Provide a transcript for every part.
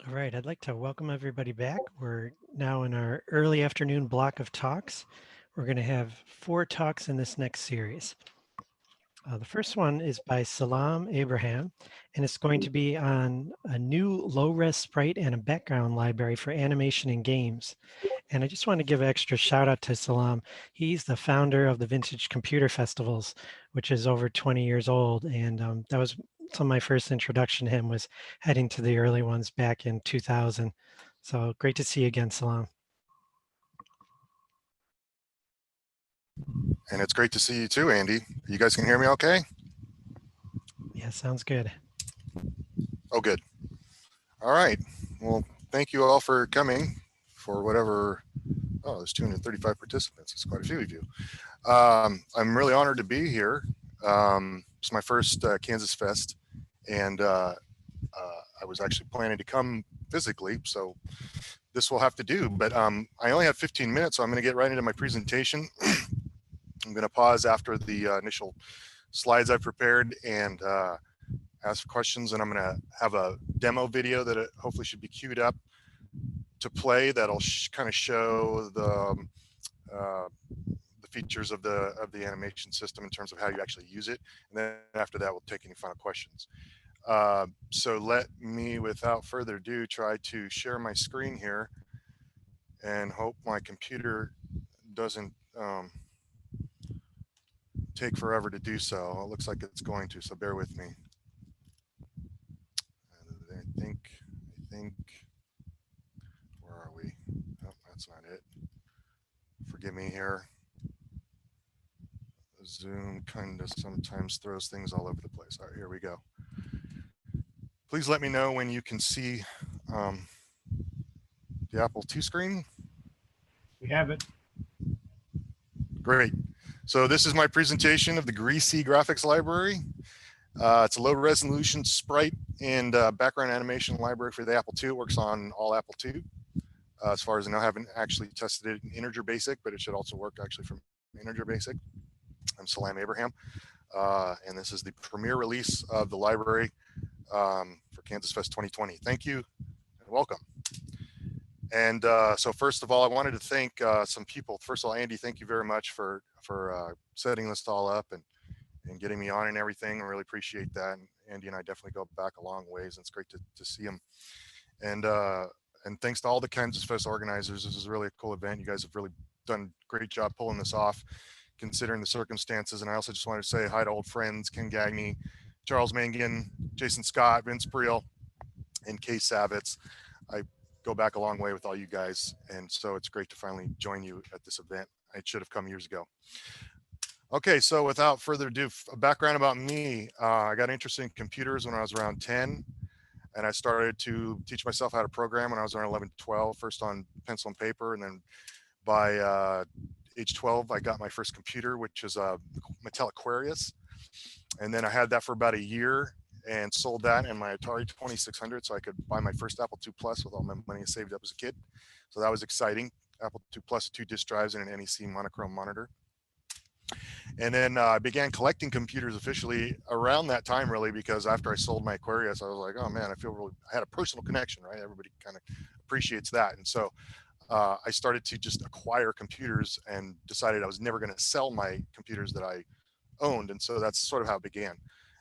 All right, I'd like to welcome everybody back. We're now in our early afternoon block of talks. We're going to have 4 talks in this next series. The first one is by Salam Abraham, and it's going to be on a new low-res sprite and a background library for animation and games. And I just want to give an extra shout out to Salam. He's the founder of the Vintage Computer Festivals, which is over 20 years old. And that was some of my first introduction to him, was heading to the early ones back in 2000. So great to see you again, Salam. And it's great to see you too, Andy. You guys can hear me okay? Yeah, sounds good. Oh, good. All right. Well, thank you all for coming for whatever. Oh, there's 235 participants. It's quite a few of you. I'm really honored to be here. It's my first KansasFest, and I was actually planning to come physically, so this will have to do. But I only have 15 minutes, so I'm going to get right into my presentation. I'm going to pause after the initial slides I've prepared and ask questions, and I'm going to have a demo video that hopefully should be queued up to play that'll kind of show the features of the animation system in terms of how you actually use it, and then after that we'll take any final questions. So let me, without further ado, try to share my screen here and hope my computer doesn't take forever to do so. It looks like it's going to, so bear with me. I think, where are we? Oh, that's not it. Forgive me here. Zoom kind of sometimes throws things all over the place. All right, here we go. Please let me know when you can see the Apple II screen. We have it. Great. So this is my presentation of the Greasy graphics library. It's a low resolution sprite and background animation library for the Apple II. It works on all Apple II. As far as I know, I haven't actually tested it in Integer Basic, but it should also work actually from Integer Basic. I'm Salam Abraham, and this is the premiere release of the library for KansasFest 2020. Thank you and welcome. And so first of all, I wanted to thank some people. First of all, Andy, thank you very much for setting this all up and getting me on and everything. I really appreciate that. And Andy and I definitely go back a long ways, and it's great to see him. And thanks to all the KansasFest organizers. This is really a cool event. You guys have really done a great job pulling this off, considering the circumstances. And I also just wanted to say hi to old friends, Ken Gagne, Charles Mangan, Jason Scott, Vince Priel, and Kay Savitz. I go back a long way with all you guys, and so it's great to finally join you at this event. I should have come years ago. Okay, so without further ado, a background about me. I got interested in computers when I was around 10, and I started to teach myself how to program when I was around 11, 12, first on pencil and paper, and then by age 12, I got my first computer, which is a Mattel Aquarius, and then I had that for about a year and sold that and my Atari 2600 so I could buy my first Apple II Plus with all my money I saved up as a kid. So that was exciting. Apple II Plus, 2 disk drives and an NEC monochrome monitor. And then I began collecting computers officially around that time, really, because after I sold my Aquarius, I was like, oh man, I had a personal connection, right? Everybody kind of appreciates that. And so I started to just acquire computers and decided I was never going to sell my computers that I owned. And so that's sort of how it began.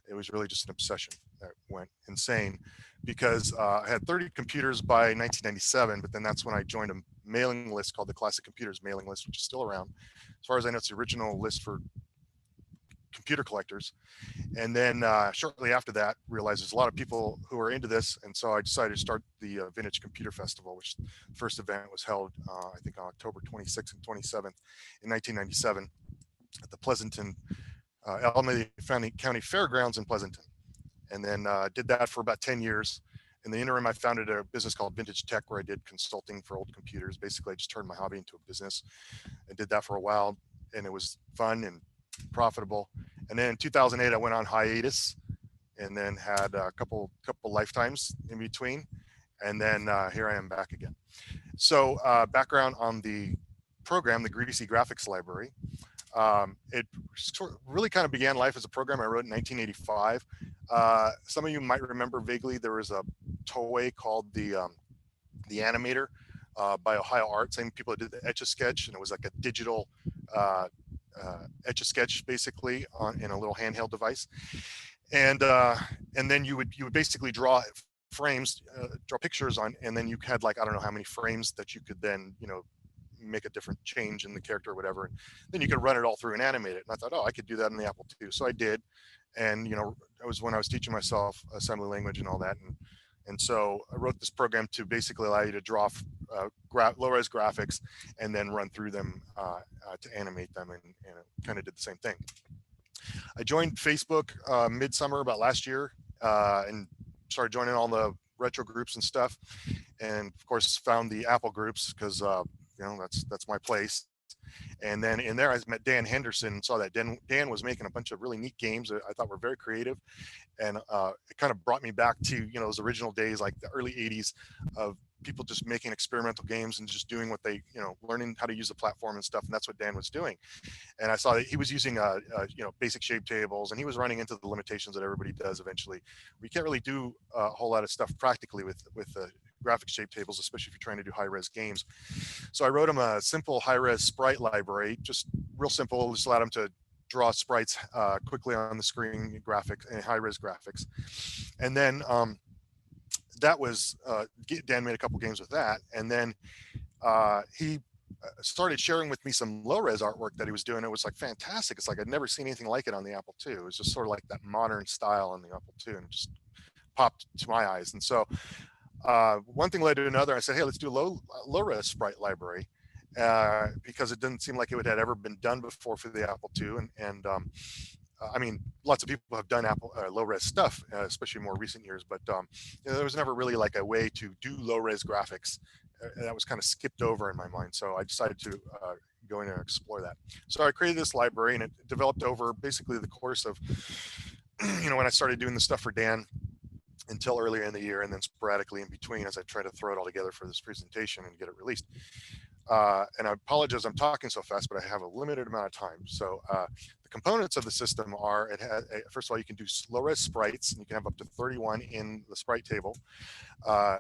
It was really just an obsession that went insane because I had 30 computers by 1997, but then that's when I joined a mailing list called the Classic Computers mailing list, which is still around. As far as I know, it's the original list for computer collectors. And then shortly after that, realized there's a lot of people who are into this. And so I decided to start the Vintage Computer Festival, which the first event was held, I think on October 26th and 27th in 1997 at the Pleasanton Alameda County Fairgrounds in Pleasanton, and then did that for about 10 years. In the interim, I founded a business called Vintage Tech, where I did consulting for old computers. Basically, I just turned my hobby into a business and did that for a while, and it was fun and profitable. And then in 2008, I went on hiatus, and then had a couple lifetimes in between, and then here I am back again. So background on the program, the Greasy Graphics Library. It really kind of began life as a program I wrote in 1985. Some of you might remember vaguely there was a toy called the Animator by Ohio Art, same people that did the Etch-a-Sketch, and it was like a digital Etch-a-Sketch basically in a little handheld device. And then you would basically draw frames, draw pictures on, and then you had like, I don't know how many frames that you could then, make a different change in the character or whatever. And then you could run it all through and animate it. And I thought, oh, I could do that in the Apple II. So I did. And, it was when I was teaching myself assembly language and all that. And so I wrote this program to basically allow you to draw low-res graphics and then run through them to animate them, and it kind of did the same thing. I joined Facebook midsummer about last year and started joining all the retro groups and stuff. And of course, found the Apple groups because, that's my place. And then in there, I met Dan Henderson and saw that Dan was making a bunch of really neat games that I thought were very creative. And it kind of brought me back to, those original days, like the early 80s, of people just making experimental games and just doing what they, learning how to use the platform and stuff. And that's what Dan was doing. And I saw that he was using, basic shape tables, and he was running into the limitations that everybody does eventually. We can't really do a whole lot of stuff practically with graphic shape tables, especially if you're trying to do high-res games. So I wrote him a simple high-res sprite library, just real simple, just allowed him to draw sprites quickly on the screen, graphics and high-res graphics. And then that was, Dan made a couple games with that. And then he started sharing with me some low-res artwork that he was doing. It was like fantastic. It's like I'd never seen anything like it on the Apple II. It was just sort of like that modern style on the Apple II, and just popped to my eyes. And so one thing led to another. I said, hey, let's do a low-res sprite library because it didn't seem like it had ever been done before for the Apple II. And I mean, lots of people have done Apple low-res stuff, especially more recent years, but there was never really like a way to do low-res graphics. That was kind of skipped over in my mind. So I decided to go in and explore that. So I created this library, and it developed over basically the course of, when I started doing the stuff for Dan, until earlier in the year, and then sporadically in between as I try to throw it all together for this presentation and get it released. And I apologize, I'm talking so fast, but I have a limited amount of time. So the components of the system are, first of all, you can do low-res sprites, and you can have up to 31 in the sprite table.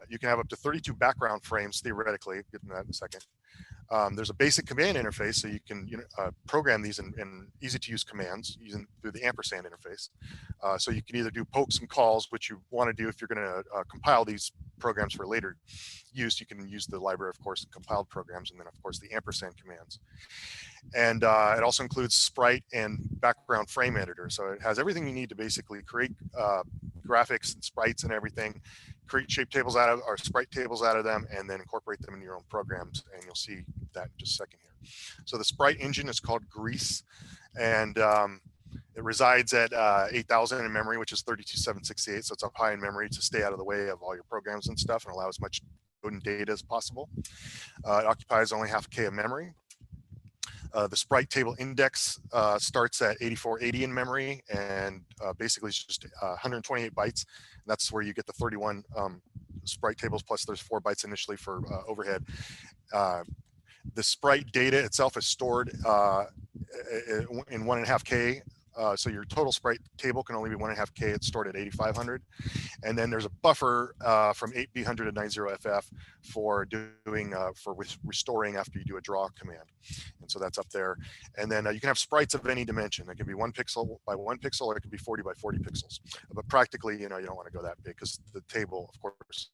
You can have up to 32 background frames, theoretically. Get into that in a second. There's a basic command interface, so you can program these in easy-to-use commands using through the ampersand interface. So you can either do pokes and calls, which you want to do if you're going to compile these programs for later use. You can use the library, of course, compiled programs, and then, of course, the ampersand commands. And it also includes sprite and background frame editor. So it has everything you need to basically create graphics and sprites and everything, create shape tables out of, or sprite tables out of them, and then incorporate them in your own programs. And you'll see that in just a second here. So the sprite engine is called Grease, and it resides at 8,000 in memory, which is 32,768. So it's up high in memory to stay out of the way of all your programs and stuff, and allow as much code and data as possible. It occupies only half a K of memory. The sprite table index starts at 8480 in memory, and basically it's just 128 bytes. And that's where you get the 31 sprite tables, plus there's 4 bytes initially for overhead. The sprite data itself is stored in 1.5K. So your total sprite table can only be 1.5K. It's stored at 8,500. And then there's a buffer from 8B100 to 90FF for doing for restoring after you do a draw command. And so that's up there. And then you can have sprites of any dimension. It can be 1 pixel by 1 pixel, or it can be 40 by 40 pixels. But practically, you don't want to go that big because the table, of course,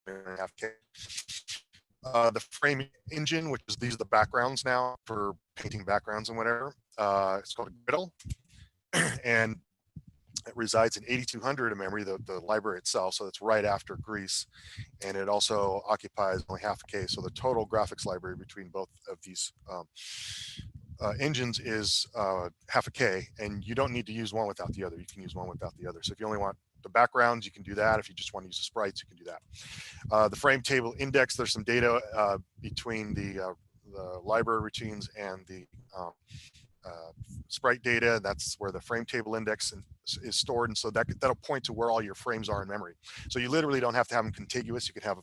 1.5K. The frame engine, which is these are the backgrounds now for painting backgrounds and whatever. It's called a griddle. And it resides in 8,200 of memory, the library itself. So it's right after Grease. And it also occupies only half a K. So the total graphics library between both of these engines is half a K. And you don't need to use one without the other. You can use one without the other. So if you only want the backgrounds, you can do that. If you just want to use the sprites, you can do that. The frame table index, there's some data between the library routines and the sprite data. That's where the frame table index is stored, and so that'll point to where all your frames are in memory. So you literally don't have to have them contiguous. You can have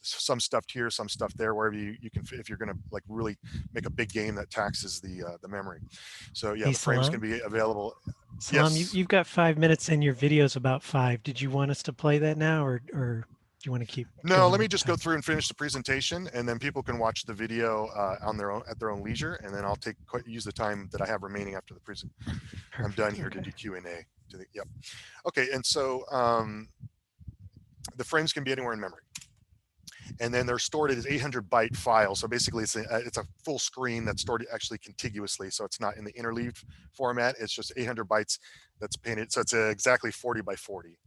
some stuff here, some stuff there, wherever you can fit, if you're going to like really make a big game that taxes the memory. So yeah, Hey, the frames Salam. can be available. Salam, Yes. you've got 5 minutes and your video's about 5. Did you want us to play that now, or do you want to keep No, going let me with the just go time? through and finish the presentation, and then people can watch the video on their own at their own leisure, and then I'll use the time that I have remaining after the present. I'm done here to do Q&A. Yep. Okay, and so the frames can be anywhere in memory, and then they're stored as 800 byte files. So basically, it's a full screen that's stored actually contiguously. So it's not in the interleaved format. It's just 800 bytes that's painted. So it's exactly 40 by 40.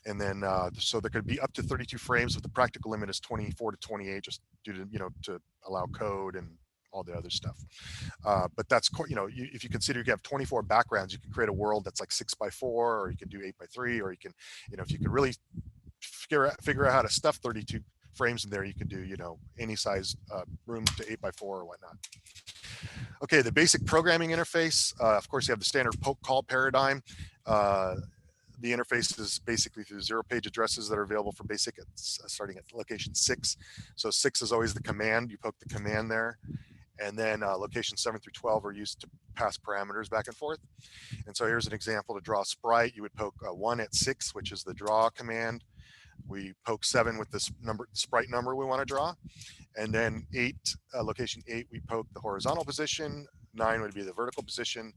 And then so there could be up to 32 frames, but the practical limit is 24 to 28, just due to to allow code and all the other stuff. But that's if you consider you have 24 backgrounds, you can create a world that's like 6 by 4, or you can do 8 by 3, or you can if you could really figure out how to stuff 32 frames in there, you could do any size room to 8 by 4 or whatnot. Okay, the basic programming interface. Of course, you have the standard poke call paradigm. The interface is basically through 0-page addresses that are available for basic, starting at location 6. So 6 is always the command. You poke the command there. And then location 7 through 12 are used to pass parameters back and forth. And so here's an example to draw a sprite. You would poke 1 at 6, which is the draw command. We poke 7 with this sprite number we want to draw. And then 8, location 8, we poke the horizontal position. 9 would be the vertical position.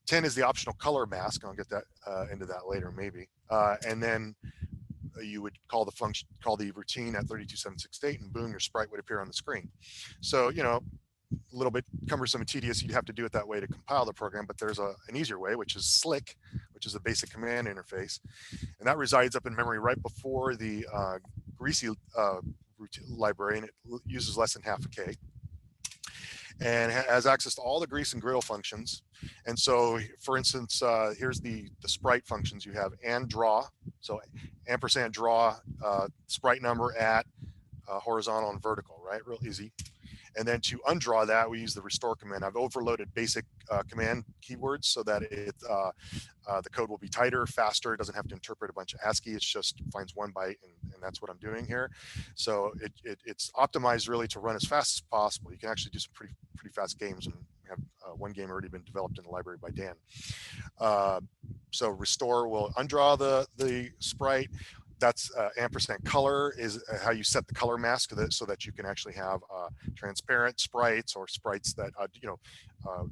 10 is the optional color mask. I'll get that into that later, maybe. And then you would call the routine at 32768, and boom, your sprite would appear on the screen. So, a little bit cumbersome and tedious. You'd have to do it that way to compile the program, but there's an easier way, which is Slick, which is a basic command interface. And that resides up in memory right before the Greasy library, and it uses less than half a K, and has access to all the grease and griddle functions. And so, for instance, here's the sprite functions. You have and draw, so ampersand draw, sprite number at horizontal and vertical, right? Real easy. And then to undraw that, we use the restore command. I've overloaded basic command keywords so that the code will be tighter, faster. It doesn't have to interpret a bunch of ASCII. It just finds 1 byte, and that's what I'm doing here. So it's optimized really to run as fast as possible. You can actually do some pretty fast games, and we have one game already been developed in the library by Dan. So restore will undraw the sprite. That's ampersand color is how you set the color mask so that you can actually have transparent sprites, or sprites that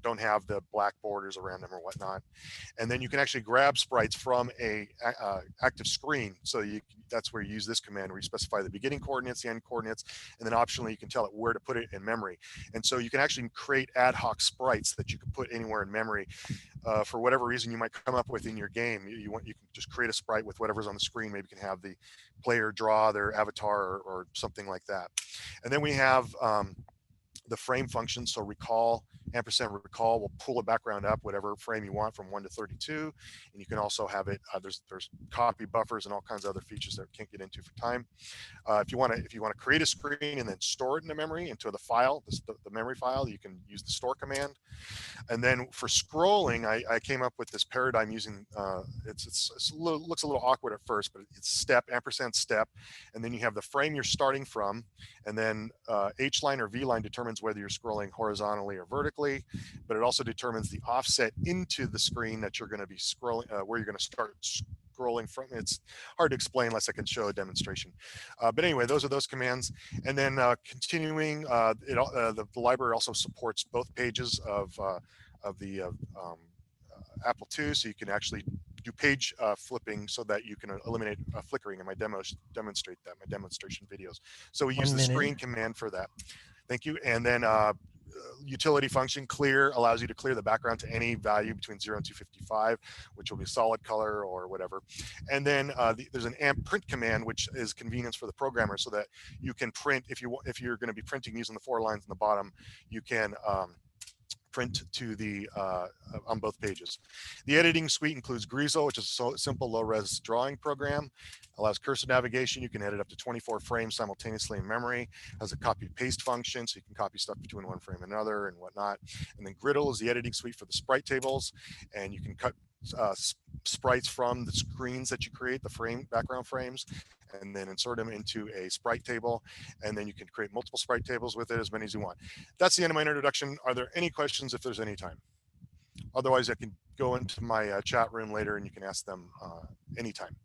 don't have the black borders around them or whatnot. And then you can actually grab sprites from a active screen. So that's where you use this command, where you specify the beginning coordinates, the end coordinates, and then optionally you can tell it where to put it in memory. And so you can actually create ad hoc sprites that you can put anywhere in memory. For whatever reason you might come up with in your game, you can just create a sprite with whatever's on the screen. Maybe you can have the player draw their avatar or something like that. And then we have the frame function. So recall, ampersand recall will pull a background up, whatever frame you want, from 1 to 32. And you can also have it, there's copy buffers and all kinds of other features that we can't get into for time. If you want to create a screen and then store it in the memory, into the file, the memory file, you can use the store command. And then for scrolling, I came up with this paradigm using, looks a little awkward at first, but it's step, ampersand step. And then you have the frame you're starting from, and then H line or V line determines whether you're scrolling horizontally or vertically, but it also determines the offset into the screen that you're going to be scrolling, where you're going to start scrolling from. It's hard to explain unless I can show a demonstration. But anyway, those are those commands. And then continuing, the library also supports both pages of the Apple II, so you can actually do page flipping so that you can eliminate flickering. And my demonstrate that, my demonstration videos. So we use the screen command for that. Thank you. And then utility function clear allows you to clear the background to any value between 0 and 255, which will be solid color or whatever. And then there's an amp print command, which is convenience for the programmer, so that you can print, if you're going to be printing using the 4 lines in the bottom, you can print to the on both pages. The editing suite includes Greasel, which is a simple low-res drawing program. Allows cursor navigation. You can edit up to 24 frames simultaneously in memory. Has a copy paste function, so you can copy stuff between one frame and another and whatnot. And then Griddle is the editing suite for the sprite tables, and you can cut sprites from the screens that you create, the background frames, and then insert them into a sprite table. And then you can create multiple sprite tables with it, as many as you want. That's the end of my introduction. Are there any questions if there's any time? Otherwise, I can go into my chat room later and you can ask them anytime.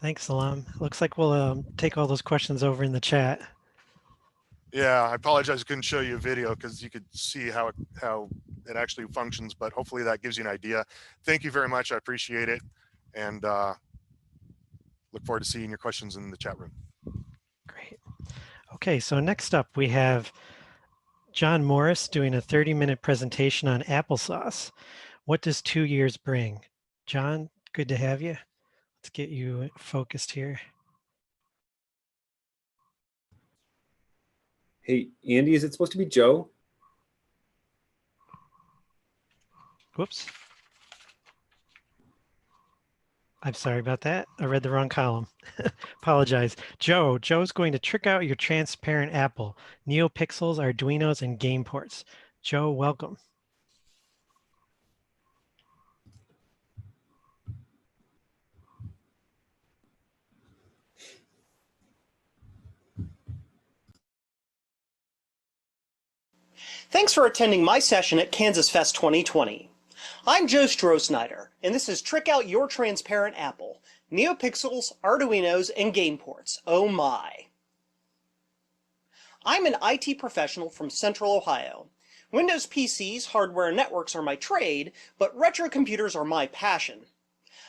Thanks, Salam. Looks like we'll take all those questions over in the chat. Yeah, I apologize I couldn't show you a video because you could see how it actually functions, but hopefully that gives you an idea. Thank you very much. I appreciate it. And look forward to seeing your questions in the chat room. Great. Okay, so next up we have John Morris doing a 30-minute presentation on Applesauce. What does 2 years bring? John, good to have you. Let's get you focused here. Hey, Andy, is it supposed to be Joe? Whoops. I'm sorry about that. I read the wrong column. Apologize. Joe's going to trick out your transparent Apple, NeoPixels, Arduinos, and game ports. Joe, welcome. Thanks for attending my session at KansasFest 2020. I'm Joe Strohsnyder, and this is Trick Out Your Transparent Apple, NeoPixels, Arduinos, and game ports. Oh my. I'm an IT professional from Central Ohio. Windows PCs, hardware, and networks are my trade, but retro computers are my passion.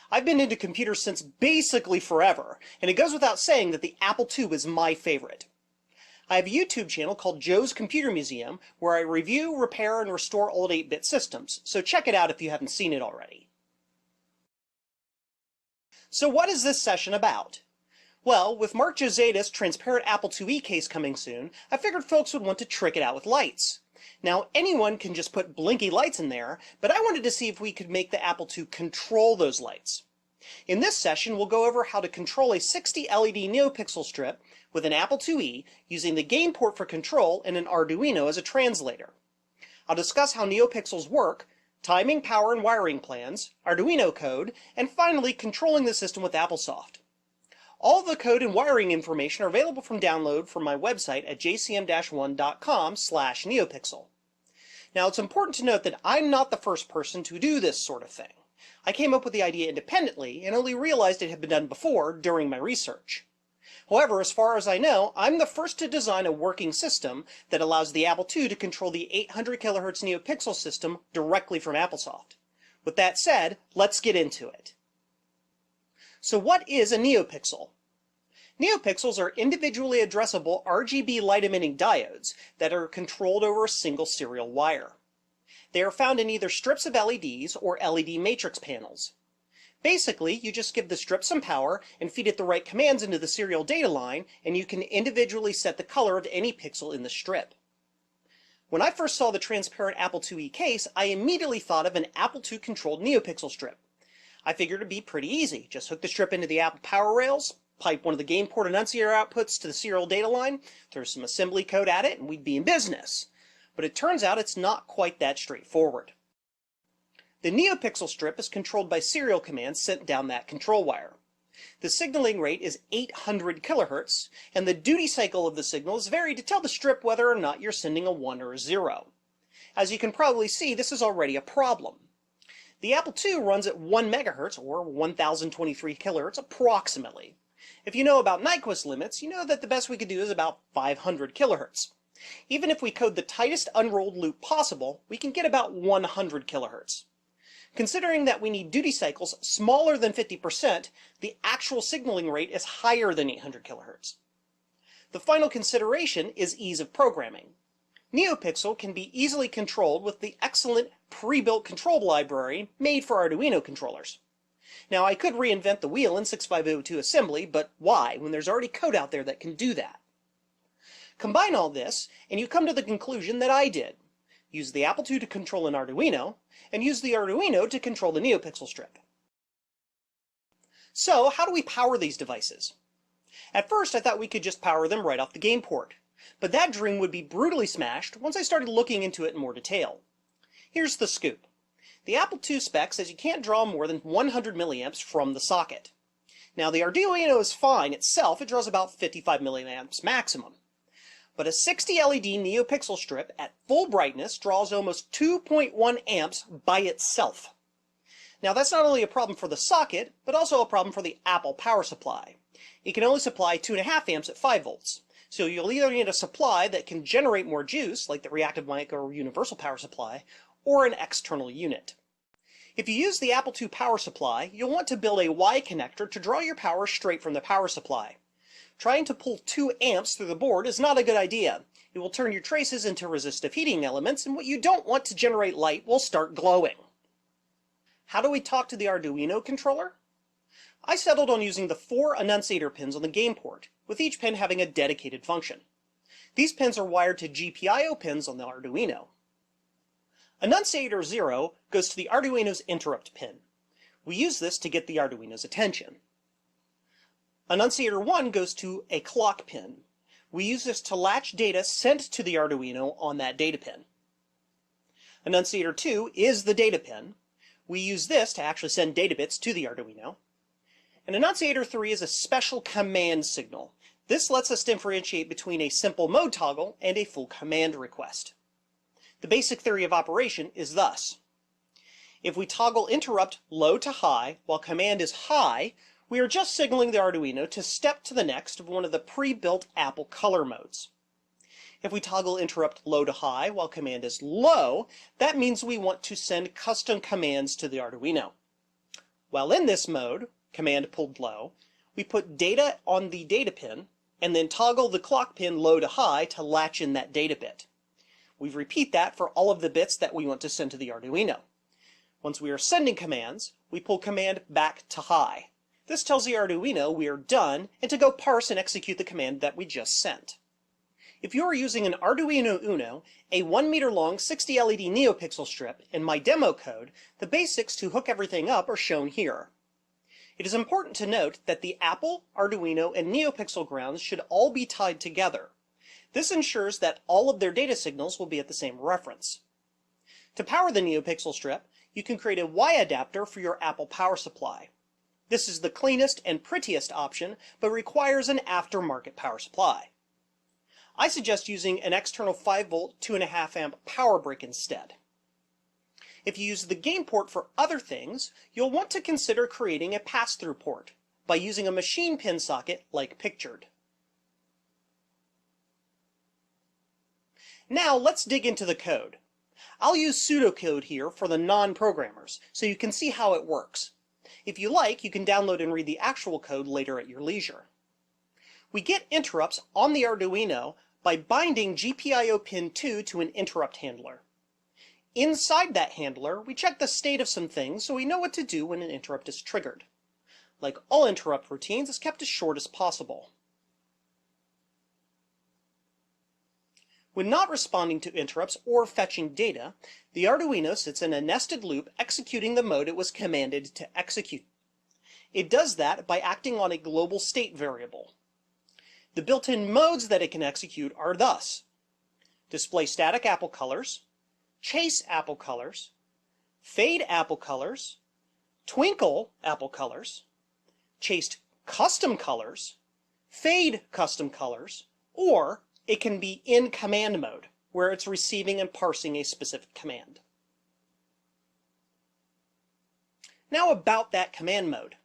I've been into computers since basically forever, and it goes without saying that the Apple II is my favorite. I have a YouTube channel called Joe's Computer Museum where I review, repair, and restore old 8-bit systems, so check it out if you haven't seen it already. So what is this session about? Well, with Mark Joseta's transparent Apple IIe case coming soon, I figured folks would want to trick it out with lights. Now, anyone can just put blinky lights in there, but I wanted to see if we could make the Apple II control those lights. In this session, we'll go over how to control a 60 LED NeoPixel strip with an Apple IIe using the game port for control and an Arduino as a translator. I'll discuss how NeoPixels work, timing, power, and wiring plans, Arduino code, and finally controlling the system with Applesauce. All the code and wiring information are available from download from my website at jcm-1.com/neopixel. Now it's important to note that I'm not the first person to do this sort of thing. I came up with the idea independently and only realized it had been done before during my research. However, as far as I know, I'm the first to design a working system that allows the Apple II to control the 800 kHz NeoPixel system directly from Applesauce. With that said, let's get into it. So what is a NeoPixel? NeoPixels are individually addressable RGB light-emitting diodes that are controlled over a single serial wire. They are found in either strips of LEDs or LED matrix panels. Basically, you just give the strip some power and feed it the right commands into the serial data line, and you can individually set the color of any pixel in the strip. When I first saw the transparent Apple IIe case, I immediately thought of an Apple II controlled NeoPixel strip. I figured it'd be pretty easy. Just hook the strip into the Apple power rails, pipe one of the game port enunciator outputs to the serial data line, throw some assembly code at it, and we'd be in business. But it turns out it's not quite that straightforward. The NeoPixel strip is controlled by serial commands sent down that control wire. The signaling rate is 800 kHz, and the duty cycle of the signal is varied to tell the strip whether or not you're sending a 1 or a 0. As you can probably see, this is already a problem. The Apple II runs at 1 MHz, or 1023 kHz approximately. If you know about Nyquist limits, you know that the best we could do is about 500 kHz. Even if we code the tightest unrolled loop possible, we can get about 100 kHz. Considering that we need duty cycles smaller than 50%, the actual signaling rate is higher than 800 kHz. The final consideration is ease of programming. NeoPixel can be easily controlled with the excellent pre-built control library made for Arduino controllers. Now, I could reinvent the wheel in 6502 assembly, but why, when there's already code out there that can do that? Combine all this, and you come to the conclusion that I did. Use the Apple II to control an Arduino, and use the Arduino to control the NeoPixel strip. So, how do we power these devices? At first, I thought we could just power them right off the game port. But that dream would be brutally smashed once I started looking into it in more detail. Here's the scoop. The Apple II spec says you can't draw more than 100 milliamps from the socket. Now the Arduino is fine itself, it draws about 55 milliamps maximum. But a 60 LED NeoPixel strip at full brightness draws almost 2.1 amps by itself. Now that's not only a problem for the socket, but also a problem for the Apple power supply. It can only supply 2.5 amps at 5 volts. So you'll either need a supply that can generate more juice, like the reactive mic or universal power supply, or an external unit. If you use the Apple II power supply, you'll want to build a Y connector to draw your power straight from the power supply. Trying to pull 2 amps through the board is not a good idea. It will turn your traces into resistive heating elements, and what you don't want to generate light will start glowing. How do we talk to the Arduino controller? I settled on using the 4 annunciator pins on the game port, with each pin having a dedicated function. These pins are wired to GPIO pins on the Arduino. Annunciator 0 goes to the Arduino's interrupt pin. We use this to get the Arduino's attention. Annunciator 1 goes to a clock pin. We use this to latch data sent to the Arduino on that data pin. Annunciator 2 is the data pin. We use this to actually send data bits to the Arduino. And Annunciator 3 is a special command signal. This lets us differentiate between a simple mode toggle and a full command request. The basic theory of operation is thus. If we toggle interrupt low to high while command is high, we are just signaling the Arduino to step to the next of one of the pre-built Apple color modes. If we toggle interrupt low to high while command is low, that means we want to send custom commands to the Arduino. While in this mode, command pulled low, we put data on the data pin and then toggle the clock pin low to high to latch in that data bit. We repeat that for all of the bits that we want to send to the Arduino. Once we are sending commands, we pull command back to high. This tells the Arduino we are done and to go parse and execute the command that we just sent. If you are using an Arduino Uno, a 1 meter long 60 LED NeoPixel strip, and my demo code, the basics to hook everything up are shown here. It is important to note that the Apple, Arduino, and NeoPixel grounds should all be tied together. This ensures that all of their data signals will be at the same reference. To power the NeoPixel strip, you can create a Y adapter for your Apple power supply. This is the cleanest and prettiest option, but requires an aftermarket power supply. I suggest using an external 5-volt 2.5 amp power brick instead. If you use the game port for other things, you'll want to consider creating a pass-through port by using a machine pin socket like pictured. Now let's dig into the code. I'll use pseudocode here for the non-programmers, so you can see how it works. If you like, you can download and read the actual code later at your leisure. We get interrupts on the Arduino by binding GPIO pin 2 to an interrupt handler. Inside that handler, we check the state of some things so we know what to do when an interrupt is triggered. Like all interrupt routines, it's kept as short as possible. When not responding to interrupts or fetching data, the Arduino sits in a nested loop executing the mode it was commanded to execute. It does that by acting on a global state variable. The built-in modes that it can execute are thus: display static Apple colors, chase Apple colors, fade Apple colors, twinkle Apple colors, chase custom colors, fade custom colors, or it can be in command mode, where it's receiving and parsing a specific command. Now about that command mode.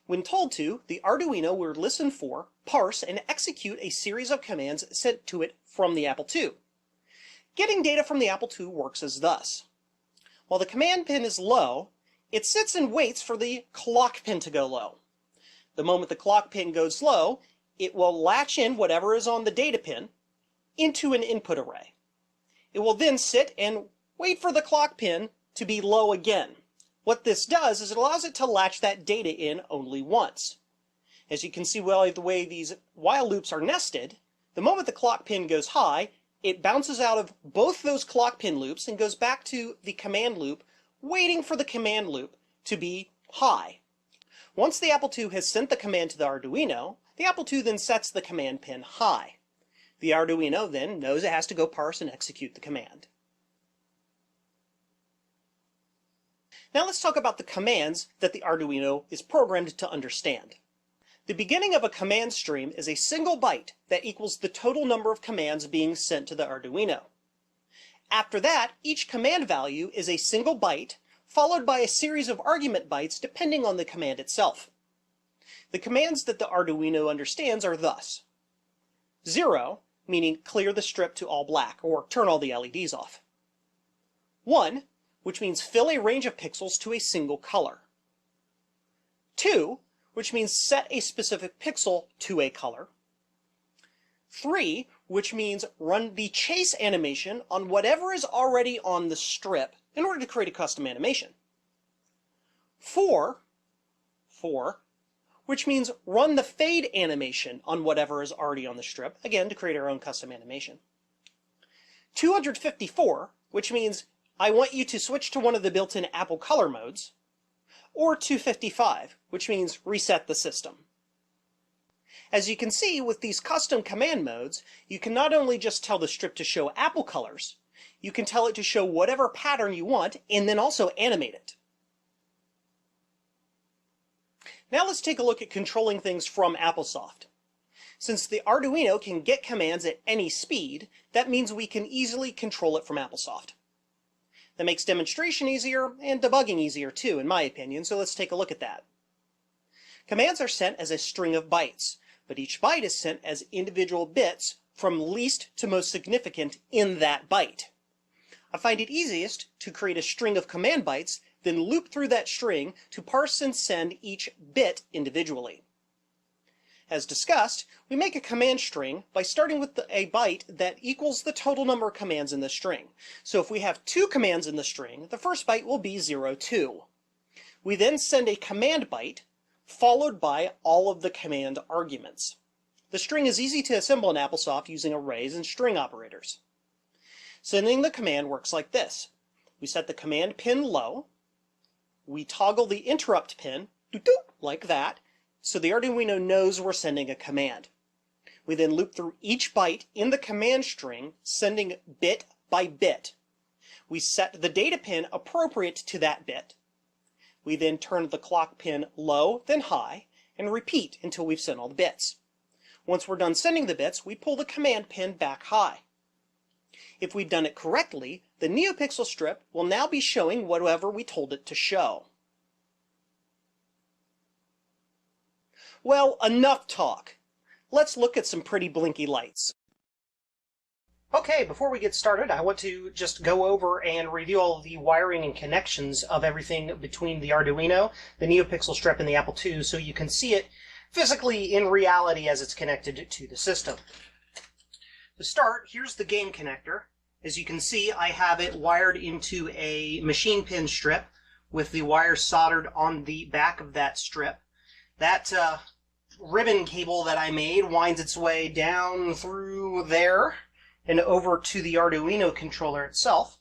When told to, the Arduino will listen for, parse, and execute a series of commands sent to it from the Apple II. Getting data from the Apple II works as thus. While the command pin is low, it sits and waits for the clock pin to go low. The moment the clock pin goes low, it will latch in whatever is on the data pin into an input array. It will then sit and wait for the clock pin to be low again. What this does is it allows it to latch that data in only once. As you can see by the way these while loops are nested, the moment the clock pin goes high, it bounces out of both those clock pin loops and goes back to the command loop, waiting for the command loop to be high. Once the Apple II has sent the command to the Arduino, the Apple II then sets the command pin high. The Arduino then knows it has to go parse and execute the command. Now let's talk about the commands that the Arduino is programmed to understand. The beginning of a command stream is a single byte that equals the total number of commands being sent to the Arduino. After that, each command value is a single byte, followed by a series of argument bytes depending on the command itself. The commands that the Arduino understands are thus: 0, meaning clear the strip to all black, or turn all the LEDs off. 1, which means fill a range of pixels to a single color. 2, which means set a specific pixel to a color. 3, which means run the chase animation on whatever is already on the strip in order to create a custom animation. 4, which means run the fade animation on whatever is already on the strip, again to create our own custom animation. 254, which means I want you to switch to one of the built-in Apple color modes, or 255, which means reset the system. As you can see, with these custom command modes, you can not only just tell the strip to show Apple colors, you can tell it to show whatever pattern you want, and then also animate it. Now let's take a look at controlling things from Applesauce. Since the Arduino can get commands at any speed, that means we can easily control it from Applesauce. That makes demonstration easier and debugging easier too, in my opinion, so let's take a look at that. Commands are sent as a string of bytes, but each byte is sent as individual bits from least to most significant in that byte. I find it easiest to create a string of command bytes, then loop through that string to parse and send each bit individually. As discussed, we make a command string by starting with a byte that equals the total number of commands in the string. So if we have 2 commands in the string, the first byte will be 02. We then send a command byte, followed by all of the command arguments. The string is easy to assemble in Applesauce using arrays and string operators. Sending the command works like this. We set the command pin low, we toggle the interrupt pin, like that, so the Arduino knows we're sending a command. We then loop through each byte in the command string, sending bit by bit. We set the data pin appropriate to that bit. We then turn the clock pin low, then high, and repeat until we've sent all the bits. Once we're done sending the bits, we pull the command pin back high. If we've done it correctly, the NeoPixel strip will now be showing whatever we told it to show. Well, enough talk. Let's look at some pretty blinky lights. Okay, before we get started, I want to just go over and review all of the wiring and connections of everything between the Arduino, the NeoPixel strip, and the Apple II so you can see it physically in reality as it's connected to the system. To start, here's the game connector. As you can see, I have it wired into a machine pin strip with the wires soldered on the back of that strip. That ribbon cable that I made winds its way down through there and over to the Arduino controller itself.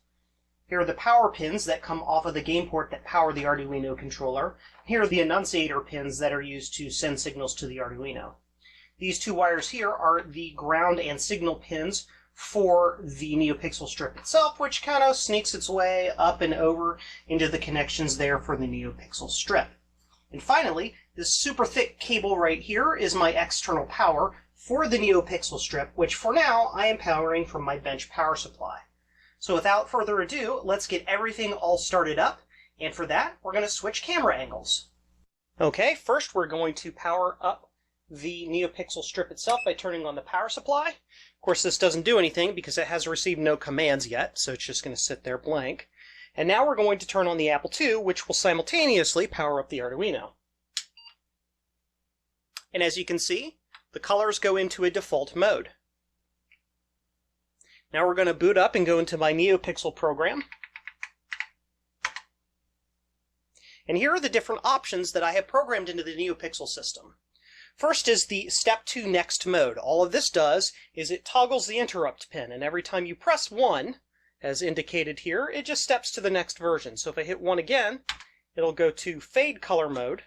Here are the power pins that come off of the game port that power the Arduino controller. Here are the annunciator pins that are used to send signals to the Arduino. These 2 wires here are the ground and signal pins for the NeoPixel strip itself, which kind of sneaks its way up and over into the connections there for the NeoPixel strip. And finally, this super thick cable right here is my external power for the NeoPixel strip, which for now I am powering from my bench power supply. So without further ado, let's get everything all started up, and for that we're going to switch camera angles. Okay, first we're going to power up the NeoPixel strip itself by turning on the power supply. Of course, this doesn't do anything because it has received no commands yet, so it's just going to sit there blank. And now we're going to turn on the Apple II, which will simultaneously power up the Arduino. And as you can see, the colors go into a default mode. Now we're going to boot up and go into my NeoPixel program. And here are the different options that I have programmed into the NeoPixel system. First is the Step 2 Next mode. All of this does is it toggles the interrupt pin, and every time you press 1, as indicated here, it just steps to the next version. So if I hit 1 again, it'll go to fade color mode.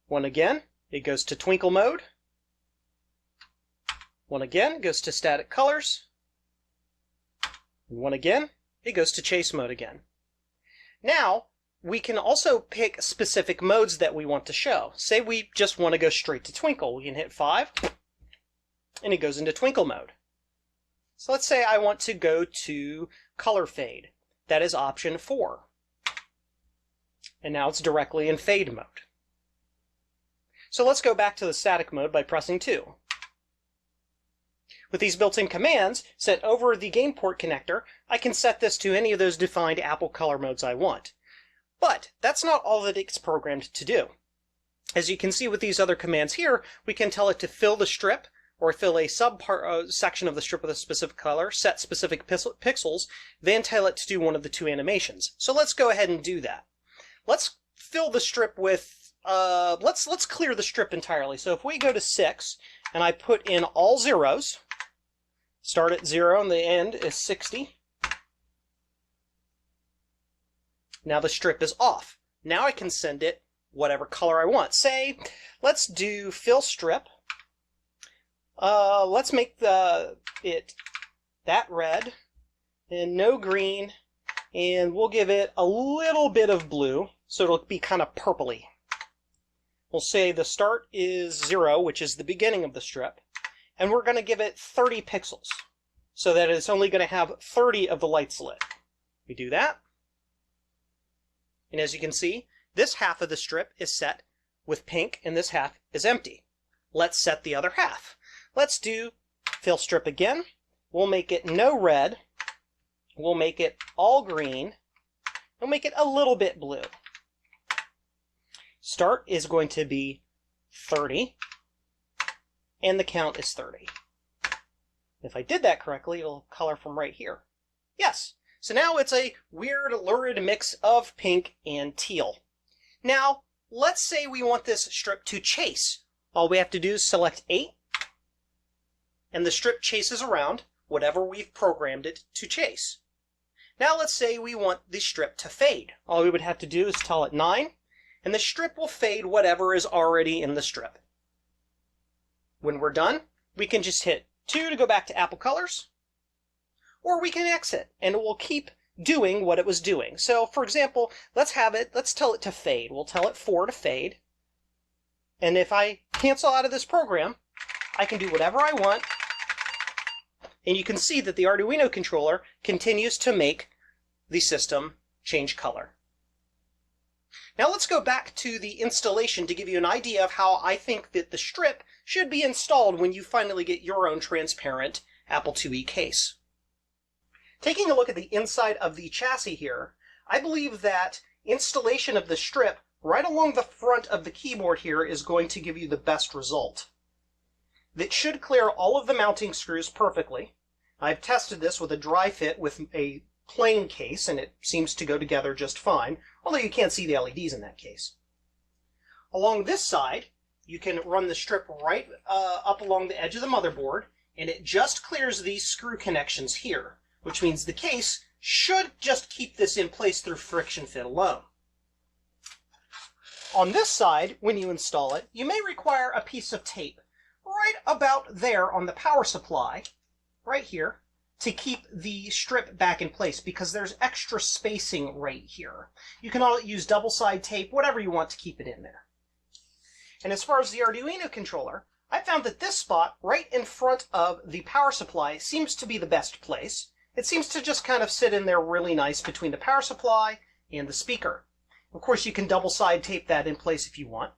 1 again, it goes to twinkle mode. One again goes to static colors. One again, it goes to chase mode again. Now, we can also pick specific modes that we want to show. Say we just want to go straight to twinkle. We can hit 5, and it goes into twinkle mode. So let's say I want to go to color fade. That is option 4. And now it's directly in fade mode. So let's go back to the static mode by pressing 2. With these built-in commands set over the game port connector, I can set this to any of those defined Apple color modes I want. But that's not all that it's programmed to do. As you can see with these other commands here, we can tell it to fill the strip, or fill a section of the strip with a specific color, set specific pixels, then tell it to do one of the 2 animations. So let's go ahead and do that. Let's fill the strip with, let's clear the strip entirely. So if we go to 6, and I put in all zeros, start at 0 and the end is 60. Now the strip is off. Now I can send it whatever color I want. Say, let's do fill strip. Let's make it that red and no green, and we'll give it a little bit of blue so it'll be kind of purpley. We'll say the start is 0, which is the beginning of the strip, and we're going to give it 30 pixels so that it's only going to have 30 of the lights lit. We do that, and as you can see, this half of the strip is set with pink and this half is empty. Let's set the other half. Let's do fill strip again. We'll make it no red. We'll make it all green. We'll make it a little bit blue. Start is going to be 30, and the count is 30. If I did that correctly, it'll color from right here. Yes. So now it's a weird, lurid mix of pink and teal. Now, let's say we want this strip to chase. All we have to do is select 8, and the strip chases around whatever we've programmed it to chase. Now let's say we want the strip to fade. All we would have to do is tell it 9, and the strip will fade whatever is already in the strip. When we're done, we can just hit 2 to go back to Apple Colors, or we can exit, and it will keep doing what it was doing. So, for example, let's tell it to fade. We'll tell it 4 to fade, and if I cancel out of this program, I can do whatever I want, and you can see that the Arduino controller continues to make the system change color. Now let's go back to the installation to give you an idea of how I think that the strip should be installed when you finally get your own transparent Apple IIe case. Taking a look at the inside of the chassis here, I believe that installation of the strip right along the front of the keyboard here is going to give you the best result. That should clear all of the mounting screws perfectly. I've tested this with a dry fit with a plain case, and it seems to go together just fine, although you can't see the LEDs in that case. Along this side, you can run the strip right up along the edge of the motherboard, and it just clears these screw connections here, which means the case should just keep this in place through friction fit alone. On this side, when you install it, you may require a piece of tape right about there on the power supply, right here, to keep the strip back in place because there's extra spacing right here. You can use double-side tape, whatever you want to keep it in there. And as far as the Arduino controller, I found that this spot right in front of the power supply seems to be the best place. It seems to just kind of sit in there really nice between the power supply and the speaker. Of course, you can double-side tape that in place if you want.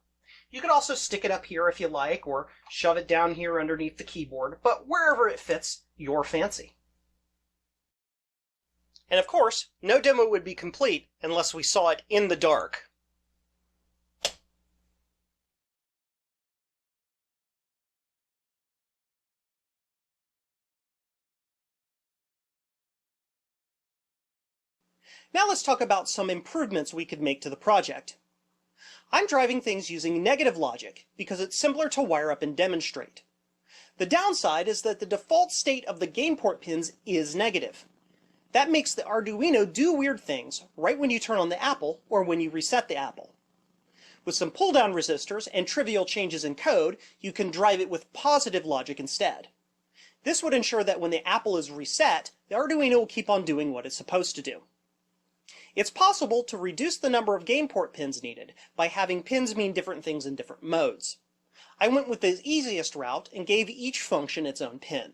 You could also stick it up here if you like, or shove it down here underneath the keyboard, but wherever it fits your fancy. And of course, no demo would be complete unless we saw it in the dark. Now let's talk about some improvements we could make to the project. I'm driving things using negative logic because it's simpler to wire up and demonstrate. The downside is that the default state of the game port pins is negative. That makes the Arduino do weird things right when you turn on the Apple or when you reset the Apple. With some pull-down resistors and trivial changes in code, you can drive it with positive logic instead. This would ensure that when the Apple is reset, the Arduino will keep on doing what it's supposed to do. It's possible to reduce the number of game port pins needed by having pins mean different things in different modes. I went with the easiest route and gave each function its own pin.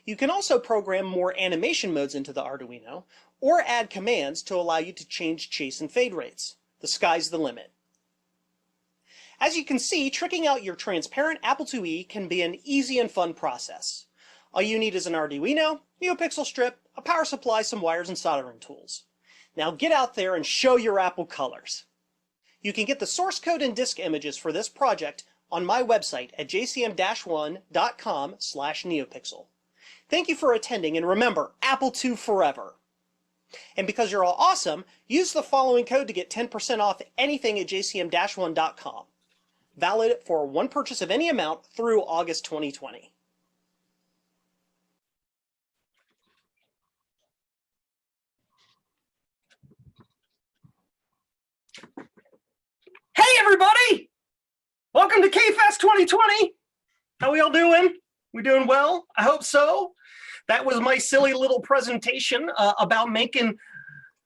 You can also program more animation modes into the Arduino, or add commands to allow you to change chase and fade rates. The sky's the limit. As you can see, tricking out your transparent Apple IIe can be an easy and fun process. All you need is an Arduino, NeoPixel strip, a power supply, some wires, and soldering tools. Now get out there and show your Apple colors. You can get the source code and disk images for this project on my website at jcm-1.com/neopixel. Thank you for attending, and remember, Apple II forever. And because you're all awesome, use the following code to get 10% off anything at jcm-1.com. Valid for one purchase of any amount through August 2020. Hey everybody! Welcome to KFest 2020! How we all doing? We doing well? I hope so. That was my silly little presentation about making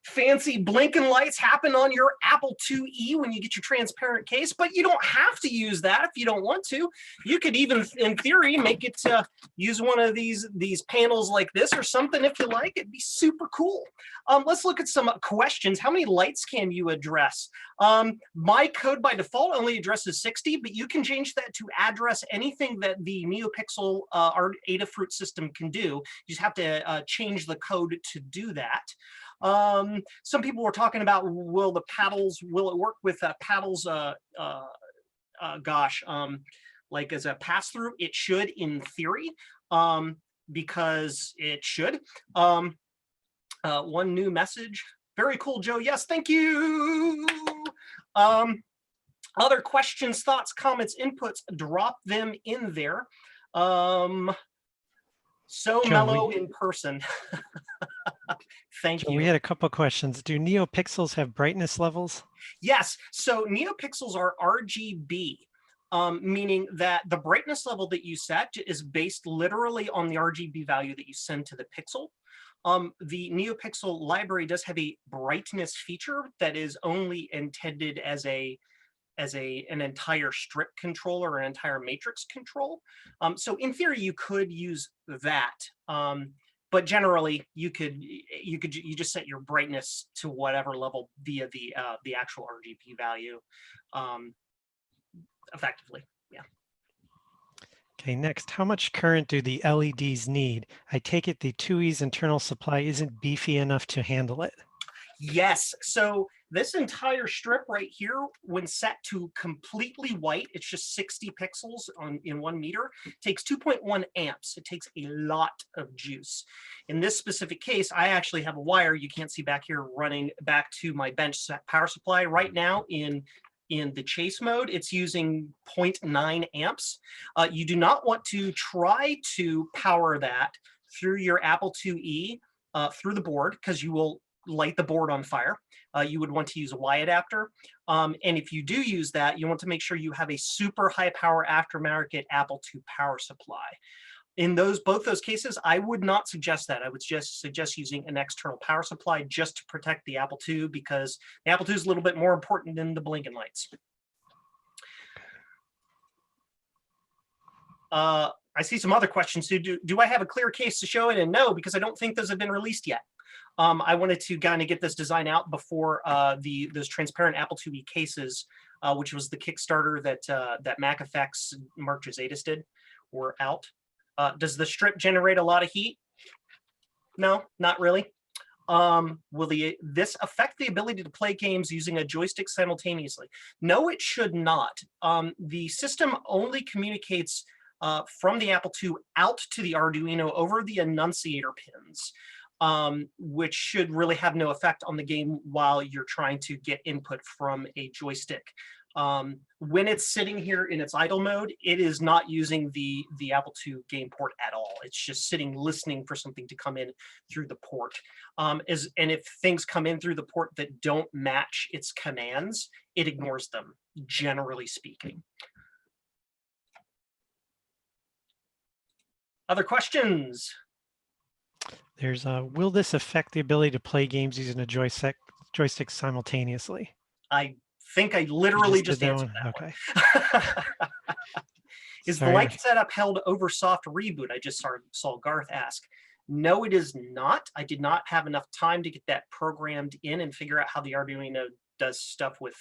fancy blinking lights happen on your Apple IIe when you get your transparent case, but you don't have to use that if you don't want to. You could even, in theory, make it use one of these panels like this or something if you like. It'd be super cool. Let's look at some questions. How many lights can you address? My code by default only addresses 60, but you can change that to address anything that the NeoPixel Adafruit system can do. You just have to change the code to do that. Some people were talking about, will it work with paddles, like as a pass-through? It should in theory, because it should. One new message. Very cool, Joe. Yes, thank you. Other questions, thoughts, comments, inputs, drop them in there. So Joe, mellow in person. Thank Joe, you. we had a couple questions. Do NeoPixels have brightness levels? Yes, so NeoPixels are RGB, meaning that the brightness level that you set is based literally on the RGB value that you send to the pixel. The NeoPixel library does have a brightness feature that is only intended as an entire strip control or an entire matrix control. So in theory, you could use that. But generally, you just set your brightness to whatever level via the actual RGB value, effectively. Yeah. Okay, next, how much current do the LEDs need? I take it the IIe's internal supply isn't beefy enough to handle it. Yes, so this entire strip right here, when set to completely white, it's just 60 pixels in 1 meter, takes 2.1 amps. It takes a lot of juice. In this specific case, I actually have a wire you can't see back here running back to my bench power supply. Right now in the chase mode, it's using 0.9 amps. You do not want to try to power that through your Apple IIe through the board, because you will light the board on fire. You would want to use a Y adapter. And if you do use that, you want to make sure you have a super high power aftermarket Apple II power supply. In both those cases, I would not suggest that. I would just suggest using an external power supply just to protect the Apple II, because the Apple II is a little bit more important than the blinking lights. I see some other questions. So do I have a clear case to show it? And no, because I don't think those have been released yet. I wanted to kind of get this design out before those transparent Apple IIe cases, which was the Kickstarter that MacFX Mark Josetis did, were out. Does the strip generate a lot of heat? No, not really. Will this affect the ability to play games using a joystick simultaneously? No, it should not. The system only communicates from the Apple II out to the Arduino over the annunciator pins, which should really have no effect on the game while you're trying to get input from a joystick. When it's sitting here in its idle mode, it is not using the Apple II game port at all. It's just sitting listening for something to come in through the port. And if things come in through the port that don't match its commands, it ignores them, generally speaking. Other questions? There's will this affect the ability to play games using a joystick simultaneously? I think I literally just did answered that Okay. one. Is the Sorry. light setup held over soft reboot? I just saw Garth ask. No, it is not. I did not have enough time to get that programmed in and figure out how the Arduino does stuff with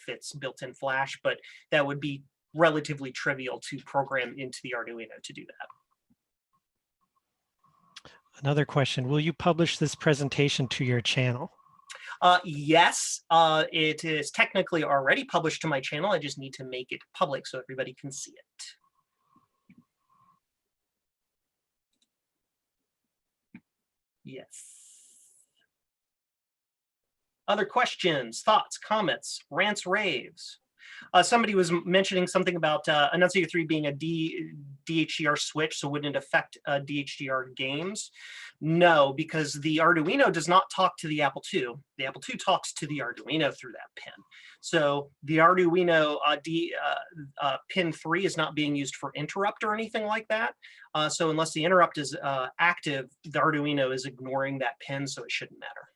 its built-in flash, but that would be relatively trivial to program into the Arduino to do that. Another question, will you publish this presentation to your channel? Yes, it is technically already published to my channel. I just need to make it public so everybody can see it. Yes. Other questions, thoughts, comments, rants, raves? Somebody was mentioning something about Enunciator 3 being a DHDR switch, so wouldn't it affect DHDR games? No, because the Arduino does not talk to the Apple II. The Apple II talks to the Arduino through that pin. So the Arduino pin 3 is not being used for interrupt or anything like that. So unless the interrupt is active, the Arduino is ignoring that pin, so it shouldn't matter.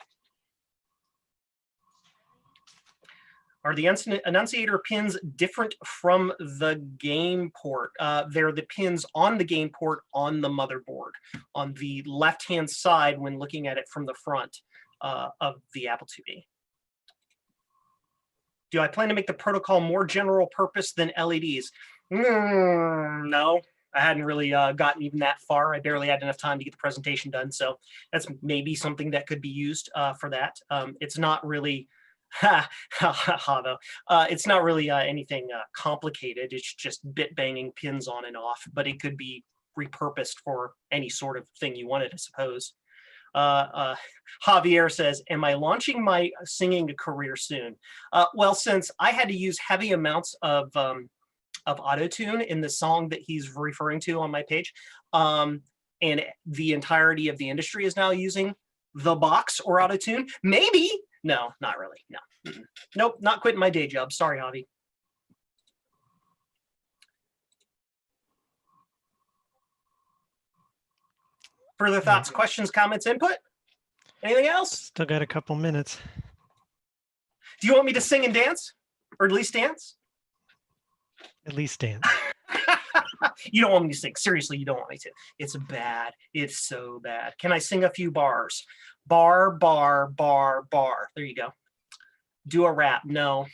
Are the Enunciator pins different from the game port? They're the pins on the game port on the motherboard, on the left-hand side when looking at it from the front of the Apple IIe. Do I plan to make the protocol more general purpose than LEDs? No, I hadn't really gotten even that far. I barely had enough time to get the presentation done, so that's maybe something that could be used for that. It's not really... it's not really anything complicated. It's just bit banging pins on and off, but it could be repurposed for any sort of thing you wanted, I suppose. Javier says, am I launching my singing career soon? Well, since I had to use heavy amounts of auto-tune in the song that he's referring to on my page, and the entirety of the industry is now using the box or auto-tune, maybe. No, not really. No. Nope, not quitting my day job. Sorry, Javi. Further thoughts, questions, comments, input? Anything else? Still got a couple minutes. Do you want me to sing and dance? Or at least dance? At least dance. You don't want me to sing. Seriously, you don't want me to. It's bad. It's so bad. Can I sing a few bars? Bar, bar, bar, bar. There you go. Do a rap. No.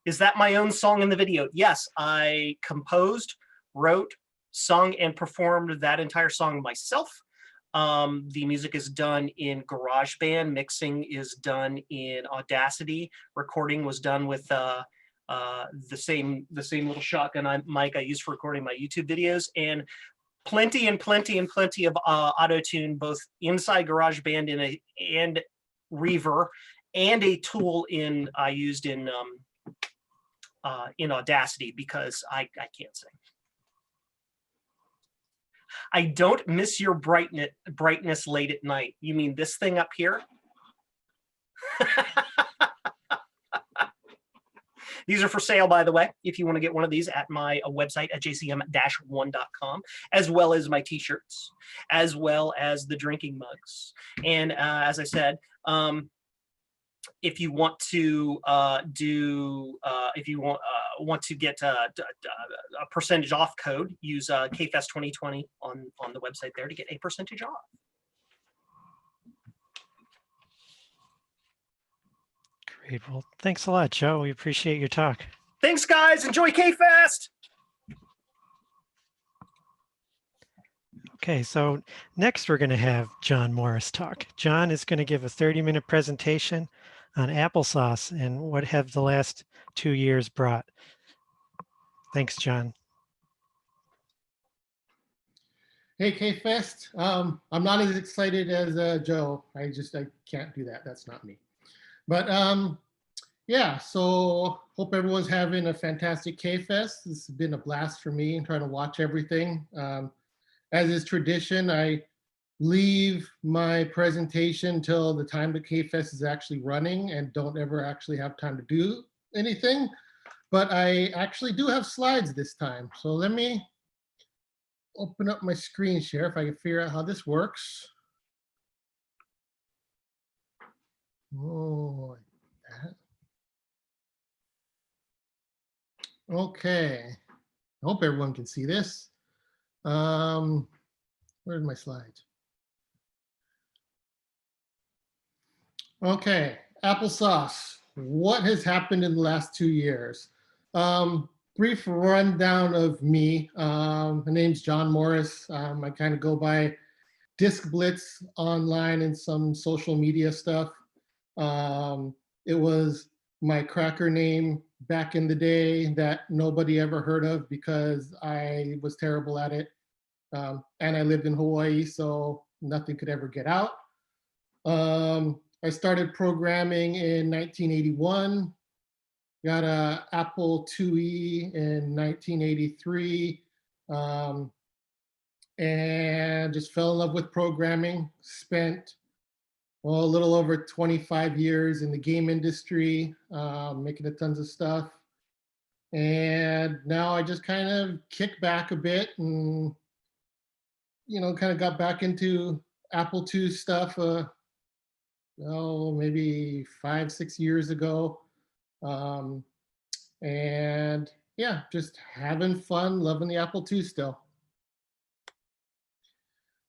Is that my own song in the video? Yes, I composed, wrote, sung, and performed that entire song myself. The music is done in GarageBand. Mixing is done in Audacity. Recording was done with the same little shotgun mic I use for recording my YouTube videos, and plenty and plenty and plenty of auto-tune both inside GarageBand and Reverb, and a tool I used in Audacity because I can't sing. I don't miss your brightness late at night. You mean this thing up here? These are for sale, by the way, if you want to get one of these at my website at jcm-1.com, as well as my t-shirts, as well as the drinking mugs. And as I said, if you want to want to get a percentage off code, use KansasFest 2020 on the website there to get a percentage off. Great. Well, thanks a lot, Joe. We appreciate your talk. Thanks, guys. Enjoy KansasFest. Okay, so next we're going to have John Morris talk. John is going to give a 30-minute presentation on Applesauce and what have the last 2 years brought. Thanks, John. Hey, KansasFest. I'm not as excited as Joe. I can't do that. That's not me. But yeah, so hope everyone's having a fantastic KansasFest. This has been a blast for me and trying to watch everything. As is tradition, I leave my presentation till the time the KansasFest is actually running and don't ever actually have time to do anything. But I actually do have slides this time. So let me open up my screen share if I can figure out how this works. Oh, like that. Okay. I hope everyone can see this. Where's my slides? Okay, Applesauce. What has happened in the last 2 years? Brief rundown of me. My name's John Morris. I kind of go by Disc Blitz online and some social media stuff. It was my cracker name back in the day that nobody ever heard of because I was terrible at it. And I lived in Hawaii, so nothing could ever get out. I started programming in 1981, got an Apple IIe in 1983, and just fell in love with programming. Spent a little over 25 years in the game industry, making tons of stuff. And now I just kind of kick back a bit and, kind of got back into Apple II stuff, maybe 5-6 years ago. And yeah, just having fun, loving the Apple II still.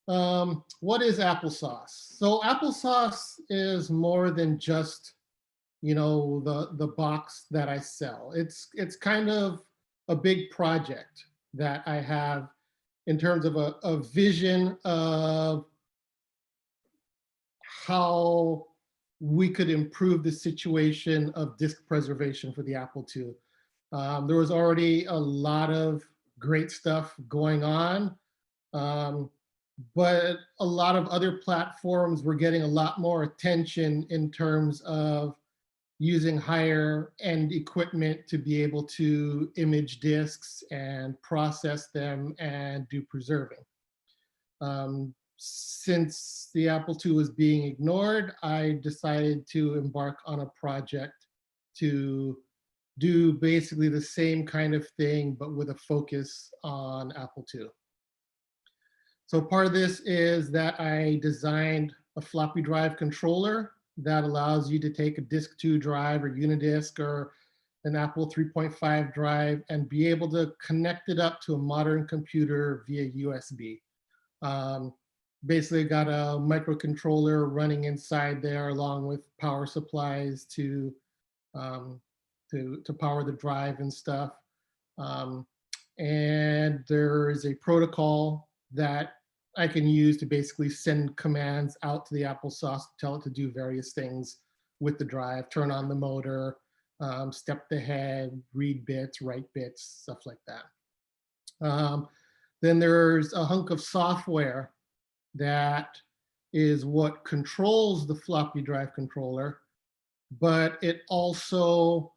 What is Applesauce? So Applesauce is more than just, the box that I sell. It's kind of a big project that I have in terms of a vision of how we could improve the situation of disk preservation for the Apple II. There was already a lot of great stuff going on, but a lot of other platforms were getting a lot more attention in terms of using higher end equipment to be able to image disks and process them and do preserving. Since the Apple II was being ignored, I decided to embark on a project to do basically the same kind of thing, but with a focus on Apple II. So part of this is that I designed a floppy drive controller that allows you to take a disk 2 drive or Unidisk or an Apple 3.5 drive and be able to connect it up to a modern computer via USB. Basically got a microcontroller running inside there along with power supplies to power the drive and stuff. And there is a protocol that I can use to basically send commands out to the Applesauce to tell it to do various things with the drive, turn on the motor, step the head, read bits, write bits, stuff like that. Then there's a hunk of software that is what controls the floppy drive controller, but it also,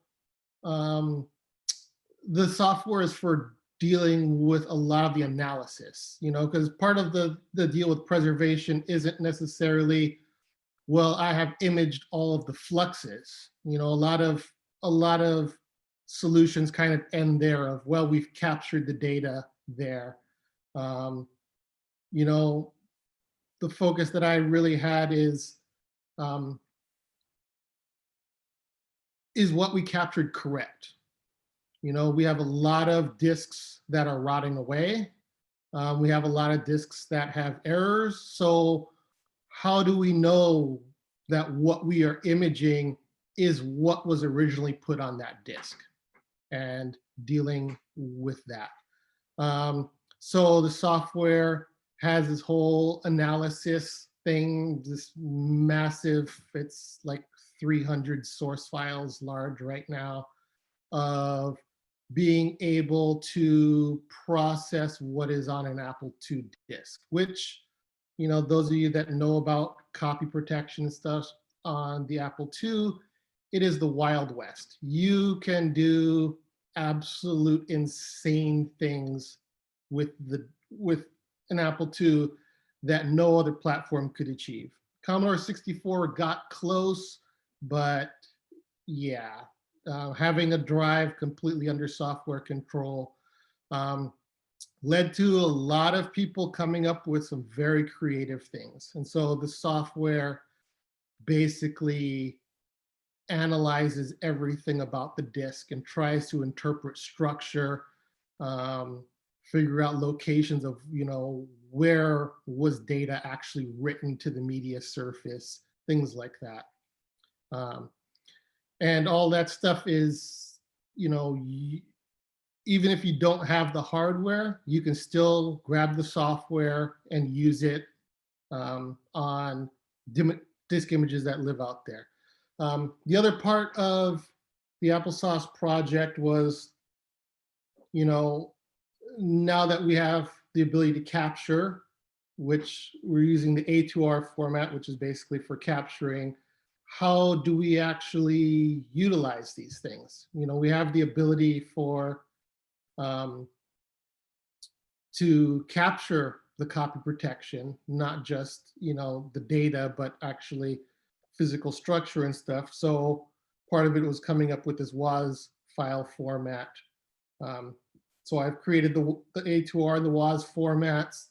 the software is for dealing with a lot of the analysis, because part of the deal with preservation isn't necessarily, well, I have imaged all of the fluxes. A lot of solutions kind of end there of, well, we've captured the data there. The focus that I really had is what we captured correct? We have a lot of disks that are rotting away. We have a lot of disks that have errors. So how do we know that what we are imaging is what was originally put on that disk and dealing with that? So the software has this whole analysis thing, this massive, it's like 300 source files large right now, of being able to process what is on an Apple II disk, which, those of you that know about copy protection and stuff on the Apple II, it is the Wild West. You can do absolute insane things with an Apple II that no other platform could achieve. Commodore 64 got close, but yeah, having a drive completely under software control. led to a lot of people coming up with some very creative things. And so the software basically analyzes everything about the disk and tries to interpret structure, figure out locations of, where was data actually written to the media surface, things like that. And all that stuff is, even if you don't have the hardware, you can still grab the software and use it on disk images that live out there. The other part of the Applesauce project was, now that we have the ability to capture, which we're using the A2R format, which is basically for capturing, how do we actually utilize these things? We have the ability for to capture the copy protection, not just the data, but actually physical structure and stuff. So part of it was coming up with this WAS file format. So I've created the A2R and the WAS formats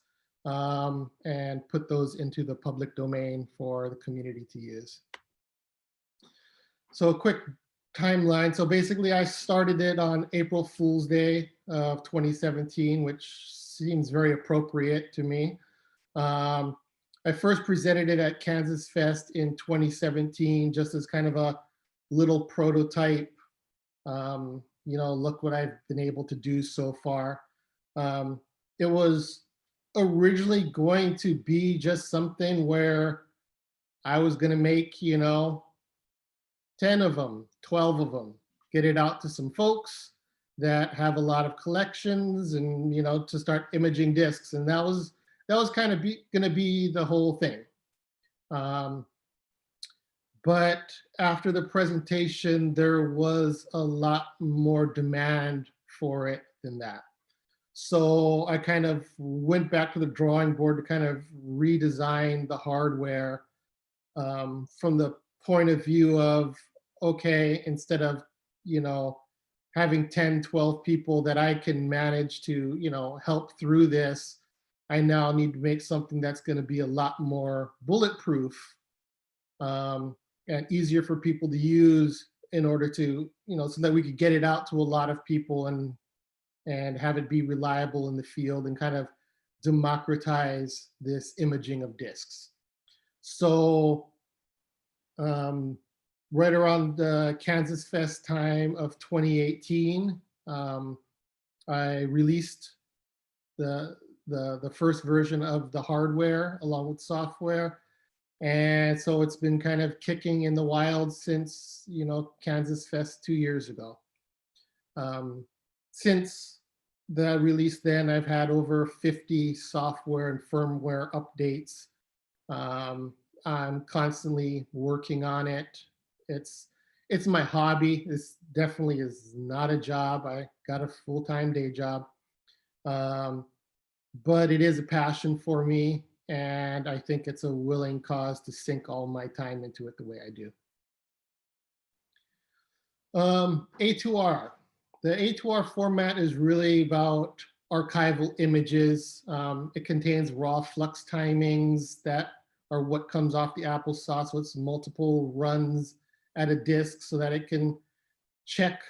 and put those into the public domain for the community to use. So a quick timeline. So basically I started it on April Fool's Day of 2017, which seems very appropriate to me. I first presented it at KansasFest in 2017, just as kind of a little prototype. Look what I've been able to do so far. It was originally going to be just something where I was going to make, 10 of them, 12 of them, get it out to some folks that have a lot of collections and, to start imaging discs. And that was kind of going to be the whole thing. But after the presentation, there was a lot more demand for it than that. So I kind of went back to the drawing board to kind of redesign the hardware from the point of view of, okay, instead of, having 10, 12 people that I can manage to, help through this, I now need to make something that's going to be a lot more bulletproof and easier for people to use in order to, so that we could get it out to a lot of people and have it be reliable in the field and kind of democratize this imaging of discs. So right around the KansasFest time of 2018, I released the first version of the hardware along with software. And so it's been kind of kicking in the wild since, KansasFest 2 years ago. Since the release then, I've had over 50 software and firmware updates. I'm constantly working on it. It's my hobby. This definitely is not a job. I got a full-time day job. But it is a passion for me. And I think it's a willing cause to sink all my time into it the way I do. A2R. The A2R format is really about archival images. It contains raw flux timings that are what comes off the Applesauce. So it's multiple runs at a disk so that it can check,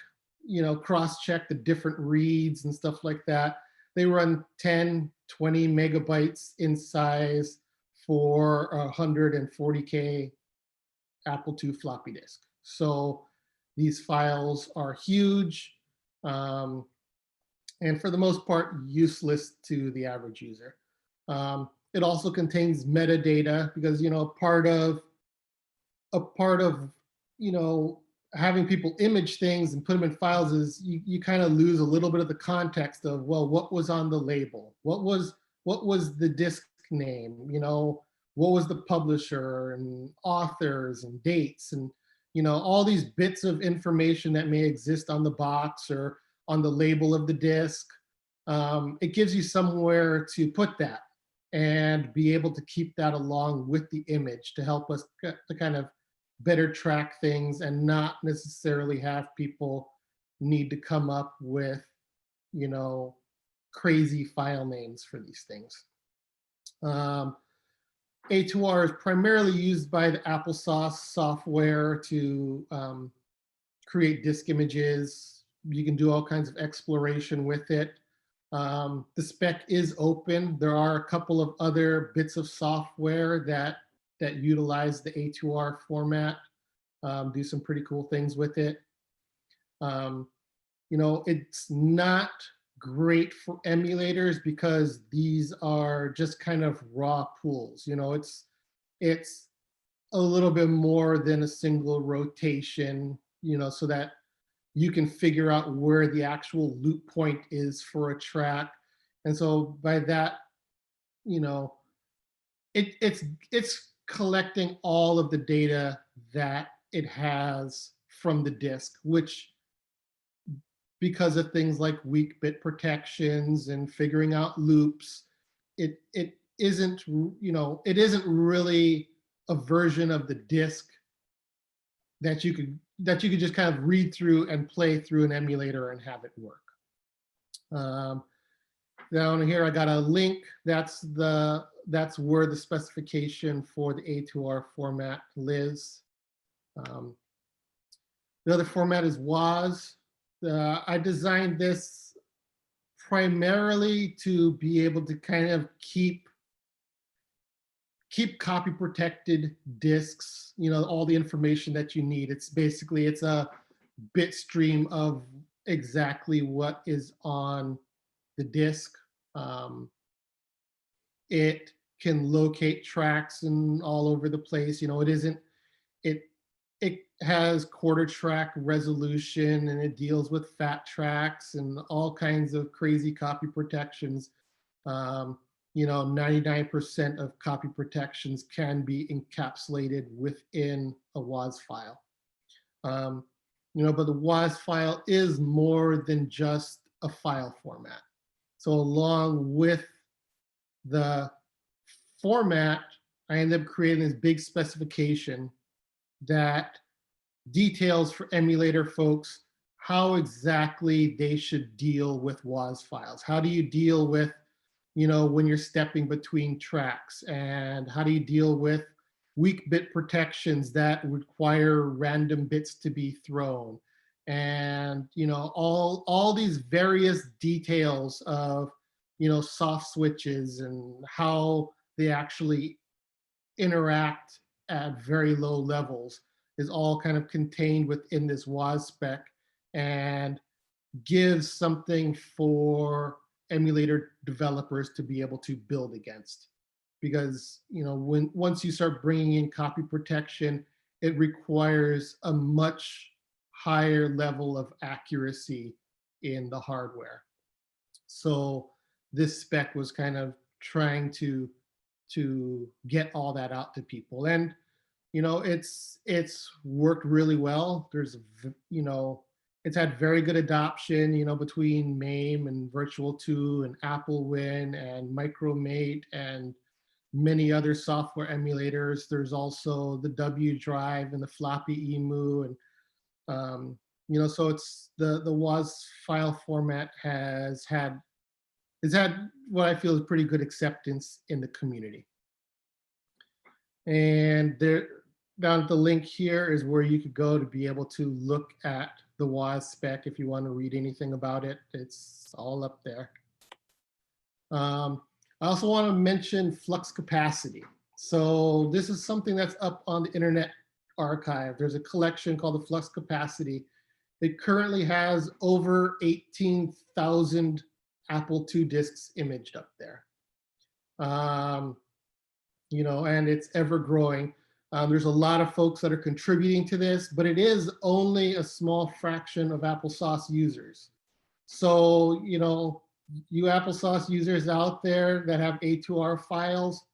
cross-check the different reads and stuff like that. They run 10, 20 megabytes in size for a 140K Apple II floppy disk. So these files are huge and for the most part useless to the average user. It also contains metadata because, part of having people image things and put them in files is you kind of lose a little bit of the context of, well, what was on the label? What was the disc name? What was the publisher and authors and dates and, all these bits of information that may exist on the box or on the label of the disc. It gives you somewhere to put that and be able to keep that along with the image to help us to kind of better track things and not necessarily have people need to come up with, crazy file names for these things. A2R is primarily used by the Applesauce software to create disk images. You can do all kinds of exploration with it. The spec is open. There are a couple of other bits of software that utilize the A2R format, do some pretty cool things with it. You know, it's not great for emulators because these are just kind of raw pools. You know, it's a little bit more than a single rotation, you know, so that you can figure out where the actual loop point is for a track. And so by that, you know, it's collecting all of the data that it has from the disk, which, because of things like weak bit protections and figuring out loops, it isn't, you know, it isn't really a version of the disk that you could just kind of read through and play through an emulator and have it work. Down here, I got a link. That's where the specification for the A2R format lives. The other format is WAS. I designed this primarily to be able to kind of keep copy protected disks, you know, all the information that you need. It's basically, it's a bit stream of exactly what is on the disk. It can locate tracks and all over the place. You know, it has quarter track resolution, and it deals with fat tracks and all kinds of crazy copy protections. You know, 99% of copy protections can be encapsulated within a WAS file. You know, but the WAS file is more than just a file format. So along with the format, I ended up creating this big specification that details for emulator folks how exactly they should deal with WAS files. How do you deal with, you know, when you're stepping between tracks, and how do you deal with weak bit protections that require random bits to be thrown, and, you know, all these various details of, you know, soft switches and how they actually interact at very low levels is all kind of contained within this WAS spec, and gives something for emulator developers to be able to build against. Because, you know, once you start bringing in copy protection, it requires a much higher level of accuracy in the hardware. So this spec was kind of trying to get all that out to people. And, you know, it's worked really well. There's, you know, it's had very good adoption, you know, between MAME and Virtual2 and AppleWin and Micromate and many other software emulators. There's also the W drive and the floppy emu, and you know, so it's the WAS file format has had what I feel is pretty good acceptance in the community. And there, down at the link here is where you could go to be able to look at the WAS spec if you want to read anything about it. It's all up there. I also want to mention flux capacity. So this is something that's up on the Internet Archive. There's a collection called the flux capacity. It currently has over 18,000 Apple II disks imaged up there. You know, and it's ever growing. There's a lot of folks that are contributing to this, but it is only a small fraction of Applesauce users. So, you know, you Applesauce users out there that have A2R files,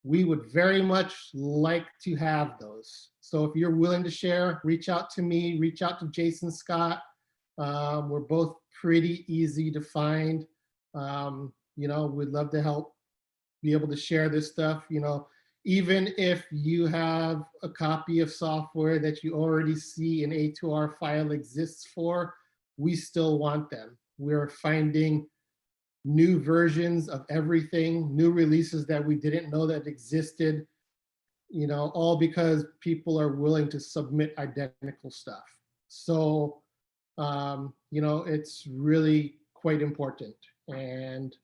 we would very much like to have those. So if you're willing to share, reach out to me, reach out to Jason Scott. We're both pretty easy to find. You know, we'd love to help be able to share this stuff. You know, even if you have a copy of software that you already see an A2R file exists for, we still want them. We're finding new versions of everything, new releases that we didn't know that existed, you know, all because people are willing to submit identical stuff. So, you know, it's really quite important. And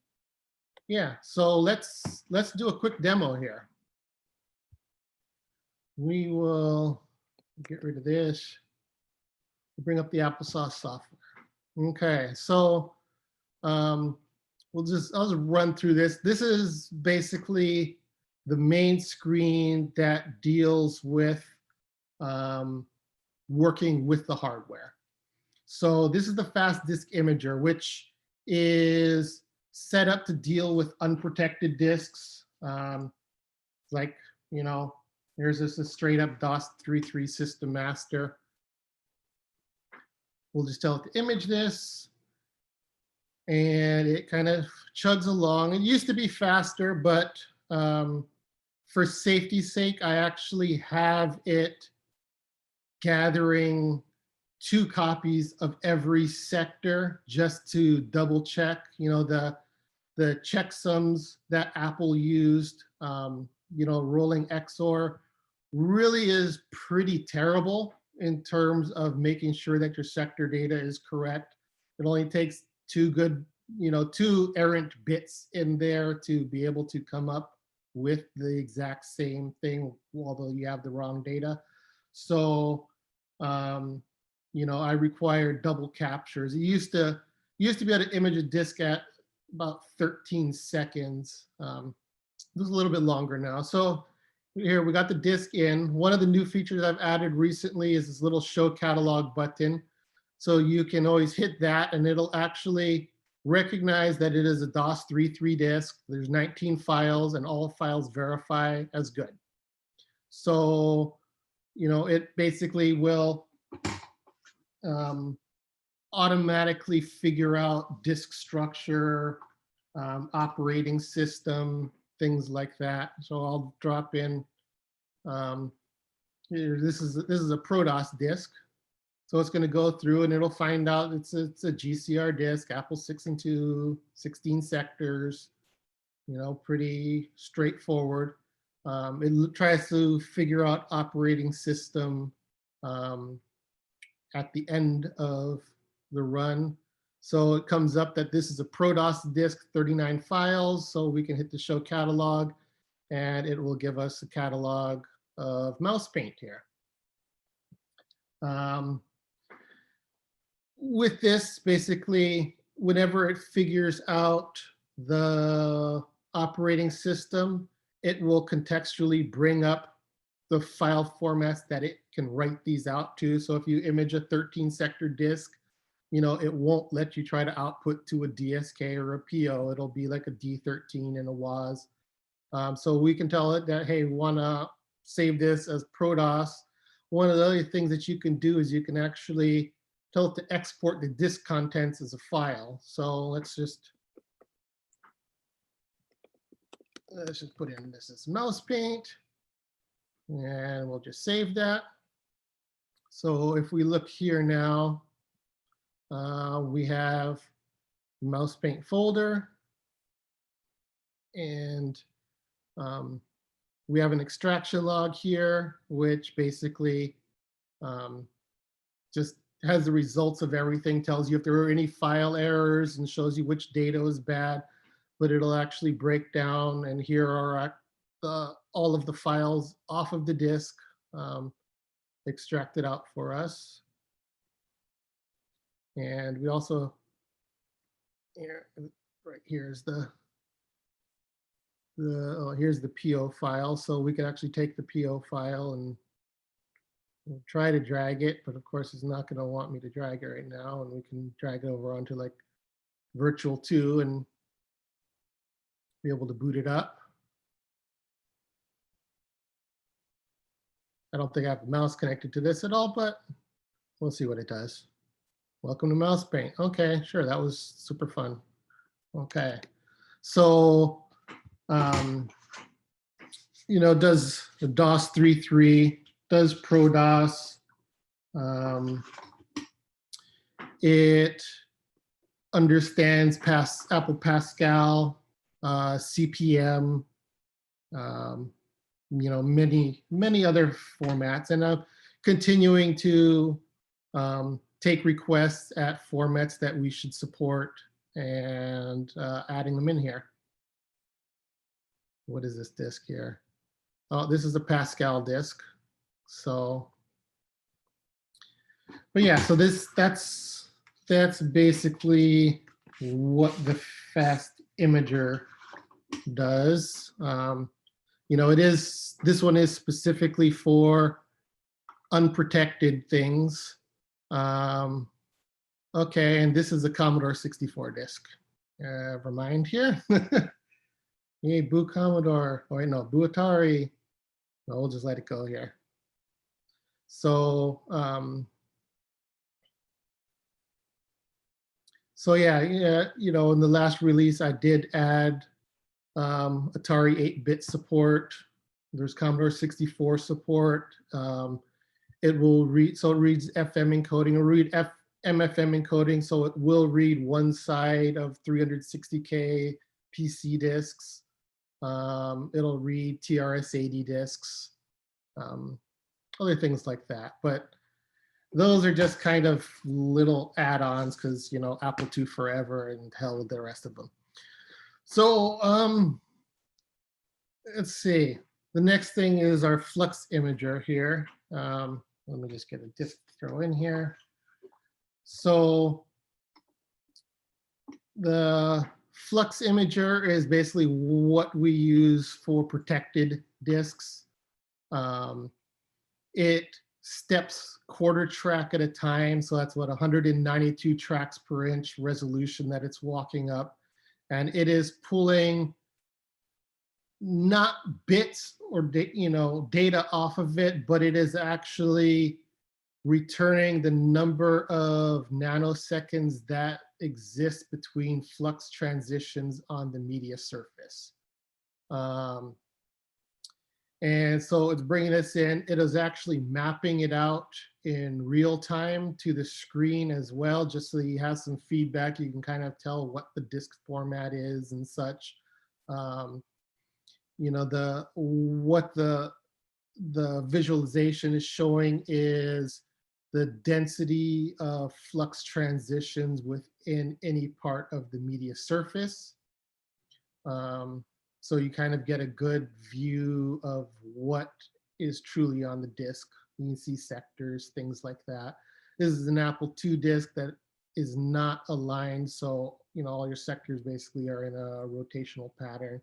yeah, so let's do a quick demo here. We will get rid of this. Bring up the Applesauce software. Okay, so I'll just run through this. This is basically the main screen that deals with working with the hardware. So this is the fast disk imager, which is set up to deal with unprotected disks. Like, you know, here's this a straight up DOS 3.3 system master. We'll just tell it to image this, and it kind of chugs along. It used to be faster, but for safety's sake, I actually have it gathering 2 copies of every sector just to double check. You know, the checksums that Apple used, you know, rolling XOR really is pretty terrible in terms of making sure that your sector data is correct. It only takes 2 good, you know, 2 errant bits in there to be able to come up with the exact same thing, although you have the wrong data. So, you know, I require double captures. It used to be able to image a disk at about 13 seconds. It was a little bit longer now. So here we got the disk in. One of the new features I've added recently is this little show catalog button. So you can always hit that and it'll actually recognize that it is a DOS 3.3 disk. There's 19 files and all files verify as good. So, you know, it basically will automatically figure out disk structure, operating system, things like that. So I'll drop in, here, this is a ProDOS disk. So it's going to go through and it'll find out it's a GCR disk, Apple 6 and 2, 16 sectors, you know, pretty straightforward. It tries to figure out operating system at the end of the run. So it comes up that this is a ProDOS disk, 39 files. So we can hit the show catalog and it will give us a catalog of mouse paint here. With this, basically, whenever it figures out the operating system, it will contextually bring up the file formats that it can write these out to. So if you image a 13 sector disk, you know, it won't let you try to output to a DSK or a PO. It'll be like a D13 and a WAS. So we can tell it that, hey, we want to save this as ProDOS. One of the other things that you can do is you can actually tell it to export the disk contents as a file. So let's just put in this as mouse paint, and we'll just save that. So if we look here now, we have mouse paint folder, and we have an extraction log here, which basically just has the results of everything, tells you if there are any file errors and shows you which data is bad, but it'll actually break down, and here are all of the files off of the disk extracted out for us. And we also, here, right here's here's the PO file. So we can actually take the PO file and we'll try to drag it, but of course it's not going to want me to drag it right now. And we can drag it over onto like Virtual 2 and be able to boot it up. I don't think I have the mouse connected to this at all, but we'll see what it does. Welcome to Mouse Paint. Okay, sure, that was super fun. Okay, so, you know, does the DOS 3.3, does ProDOS. It understands Apple Pascal, CPM, many other formats, and I'm continuing to take requests at formats that we should support and adding them in here. What is this disk here? Oh, this is a Pascal disk. So, but yeah, so that's basically what the Fast Imager does. This one is specifically for unprotected things. Okay, and this is a Commodore 64 disk. Never mind here. Hey, Boo Commodore, or no, Boo Atari. No, we'll just let it go here. So, yeah, in the last release, I did add Atari 8-bit support. There's Commodore 64 support. It will read, so it reads FM encoding. It'll read MFM encoding, so it will read one side of 360K PC disks. It'll read TRS-80 disks, other things like that. But those are just kind of little add-ons because, Apple II forever and hell with the rest of them. So let's see. The next thing is our Flux Imager here. Let me just get a disk to throw in here. So the Flux Imager is basically what we use for protected disks. It steps quarter track at a time. So that's what 192 tracks per inch resolution that it's walking up. And it is pulling not bits or data off of it, but it is actually returning the number of nanoseconds that exist between flux transitions on the media surface. And so it's bringing this in. It is actually mapping it out in real time to the screen as well, just so you have some feedback. You can kind of tell what the disk format is and such. What the visualization is showing is the density of flux transitions within any part of the media surface. So you kind of get a good view of what is truly on the disk. You can see sectors, things like that. This is an Apple II disk that is not aligned, so all your sectors basically are in a rotational pattern.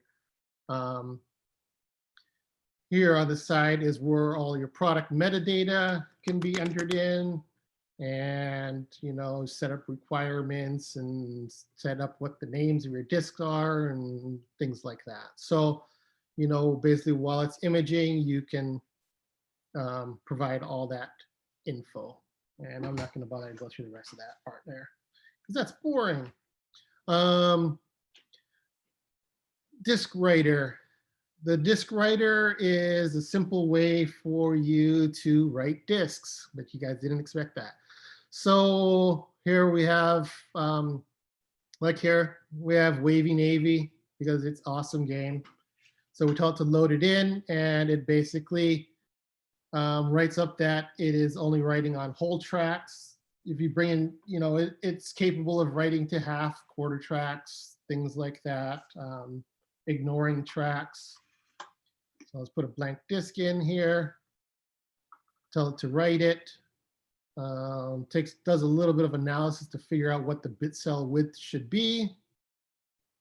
Here on the side is where all your product metadata can be entered in, and set up requirements and set up what the names of your disks are and things like that. So basically while it's imaging, you can provide all that info, and I'm not going to bother to go through the rest of that part there because that's boring. Disk writer. The disk writer is a simple way for you to write disks, but you guys didn't expect that. So here we have, here we have Wavy Navy because it's an awesome game. So we tell it to load it in, and it basically writes up that it is only writing on whole tracks. If you bring in, it's capable of writing to half, quarter tracks, things like that, ignoring tracks. So let's put a blank disk in here, tell it to write it. Does a little bit of analysis to figure out what the bit cell width should be.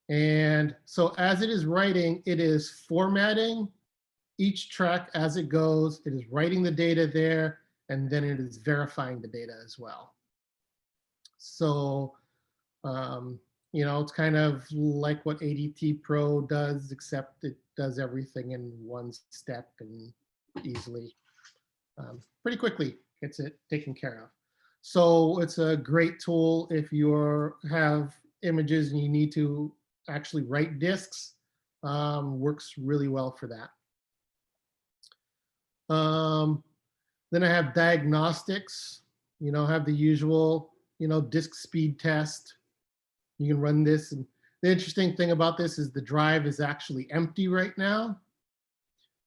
And so as it is writing, it is formatting each track as it goes. It is writing the data there, and then it is verifying the data as well. So, it's kind of like what ADT Pro does, except it does everything in one step and easily, pretty quickly gets it taken care of. So it's a great tool if you have images and you need to actually write disks. Works really well for that. Then I have diagnostics, have the usual, disk speed test. You can run this. And the interesting thing about this is the drive is actually empty right now,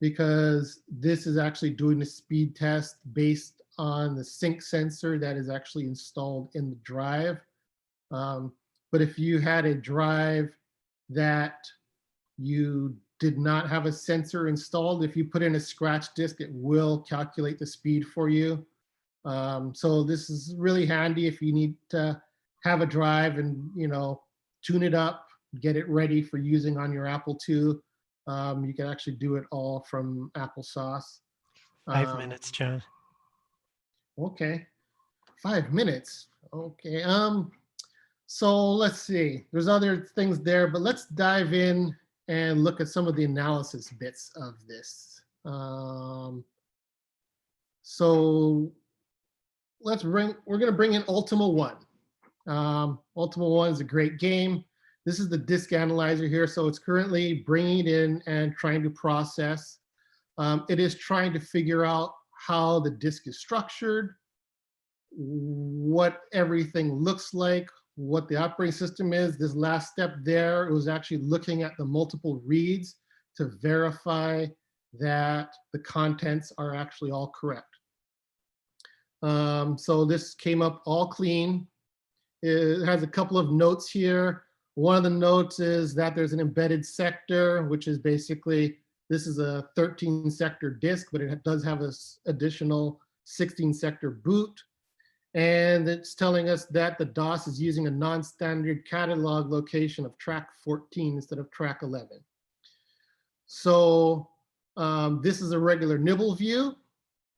because this is actually doing a speed test based on the sync sensor that is actually installed in the drive. But if you had a drive that you did not have a sensor installed, if you put in a scratch disk, it will calculate the speed for you. So this is really handy if you need to have a drive and, you know, tune it up, get it ready for using on your Apple II. You can actually do it all from Applesauce. 5 minutes, John. Okay, 5 minutes. Okay. So let's see. There's other things there, but let's dive in and look at some of the analysis bits of this. So we're going to bring in Ultima One. Ultima One is a great game. This is the disk analyzer here. So it's currently bringing it in and trying to process. It is trying to figure out how the disk is structured, what everything looks like, what the operating system is. This last step there, it was actually looking at the multiple reads to verify that the contents are actually all correct. So this came up all clean. It has a couple of notes here. One of the notes is that there's an embedded sector, which is basically, this is a 13 sector disk, but it does have an additional 16 sector boot. And it's telling us that the DOS is using a non-standard catalog location of track 14 instead of track 11. So this is a regular nibble view.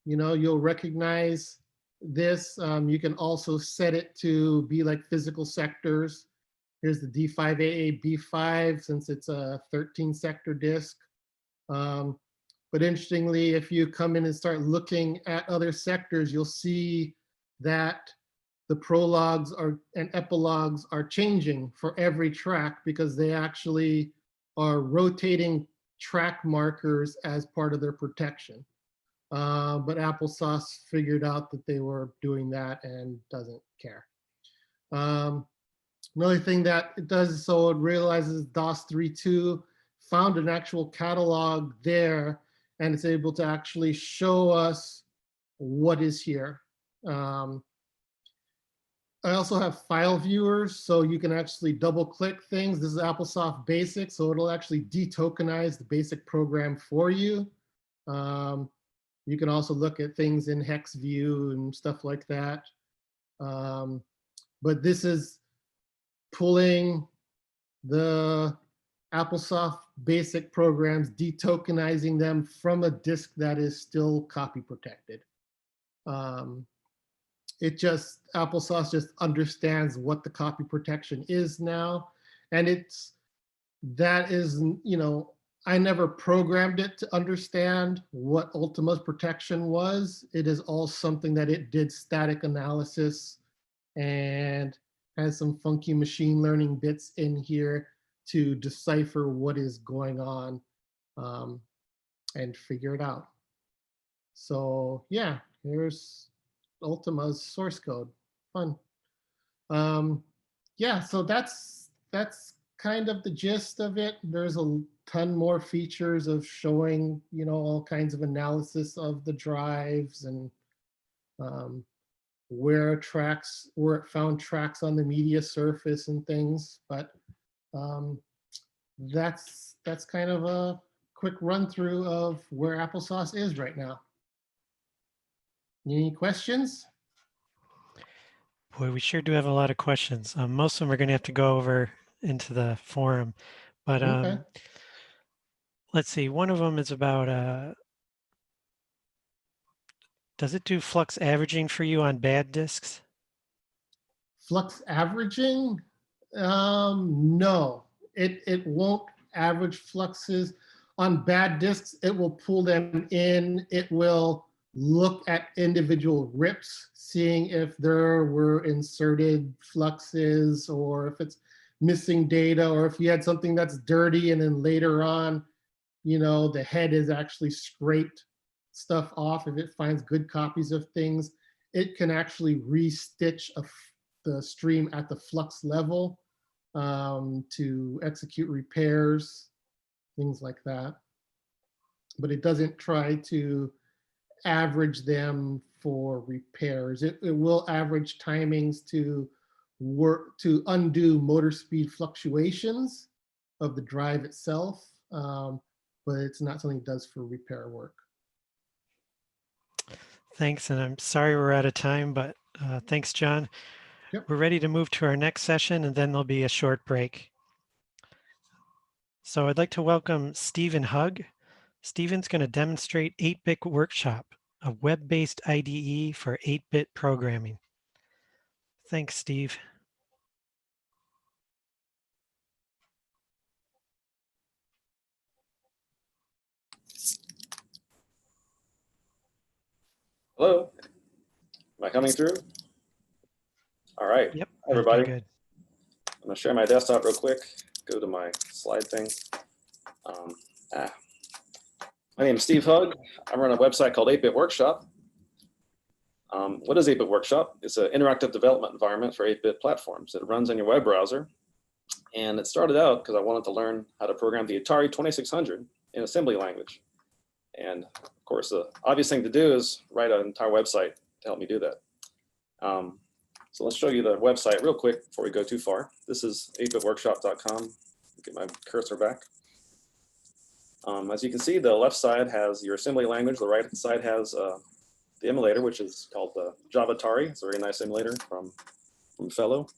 You know, you'll recognize this. You can also set it to be like physical sectors. Here's the D5AA B5, since it's a 13 sector disk. But interestingly, if you come in and start looking at other sectors, you'll see that the prologues and epilogues are changing for every track, because they actually are rotating track markers as part of their protection. But Applesauce figured out that they were doing that and doesn't care. Another thing that it does is, so it realizes DOS 3.2 found an actual catalog there, and it's able to actually show us what is here. I also have file viewers, so you can actually double click things. This is Applesauce Basic, so it'll actually detokenize the basic program for you. You can also look at things in hex view and stuff like that. But this is pulling the Applesauce Basic programs, detokenizing them from a disk that is still copy protected. Applesauce just understands what the copy protection is now. And that is, you know, I never programmed it to understand what Ultima's protection was. It is all something that it did static analysis and has some funky machine learning bits in here to decipher what is going on and figure it out. So yeah, here's Ultima's source code. Fun. Yeah, so that's kind of the gist of it. There's a ton more features of showing, you know, all kinds of analysis of the drives and where it found tracks on the media surface and things. But that's kind of a quick run through of where Applesauce is right now. Any questions? Boy, we sure do have a lot of questions. Most of them are going to have to go over into the forum. But Okay. let's see. One of them is about, does it do flux averaging for you on bad disks? Flux averaging? No, it won't average fluxes. On bad disks, it will pull them in. It will look at individual rips, seeing if there were inserted fluxes or if it's missing data, or if you had something that's dirty and then later on, you know, the head is actually scraped stuff off. If it finds good copies of things, it can actually restitch the stream at the flux level. to execute repairs, things like that. But it doesn't try to average them for repairs. It will average timings to work to undo motor speed fluctuations of the drive itself, but it's not something it does for repair work. Thanks, and I'm sorry we're out of time, but thanks, John. Yep. We're ready to move to our next session, and then there'll be a short break. So I'd like to welcome Stephen Hugg. Stephen's going to demonstrate 8-Bit Workshop, a web-based IDE for 8-bit programming. Thanks, Steve. Hello, am I coming through? All right, Yep, hi everybody. good. I'm gonna share my desktop real quick. Go to my slide thing. My name is Steve Hugg. I run a website called 8-Bit Workshop. What is 8-Bit Workshop? It's an interactive development environment for 8-bit platforms. It runs on your web browser. And it started out because I wanted to learn how to program the Atari 2600 in assembly language. And of course, the obvious thing to do is write an entire website to help me do that. So let's show you the website real quick before we go too far. This is 8bitworkshop.com. Get my cursor back. As you can see, the left side has your assembly language. The right side has the emulator, which is called the Java Atari. It's a very nice emulator from Fellow.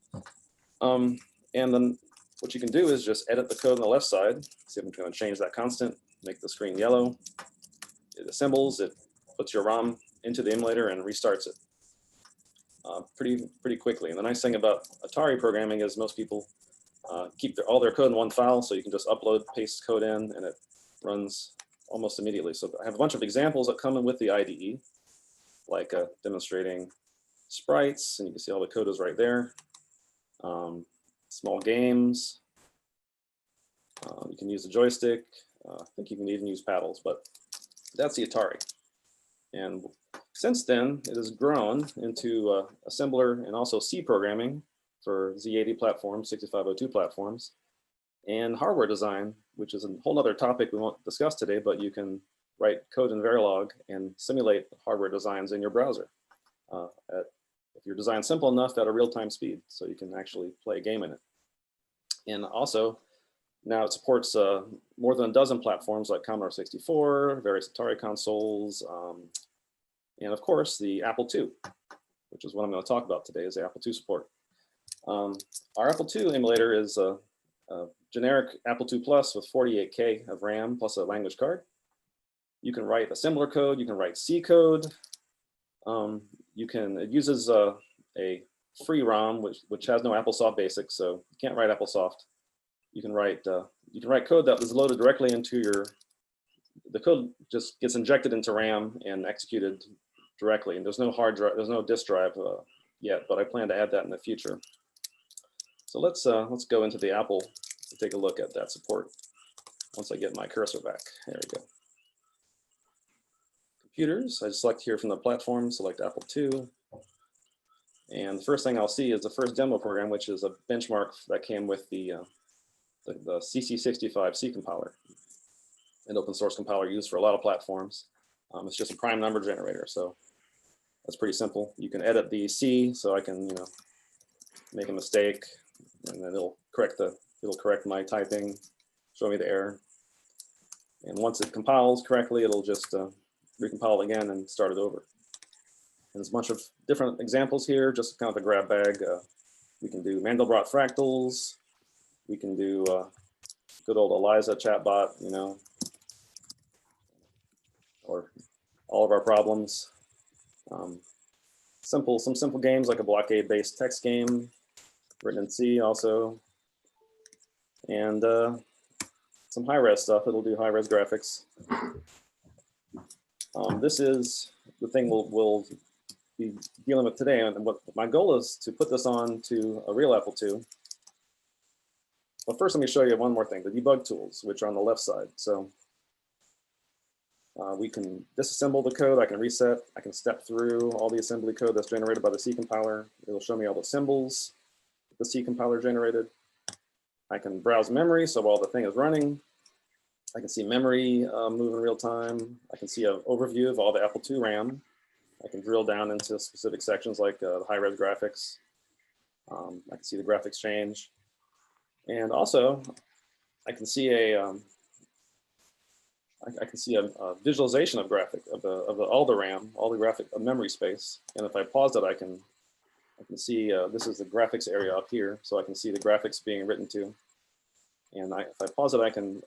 And then what you can do is just edit the code on the left side. See if I'm going to change that constant, make the screen yellow. It assembles, it puts your ROM into the emulator and restarts it pretty quickly. And the nice thing about Atari programming is most people keep all their code in one file, so you can just upload, paste code in, and it runs almost immediately. So I have a bunch of examples that come in with the IDE, like demonstrating sprites, and you can see all the code is right there. Small games. You can use a joystick. I think you can even use paddles, but that's the Atari. And since then, it has grown into assembler and also C programming for Z80 platforms, 6502 platforms, and hardware design, which is a whole other topic we won't discuss today, but you can write code in Verilog and simulate hardware designs in your browser. If your design's simple enough, at a real-time speed, so you can actually play a game in it. And also, now it supports more than a dozen platforms like Commodore 64, various Atari consoles, and of course the Apple II, which is what I'm going to talk about today, is the Apple II support. Our Apple II emulator is a generic Apple II Plus with 48K of RAM plus a language card. You can write assembler code, you can write C code. It uses a free ROM which has no Applesauce basics, so you can't write Applesauce. You can write code that was loaded directly into the code just gets injected into RAM and executed directly. And there's no hard drive, there's no disk drive yet, but I plan to add that in the future. So let's go into the Apple to take a look at that support. Once I get my cursor back, there we go. Computers, I select here from the platform, select Apple II. And the first thing I'll see is the first demo program, which is a benchmark that came with the CC65 C compiler, an open source compiler used for a lot of platforms. It's just a prime number generator, so that's pretty simple. You can edit the C, so I can make a mistake, and then it'll correct my typing, show me the error. And once it compiles correctly, it'll just recompile it again and start it over. And there's a bunch of different examples here, just kind of a grab bag. We can do Mandelbrot fractals. We can do good old Eliza chatbot, or all of our problems. Some simple games like a blockade-based text game, written in C also. And some high-res stuff. It'll do high-res graphics. This is the thing we'll be dealing with today. And what my goal is to put this on to a real Apple II. But first, let me show you one more thing, the debug tools, which are on the left side. So we can disassemble the code, I can reset, I can step through all the assembly code that's generated by the C compiler. It'll show me all the symbols the C compiler generated. I can browse memory, so while the thing is running, I can see memory move in real time. I can see an overview of all the Apple II RAM. I can drill down into specific sections like the high-res graphics. I can see the graphics change. And also, I can see a visualization of all the RAM, all the graphic memory space. And if I pause it, I can see this is the graphics area up here, so I can see the graphics being written to. And if I pause it, I can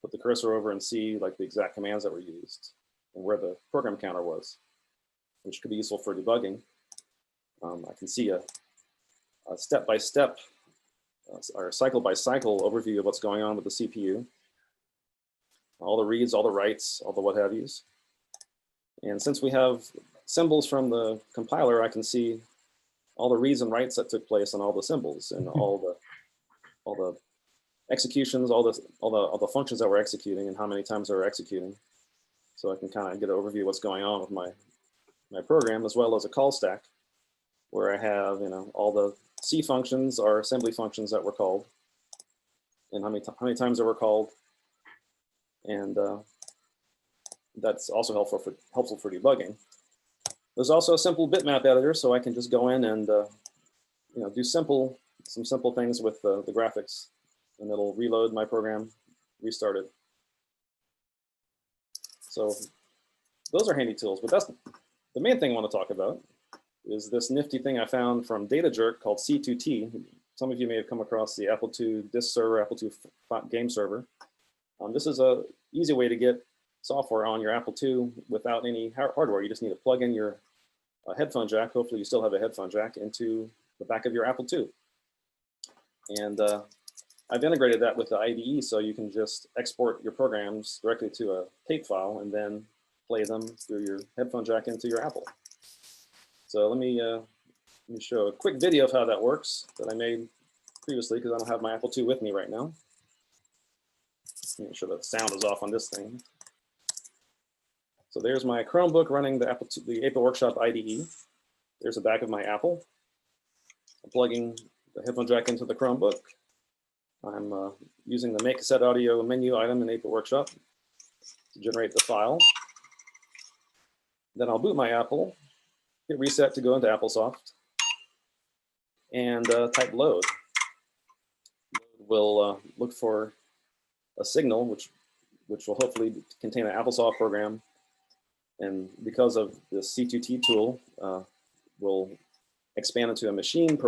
put the cursor over and see like the exact commands that were used and where the program counter was, which could be useful for debugging. I can see a step-by-step or cycle-by-cycle overview of what's going on with the CPU. All the reads, all the writes, all the what have yous. And since we have symbols from the compiler, I can see all the reads and writes that took place on all the symbols and all the executions, all the functions that we're executing and how many times they're executing. So I can kind of get an overview of what's going on with my program, as well as a call stack where I have, all the C functions are assembly functions that were called and how many times they were called. And that's also helpful for debugging. There's also a simple bitmap editor, so I can just go in and do some simple things with the graphics, and it'll reload my program, restart it. So those are handy tools, but that's the main thing I want to talk about is this nifty thing I found from DataJerk called C2T. Some of you may have come across the Apple II disk server, Apple II game server. This is an easy way to get software on your Apple II without any hardware. You just need to plug in your headphone jack. Hopefully you still have a headphone jack into the back of your Apple II. And I've integrated that with the IDE, so you can just export your programs directly to a tape file and then play them through your headphone jack into your Apple. So let me show a quick video of how that works that I made previously because I don't have my Apple II with me right now. Make sure that sound is off on this thing. So there's my Chromebook running the Apple Workshop IDE. There's the back of my Apple. I'm plugging the headphone jack into the Chromebook. I'm using the Make Cassette Audio menu item in Apple Workshop to generate the file. Then I'll boot my Apple, hit reset to go into Applesauce, and type load. We'll look for a signal, which will hopefully contain an Applesauce program. And because of the C2T tool, we'll expand into a machine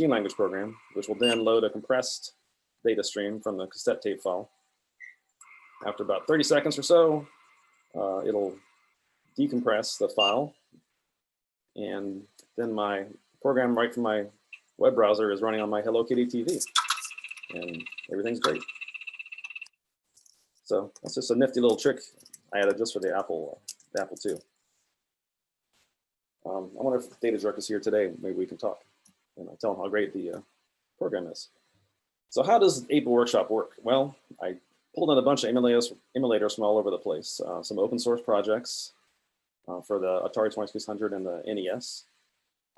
language program, which will then load a compressed data stream from the cassette tape file. After about 30 seconds or so, it'll decompress the file. And then my program right from my web browser is running on my Hello Kitty TV. And everything's great. So that's just a nifty little trick I added just for the Apple II. I wonder if DataJerk is here today. Maybe we can talk and I'll tell him how great the program is. So how does Apple Workshop work? Well, I pulled in a bunch of emulators from all over the place. Some open source projects for the Atari 2600 and the NES.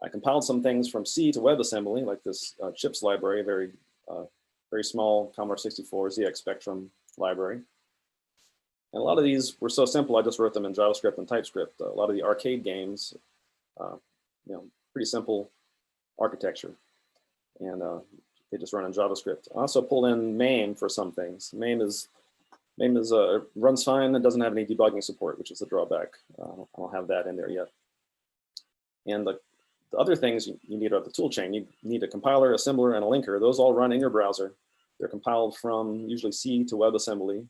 I compiled some things from C to WebAssembly, like this chips library, very small Commodore 64 ZX Spectrum library. And a lot of these were so simple, I just wrote them in JavaScript and TypeScript. A lot of the arcade games, pretty simple architecture. And they just run in JavaScript. I also pulled in MAME for some things. MAME runs fine. It doesn't have any debugging support, which is a drawback. I don't have that in there yet. And the other things you need are the tool chain. You need a compiler, assembler, and a linker. Those all run in your browser. They're compiled from usually C to WebAssembly,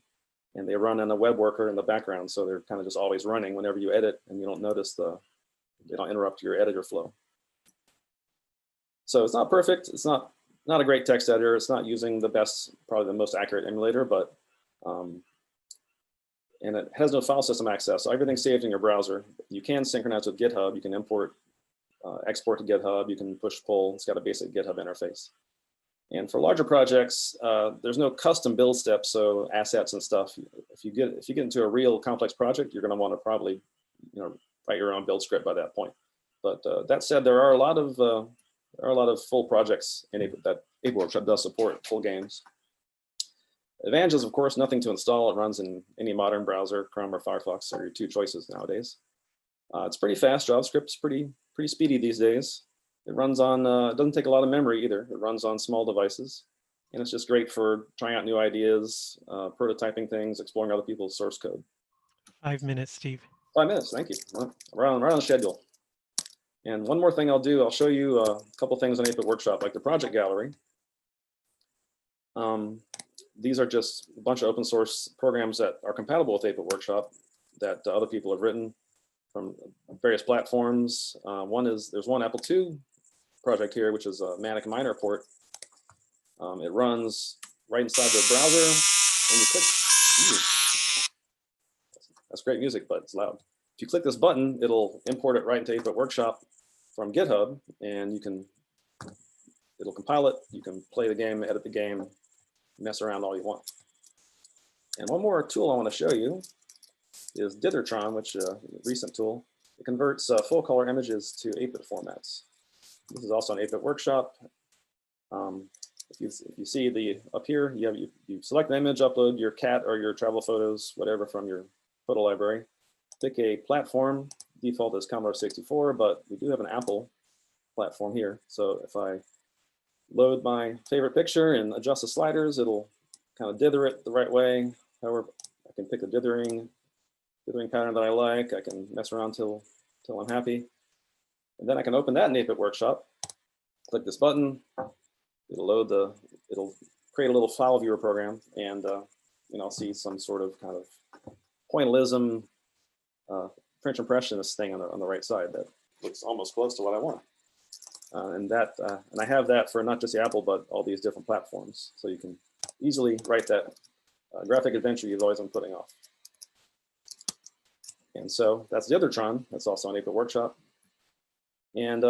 and they run in a web worker in the background. So they're kind of just always running whenever you edit, and you don't notice they don't interrupt your editor flow. So it's not perfect. It's not a great text editor. It's not using the best, probably the most accurate emulator, but and it has no file system access. So everything's saved in your browser. You can synchronize with GitHub. You can import, export to GitHub. You can push pull. It's got a basic GitHub interface. And for larger projects, there's no custom build steps, so assets and stuff. If you get into a real complex project, you're going to want to probably, write your own build script by that point. But that said, there are a lot of full projects in it that Ape Workshop does support full games. Advantage is, of course, nothing to install. It runs in any modern browser, Chrome or Firefox are your two choices nowadays. It's pretty fast. JavaScript's pretty speedy these days. It runs on, it doesn't take a lot of memory either. It runs on small devices. And it's just great for trying out new ideas, prototyping things, exploring other people's source code. 5 minutes, Steve. 5 minutes, thank you. Well, right on the schedule. And one more thing I'll do, I'll show you a couple things on 8-Bit Workshop, like the project gallery. These are just a bunch of open source programs that are compatible with 8-Bit Workshop that other people have written from various platforms. There's one Apple II project here, which is a Manic Miner port. It runs right inside the browser. When you click, that's great music, but it's loud. If you click this button, it'll import it right into 8-Bit Workshop from GitHub, and it'll compile it. You can play the game, edit the game, mess around all you want. And one more tool I want to show you is Dithertron, which is a recent tool. It converts full color images to 8-bit formats. This is also an 8-bit Workshop. If you see up here, you select the image, upload your cat or your travel photos, whatever, from your photo library. Pick a platform. Default is Commodore 64, but we do have an Apple platform here. So if I load my favorite picture and adjust the sliders, it'll kind of dither it the right way. However, I can pick a dithering pattern that I like. I can mess around till I'm happy. And then I can open that in 8-Bit Workshop. Click this button. It'll create a little file viewer program, and I'll see some sort of kind of pointillism French impressionist thing on the right side that looks almost close to what I want. And I have that for not just the Apple, but all these different platforms. So you can easily write that graphic adventure you've always been putting off. And so that's the Dithertron. That's also on 8-Bit Workshop. And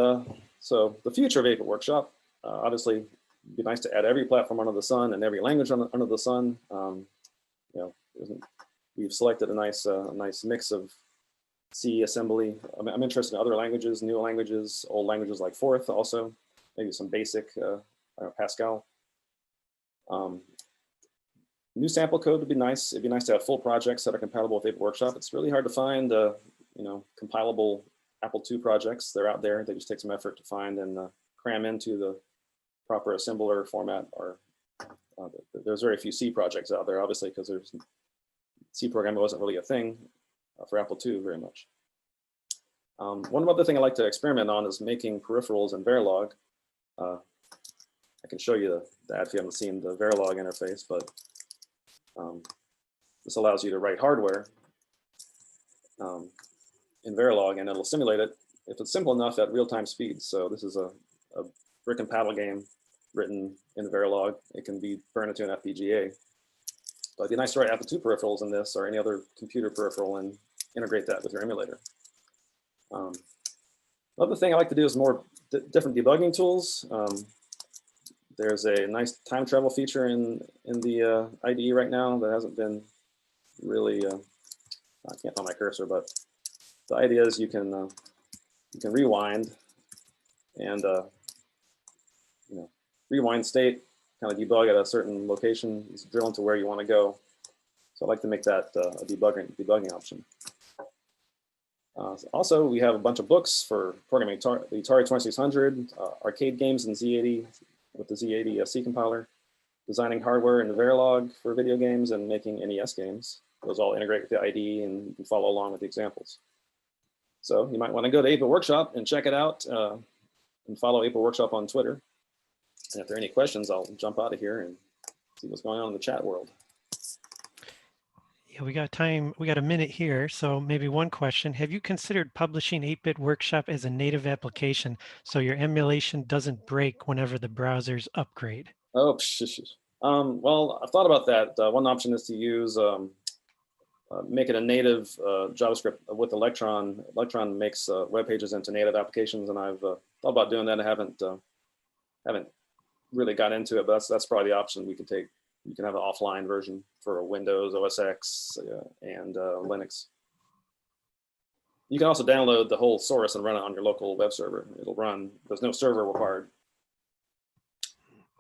so the future of 8-Bit Workshop, obviously, it'd be nice to add every platform under the sun and every language under the sun. We've selected a nice mix of C assembly. I'm interested in other languages, new languages, old languages like Forth also, maybe some basic Pascal. New sample code would be nice. It'd be nice to have full projects that are compatible with 8-Bit Workshop. It's really hard to find, compilable Apple II projects. They're out there. They just take some effort to find and cram into the proper assembler format. Or there's very few C projects out there, obviously, because C programming wasn't really a thing for Apple II very much. One other thing I like to experiment on is making peripherals in Verilog. I can show you that if you haven't seen the Verilog interface, but this allows you to write hardware in Verilog, and it'll simulate it if it's simple enough at real-time speeds. So this is a brick and paddle game written in Verilog. It can be burned into an FPGA. But it'd be nice to write Apple II peripherals in this or any other computer peripheral and integrate that with your emulator. Another thing I like to do is more different debugging tools. There's a nice time travel feature in the IDE right now that hasn't been really, I can't find my cursor, but the idea is you can rewind and rewind state, kind of debug at a certain location, drill into where you want to go. So I like to make that a debugging option. Also, we have a bunch of books for programming the Atari 2600, arcade games in Z80 with the Z80 C compiler, designing hardware in the Verilog for video games, and making NES games. Those all integrate with the IDE, and you can follow along with the examples. So you might want to go to 8-Bit Workshop and check it out, and follow 8-Bit Workshop on Twitter. And if there are any questions, I'll jump out of here and see what's going on in the chat world. Yeah, we got time. We got a minute here. So maybe one question. Have you considered publishing 8-Bit Workshop as a native application so your emulation doesn't break whenever the browsers upgrade? Oh, well, I've thought about that. One option is to use, make it a native JavaScript with Electron. Electron makes web pages into native applications, and I've thought about doing that. I haven't really got into it, but that's probably the option we could take. You can have an offline version for Windows, OS X, and Linux. You can also download the whole source and run it on your local web server. It'll run. There's no server required.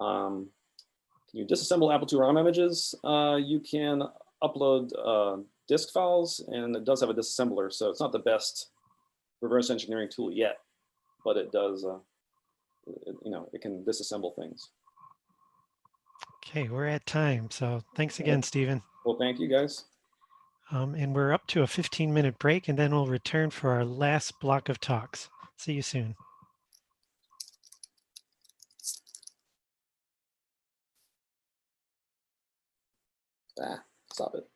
Can you disassemble Apple II ROM images? You can upload disk files, and it does have a disassembler, so it's not the best reverse engineering tool yet, but it does, it can disassemble things. Okay, we're at time. So thanks again, Stephen. Well, thank you guys. And we're up to a 15-minute break, and then we'll return for our last block of talks. See you soon. Stop it.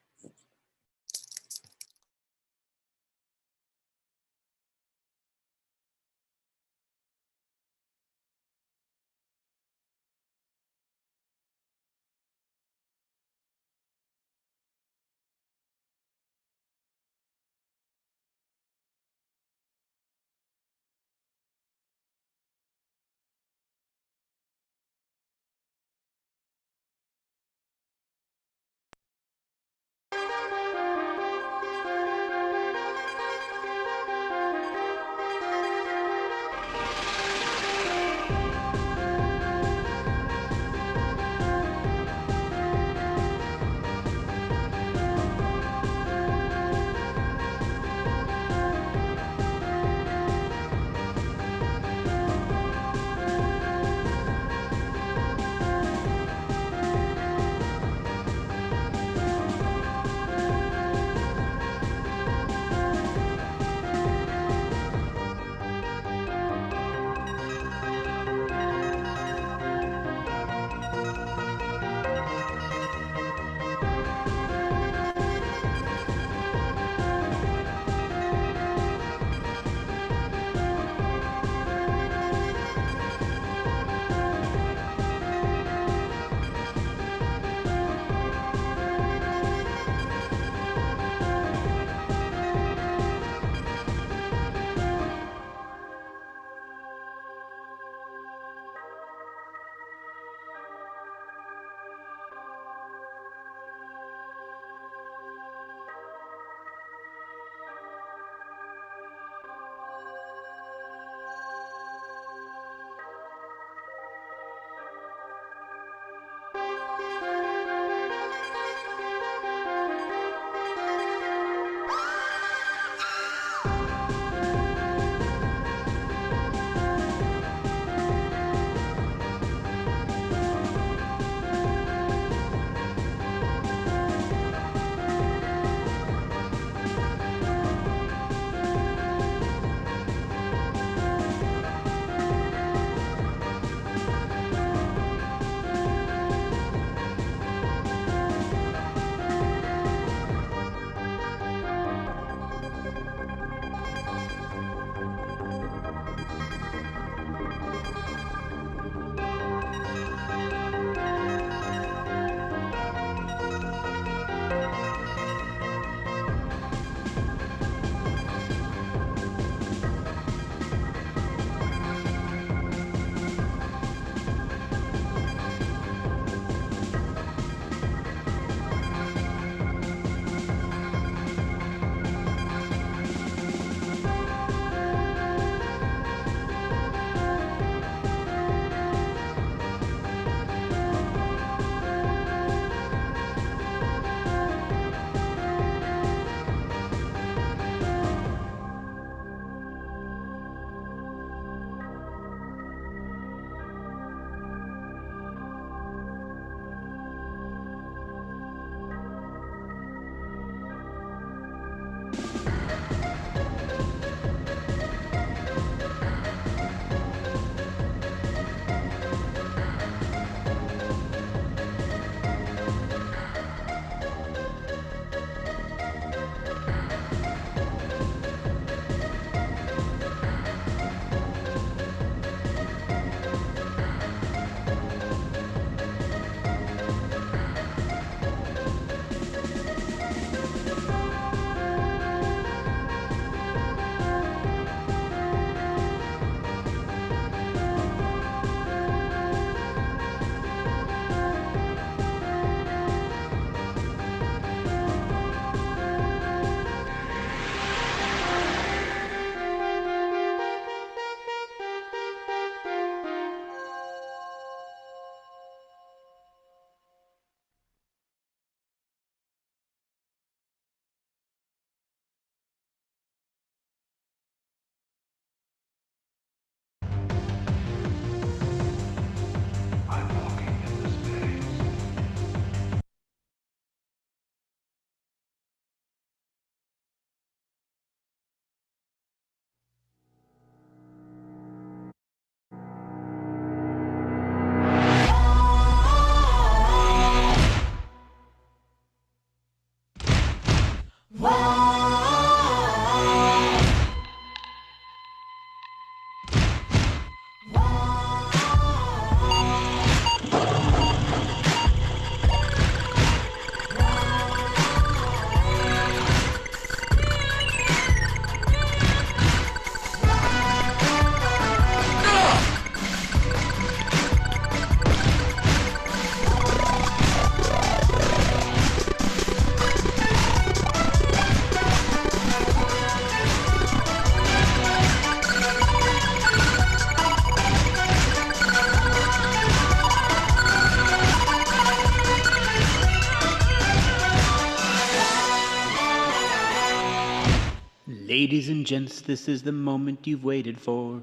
Ladies and gents, this is the moment you've waited for.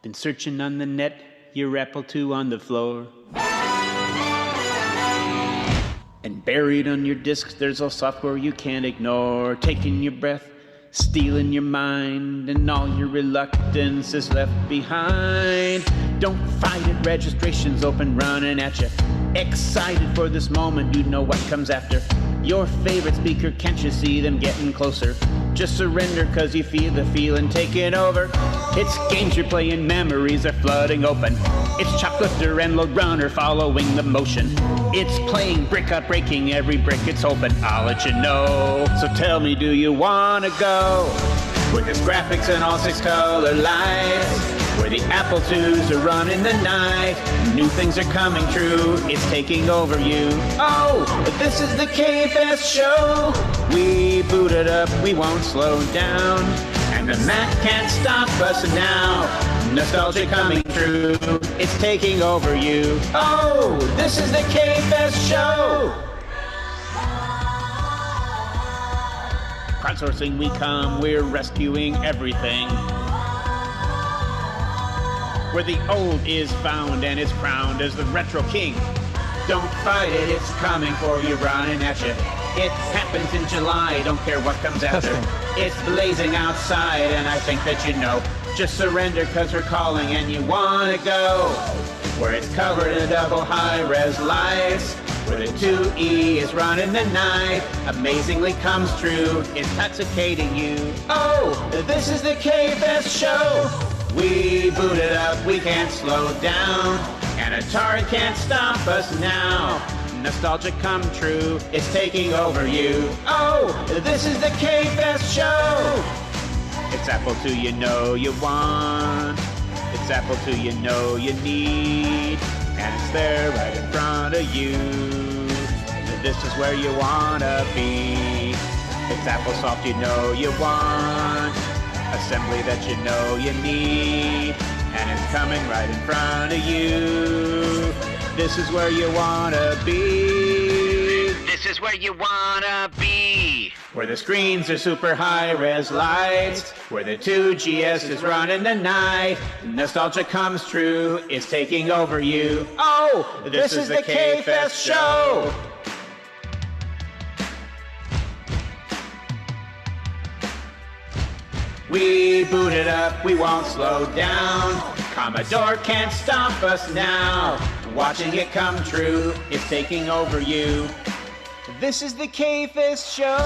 Been searching on the net, your Apple II on the floor. And buried on your disks, there's all software you can't ignore. Taking your breath, stealing your mind, and all your reluctance is left behind. Don't fight it, registration's open, running at you. Excited for this moment, you know what comes after. Your favorite speaker, can't you see them getting closer? Just surrender cause you feel the feeling taking over. It's games you're playing, memories are flooding open. It's Choplifter and Load Runner following the motion. It's playing brick up, breaking every brick it's open. I'll let you know. So tell me, do you wanna go? With its graphics and all 6 color lights, where the Apple IIs are running the night. New things are coming true, it's taking over you. Oh, this is the KansasFest show. We boot it up, we won't slow down. And the Mac can't stop us now. Nostalgia coming true, it's taking over you. Oh, this is the KansasFest show. Crowdsourcing we come, we're rescuing everything. Where the old is found and it's crowned as the retro king. Don't fight it, it's coming for you, running at you. It happens in July, don't care what comes after. It's blazing outside and I think that you know. Just surrender cause we're calling and you wanna go. Where it's covered in double high-res lights. Where the 2E is running the night. Amazingly comes true, it's intoxicating you. Oh, this is the KansasFest show. We boot it up, we can't slow down. And Atari can't stop us now. Nostalgia come true, it's taking over you. Oh, this is the KansasFest show. It's Apple II you know you want. It's Apple II you know you need. And it's there right in front of you. This is where you wanna be. It's Applesauce you know you want. Assembly that you know you need. And it's coming right in front of you. This is where you wanna be. This is where you wanna be. Where the screens are super high-res lights. Where the 2GS is running the night. Nostalgia comes true, it's taking over you. Oh, this is the KansasFest show. We boot it up, we won't slow down. Commodore can't stop us now. Watching it come true, it's taking over you. This is the KansasFest show.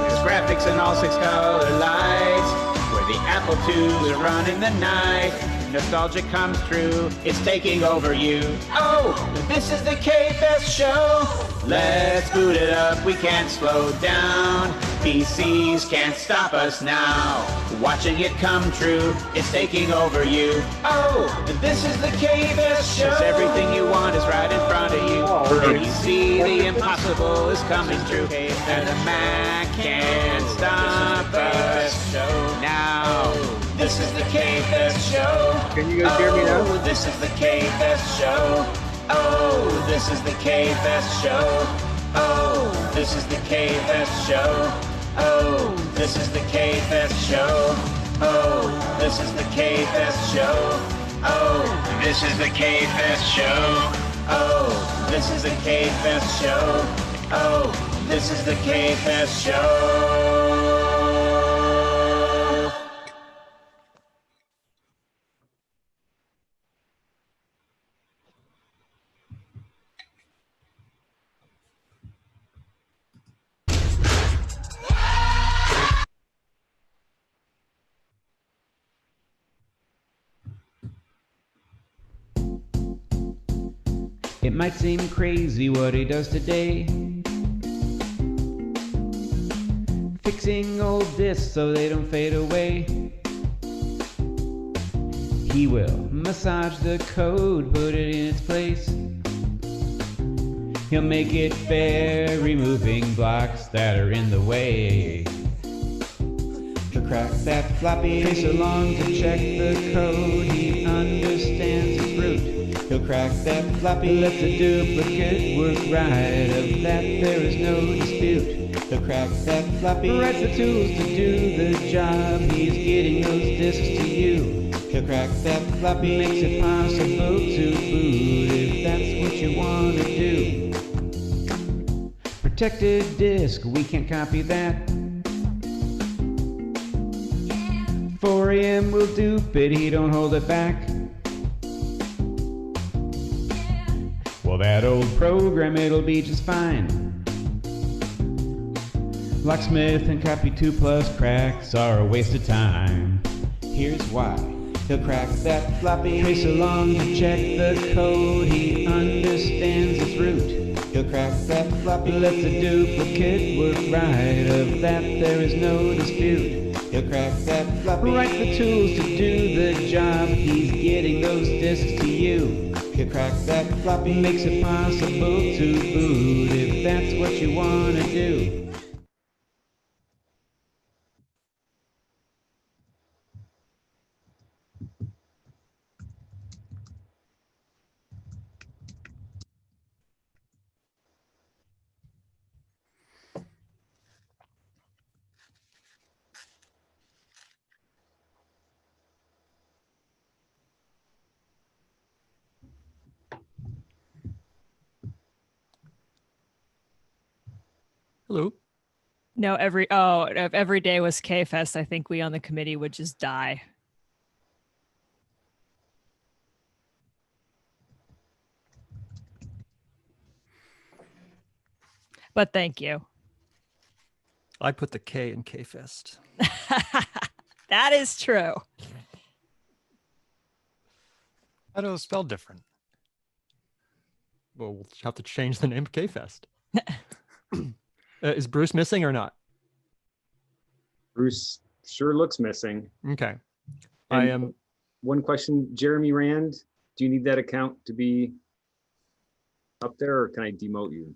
With its graphics and all 6 color lights. Where the Apple IIs are running the night. Nostalgia comes true, it's taking over you. Oh, this is the KansasFest show. Let's boot it up, we can't slow down. PCs can't stop us now. Watching it come true, it's taking over you. Oh, this is the KansasFest show. 'Cause everything you want is right in front of you. And you see the impossible is coming true. And the Mac can't stop us now. This is the KansasFest show. Can you guys hear me now? Oh, this is the KansasFest show. Oh, this is the KansasFest show. Oh, this is the KansasFest show. Oh, this is the KansasFest show. Oh, this is the KansasFest show. Oh, this is the KansasFest show. Oh, this is the KansasFest show. Oh, this is the KansasFest show. It might seem crazy what he does today, fixing old discs so they don't fade away. He will massage the code, put it in its place. He'll make it fair, removing blocks that are in the way. He'll crack that floppy case along to check the code. He understands its root. He'll crack that floppy, let the duplicate work right. Of that there is no dispute. He'll crack that floppy, writes the tools to do the job. He's getting those disks to you. He'll crack that floppy, makes it possible to boot if that's what you want to do. Protected disk, we can't copy that. 4AM will dupe it, he don't hold it back. Well, that old program, it'll be just fine. Locksmith and copy 2+ cracks are a waste of time. Here's why. He'll crack that floppy, trace along to check the code. He understands its root. He'll crack that floppy, lets the duplicate work right. Of that there is no dispute. He'll crack that floppy, write the tools to do the job. He's getting those disks to you. He'll crack that floppy, makes it possible to boot if that's what you want to do. Hello. No, if every day was KFest, I think we on the committee would just die. But thank you. I put the K in KFest. That is true. How do it spell different? Well, we'll have to change the name to KFest. Is Bruce missing or not? Bruce sure looks missing. Okay. And I am. One question, Jeremy Rand, do you need that account to be up there, or can I demote you?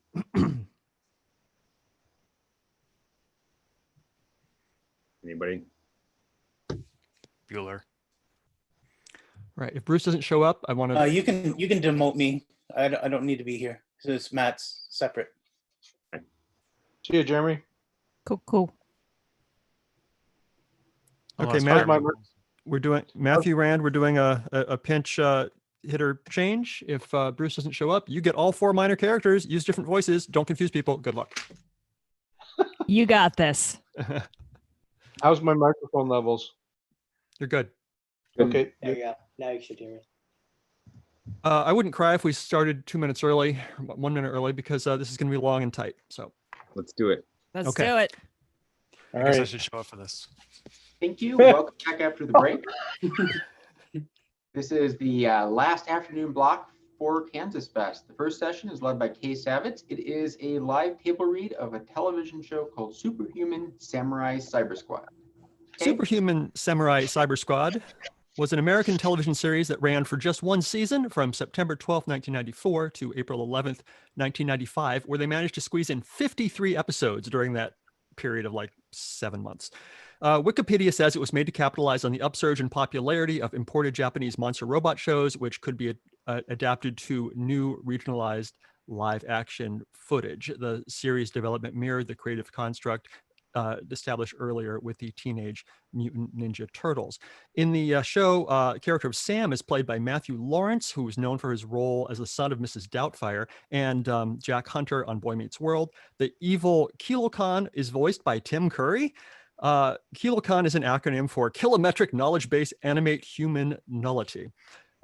Anybody? Bueller. Right. If Bruce doesn't show up, I want to. You can demote me. I don't need to be here. It's Matt's separate. See you, Jeremy. Cool. Okay, Matt. We're doing Matthew Rand. We're doing a pinch hitter change. If Bruce doesn't show up, you get all 4 minor characters. Use different voices. Don't confuse people. Good luck. You got this. How's my microphone levels? You're good. Okay. There you go. Now you should hear me. I wouldn't cry if we started 2 minutes early, 1 minute early, because this is going to be long and tight. So let's do it. Let's do it. I guess I should show up for this. Thank you. Welcome back after the break. This is the last afternoon block for KansasFest. The first session is led by Kay Savitz. It is a live table read of a television show called Superhuman Samurai SyberSquad. Superhuman Samurai SyberSquad was an American television series that ran for just 1 season from September 12th, 1994 to April 11th, 1995, where they managed to squeeze in 53 episodes during that period of like 7 months. Wikipedia says it was made to capitalize on the upsurge in popularity of imported Japanese monster robot shows, which could be adapted to new regionalized live action footage. The series development mirrored the creative construct established earlier with the Teenage Mutant Ninja Turtles. In the show, the character of Sam is played by Matthew Lawrence, who is known for his role as the son of Mrs. Doubtfire, and Jack Hunter on Boy Meets World. The evil Kilocon is voiced by Tim Curry. Kilocon is an acronym for Kilometric Knowledge Base Animate Human Nullity.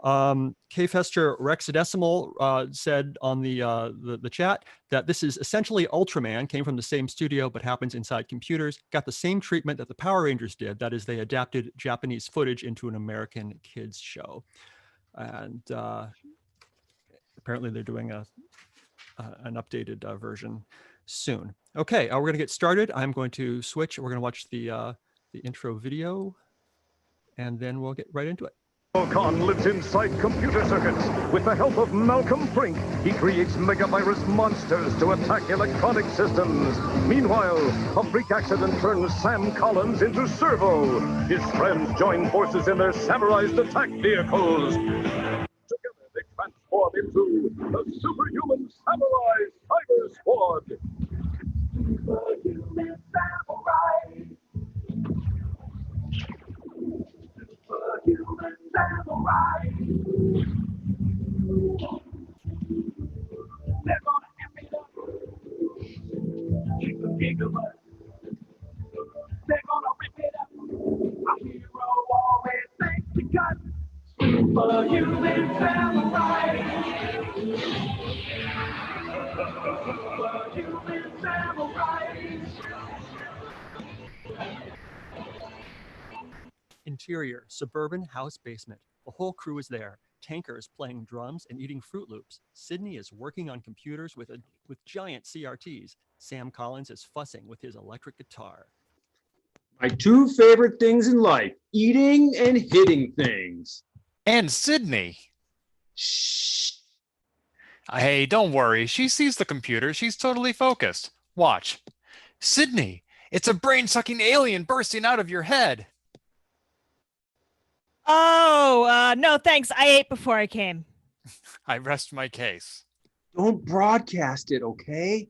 KFester Rexadecimal said on the chat that this is essentially Ultraman, came from the same studio but happens inside computers, got the same treatment that the Power Rangers did. That is, they adapted Japanese footage into an American kids show. And apparently they're doing an updated version soon. Okay, we're going to get started. I'm going to switch. We're going to watch the intro video, and then we'll get right into it. Khan lives inside computer circuits. With the help of Malcolm Frink, he creates megavirus monsters to attack electronic systems. Meanwhile, a freak accident turns Sam Collins into Servo. His friends join forces in their samurai's attack vehicles. Together they transform into the Superhuman Samurai SyberSquad. Interior, suburban house basement. The whole crew is there. Tanker is playing drums and eating Fruit Loops. Sydney is working on computers with giant CRTs. Sam Collins is fussing with his electric guitar. My two favorite things in life, eating and hitting things. And Sydney. Shh. Hey, don't worry. She sees the computer. She's totally focused. Watch. Sydney, it's a brain-sucking alien bursting out of your head. Oh, no, thanks. I ate before I came. I rest my case. Don't broadcast it, okay?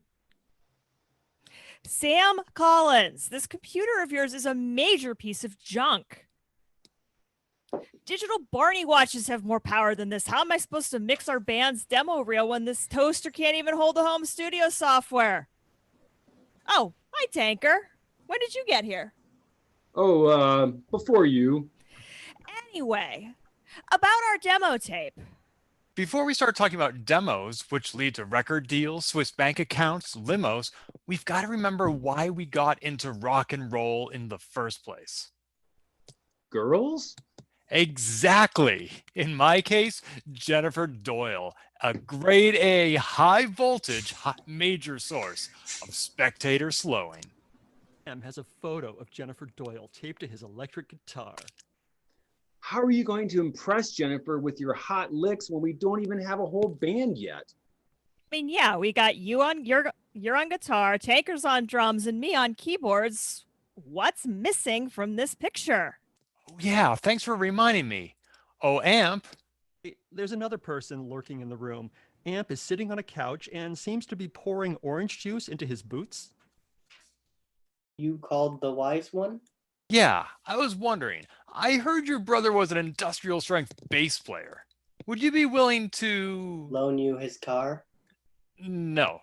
Sam Collins, this computer of yours is a major piece of junk. Digital Barney watches have more power than this. How am I supposed to mix our band's demo reel when this toaster can't even hold the home studio software? Oh, hi, Tanker. When did you get here? Oh, before you. Anyway, about our demo tape. Before we start talking about demos, which lead to record deals, Swiss bank accounts, limos, we've got to remember why we got into rock and roll in the first place. Girls? Exactly. In my case, Jennifer Doyle, a grade A high voltage major source of spectator slowing. Sam has a photo of Jennifer Doyle taped to his electric guitar. How are you going to impress Jennifer with your hot licks when we don't even have a whole band yet? I mean, yeah, we got you're on guitar, Tanker's on drums, and me on keyboards. What's missing from this picture? Oh, yeah, thanks for reminding me. Oh, Amp. There's another person lurking in the room. Amp is sitting on a couch and seems to be pouring orange juice into his boots. You called the wise one? Yeah, I was wondering. I heard your brother was an industrial strength bass player. Would you be willing to loan you his car? No.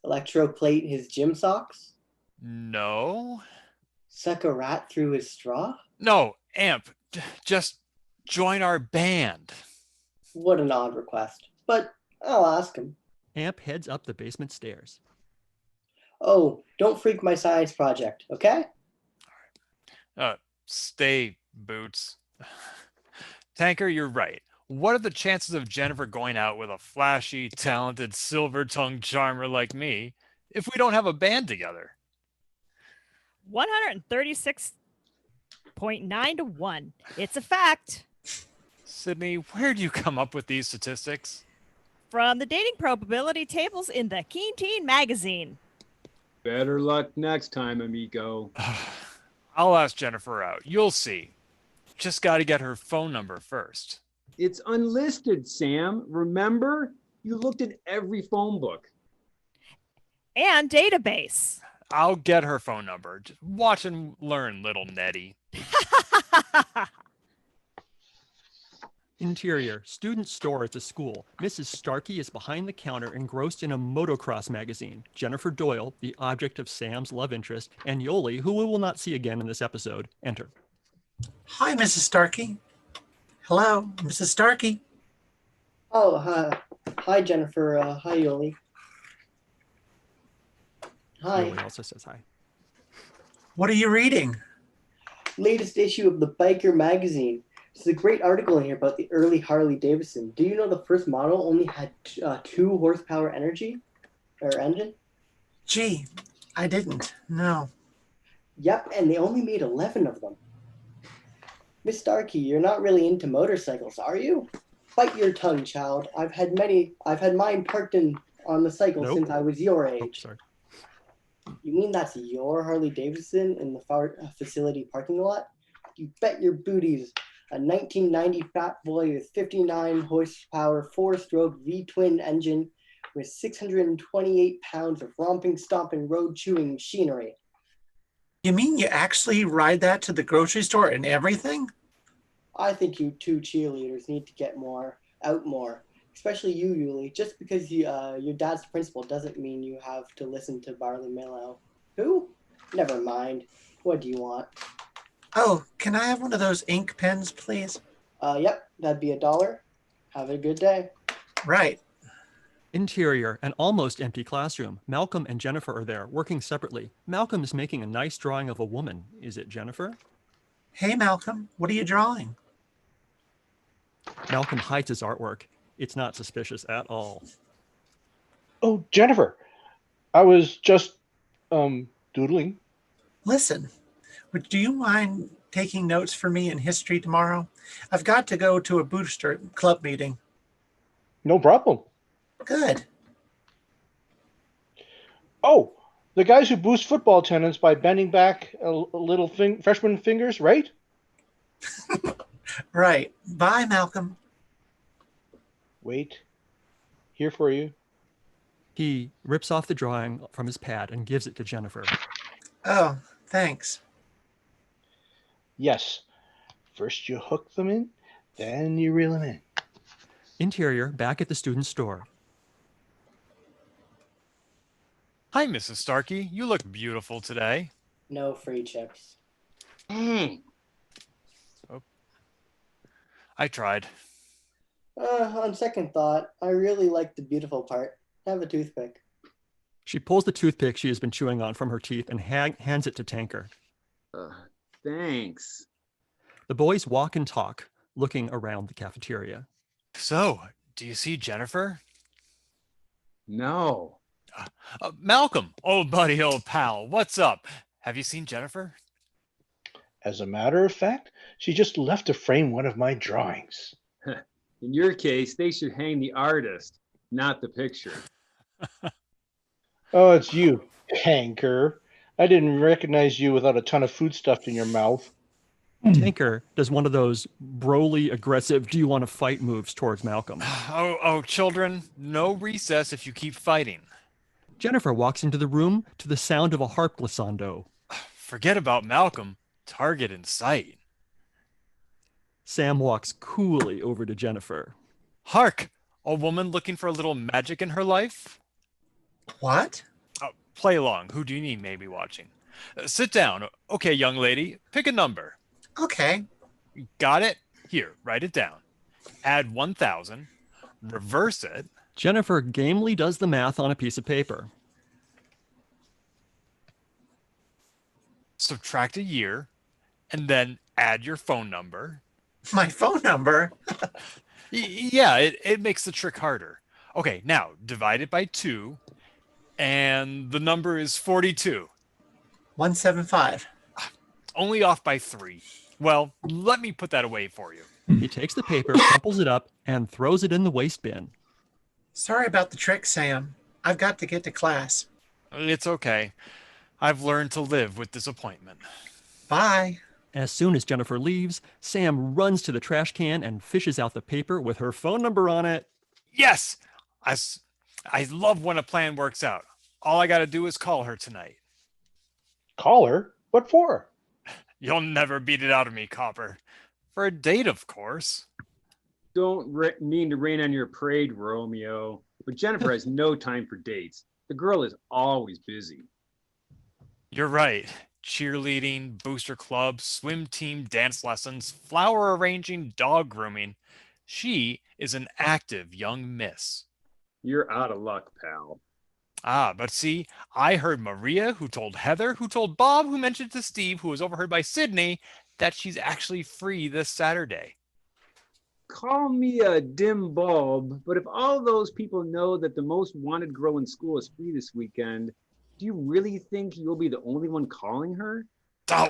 Electroplate his gym socks? No. Suck a rat through his straw? No, Amp, just join our band. What an odd request, but I'll ask him. Amp heads up the basement stairs. Oh, don't freak my science project, okay? Stay, Boots. Tanker, you're right. What are the chances of Jennifer going out with a flashy, talented, silver-tongued charmer like me if we don't have a band together? 136.9 to 1. It's a fact. Sydney, where do you come up with these statistics? From the dating probability tables in the Keen Teen magazine. Better luck next time, amigo. I'll ask Jennifer out. You'll see. Just got to get her phone number first. It's unlisted, Sam. Remember? You looked at every phone book. And database. I'll get her phone number. Just watch and learn, little Nettie. Interior, student store at the school. Mrs. Starkey is behind the counter engrossed in a motocross magazine. Jennifer Doyle, the object of Sam's love interest, and Yoli, who we will not see again in this episode, enter. Hi, Mrs. Starkey. Hello, Mrs. Starkey. Oh, hi, Jennifer. Hi, Yoli. Hi. Yoli also says hi. What are you reading? Latest issue of the Biker magazine. There's a great article in here about the early Harley Davidson. Do you know the first model only had 2 horsepower engine? Gee, I didn't. No. Yep, and they only made 11 of them. Miss Starkey, you're not really into motorcycles, are you? Bite your tongue, child. I've had mine parked on the cycle since I was your age. Sorry. You mean that's your Harley Davidson in the facility parking lot? You bet your booties. A 1990 Fat Boy with 59 horsepower 4-stroke V-twin engine with 628 pounds of romping, stomping, road chewing machinery. You mean you actually ride that to the grocery store and everything? I think you two cheerleaders need to get out more, especially you, Yuli. Just because your dad's principal doesn't mean you have to listen to Barley Mellow. Who? Never mind. What do you want? Oh, can I have one of those ink pens, please? Yep, that'd be $1. Have a good day. Right. Interior, an almost empty classroom. Malcolm and Jennifer are there, working separately. Malcolm is making a nice drawing of a woman. Is it Jennifer? Hey, Malcolm, what are you drawing? Malcolm hides his artwork. It's not suspicious at all. Oh, Jennifer, I was just doodling. Listen, do you mind taking notes for me in history tomorrow? I've got to go to a booster club meeting. No problem. Good. Oh, the guys who boost football attendance by bending back a little freshman fingers, right? Right. Bye, Malcolm. Wait. Here for you. He rips off the drawing from his pad and gives it to Jennifer. Oh, thanks. Yes. First you hook them in, then you reel them in. Interior, back at the student store. Hi, Mrs. Starkey. You look beautiful today. No free chips. Oh. I tried. On second thought, I really like the beautiful part. Have a toothpick. She pulls the toothpick she has been chewing on from her teeth and hands it to Tanker. Thanks. The boys walk and talk, looking around the cafeteria. So, do you see Jennifer? No. Malcolm, old buddy, old pal, what's up? Have you seen Jennifer? As a matter of fact, she just left to frame one of my drawings. In your case, they should hang the artist, not the picture. Oh, it's you, Tanker. I didn't recognize you without a ton of food stuffed in your mouth. Tanker does one of those broly aggressive do you want to fight moves towards Malcolm. Oh, children, no recess if you keep fighting. Jennifer walks into the room to the sound of a harp glissando. Forget about Malcolm. Target in sight. Sam walks coolly over to Jennifer. Hark! A woman looking for a little magic in her life? What? Play along. Who do you need maybe watching? Sit down. Okay, young lady. Pick a number. Okay. Got it? Here, write it down. Add 1,000. Reverse it. Jennifer gamely does the math on a piece of paper. Subtract a year. And then add your phone number. My phone number? Yeah, it makes the trick harder. Okay, now divide it by 2. And the number is 42. 175. Only off by 3. Well, let me put that away for you. He takes the paper, crumples it up, and throws it in the waste bin. Sorry about the trick, Sam. I've got to get to class. It's okay. I've learned to live with disappointment. Bye. As soon as Jennifer leaves, Sam runs to the trash can and fishes out the paper with her phone number on it. Yes! I love when a plan works out. All I got to do is call her tonight. Call her? What for? You'll never beat it out of me, Copper. For a date, of course. Don't mean to rain on your parade, Romeo, but Jennifer has no time for dates. The girl is always busy. You're right. Cheerleading, booster club, swim team, dance lessons, flower arranging, dog grooming. She is an active young miss. You're out of luck, pal. But see, I heard Maria, who told Heather, who told Bob, who mentioned to Steve, who was overheard by Sydney, that she's actually free this Saturday. Call me a dim bulb, but if all those people know that the most wanted girl in school is free this weekend, do you really think you'll be the only one calling her? Oh,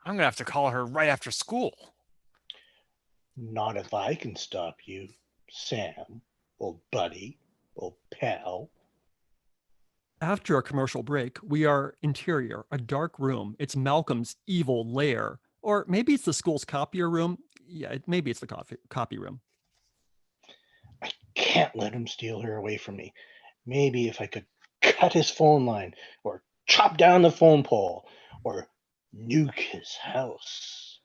I'm going to have to call her right after school. Not if I can stop you, Sam, old buddy, old pal. After a commercial break, we are interior, a dark room. It's Malcolm's evil lair. Or maybe it's the school's copier room. Yeah, maybe it's the copy room. Can't let him steal her away from me. Maybe if I could cut his phone line, or chop down the phone pole, or nuke his house.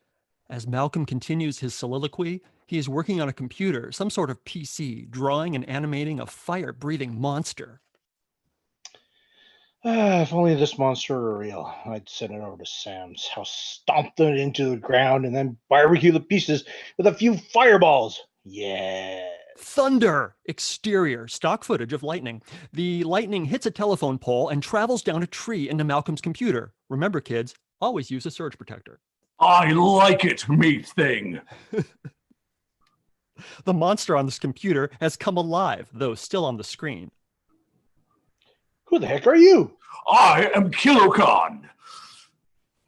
As Malcolm continues his soliloquy, he is working on a computer, some sort of PC, drawing and animating a fire-breathing monster. If only this monster were real, I'd send it over to Sam's house, stomp it into the ground, and then barbecue the pieces with a few fireballs. Yeah. Thunder! Exterior, stock footage of lightning. The lightning hits a telephone pole and travels down a tree into Malcolm's computer. Remember, kids, always use a surge protector. I like it, meat thing. The monster on this computer has come alive, though still on the screen. Who the heck are you? I am Kilocon,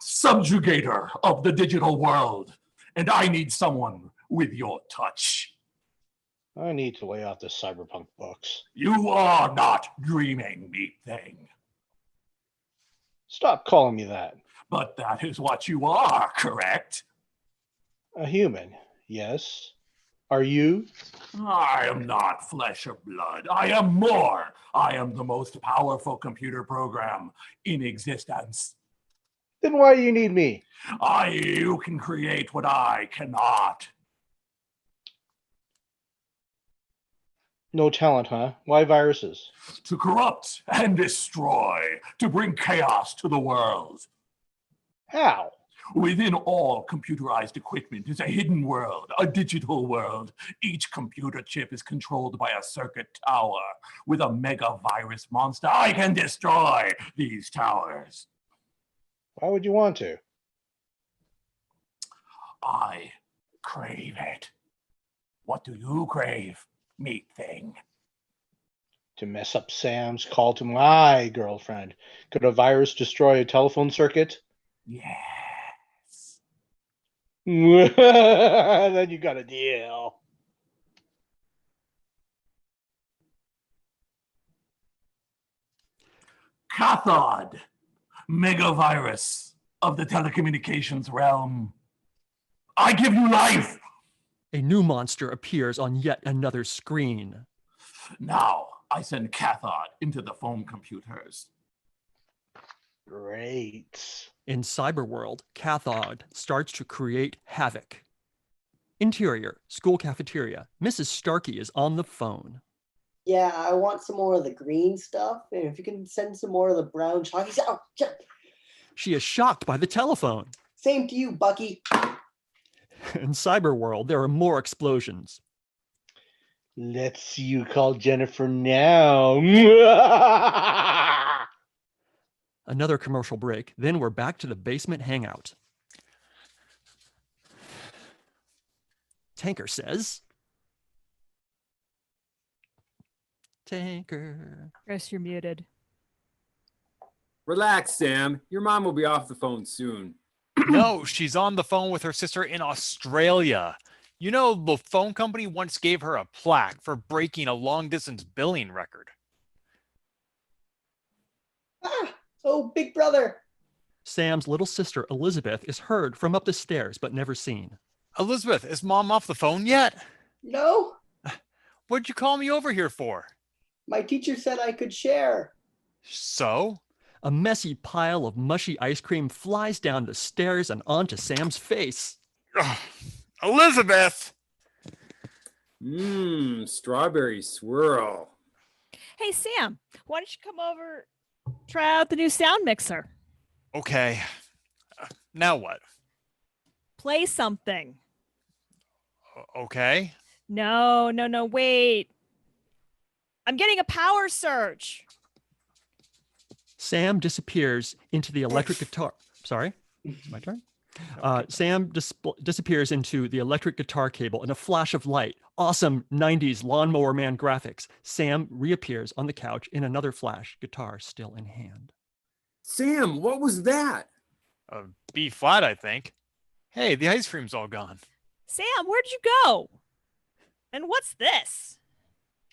subjugator of the digital world, and I need someone with your touch. I need to lay off the cyberpunk books. You are not dreaming, meat thing. Stop calling me that. But that is what you are, correct? A human, yes. Are you? I am not flesh or blood. I am more. I am the most powerful computer program in existence. Then why do you need me? You can create what I cannot. No talent, huh? Why viruses? To corrupt and destroy, to bring chaos to the world. How? Within all computerized equipment is a hidden world, a digital world. Each computer chip is controlled by a circuit tower. With a mega virus monster, I can destroy these towers. Why would you want to? I crave it. What do you crave, meat thing? To mess up Sam's call to my girlfriend. Could a virus destroy a telephone circuit? Yeah. Then you got a deal. Cathod, megavirus of the telecommunications realm. I give you life. A new monster appears on yet another screen. Now I send Cathod into the phone computers. Great. In Cyberworld, Cathod starts to create havoc. Interior, school cafeteria. Mrs. Starkey is on the phone. Yeah, I want some more of the green stuff. And if you can send some more of the brown chocolates. Oh, She is shocked by the telephone. same to you, Bucky. In Cyberworld, there are more explosions. Let's see you call Jennifer now. Another commercial break, then we're back to the basement hangout. Tanker says... Tanker. Chris, you're muted. Relax, Sam. Your mom will be off the phone soon. No, she's on the phone with her sister in Australia. You know, the phone company once gave her a plaque for breaking a long-distance billing record. Oh, big brother. Sam's little sister, Elizabeth, is heard from up the stairs, but never seen. Elizabeth, is Mom off the phone yet? No, What'd you call me over here for? my teacher said I could share. So? A messy pile of mushy ice cream flies down the stairs and onto Sam's face. Ugh. Elizabeth! Strawberry swirl. Hey, Sam, why don't you come over, try out the new sound mixer? Okay. Now what? Play something. Okay. No, wait. I'm getting a power surge. Sam disappears into the electric guitar. Sorry, it's my turn. Sam disappears into the electric guitar cable in a flash of light. Awesome 90s Lawnmower Man graphics. Sam reappears on the couch in another flash, guitar still in hand. Sam, what was that? A B flat, I think. Hey, the ice cream's all gone. Sam, where'd you go? And what's this?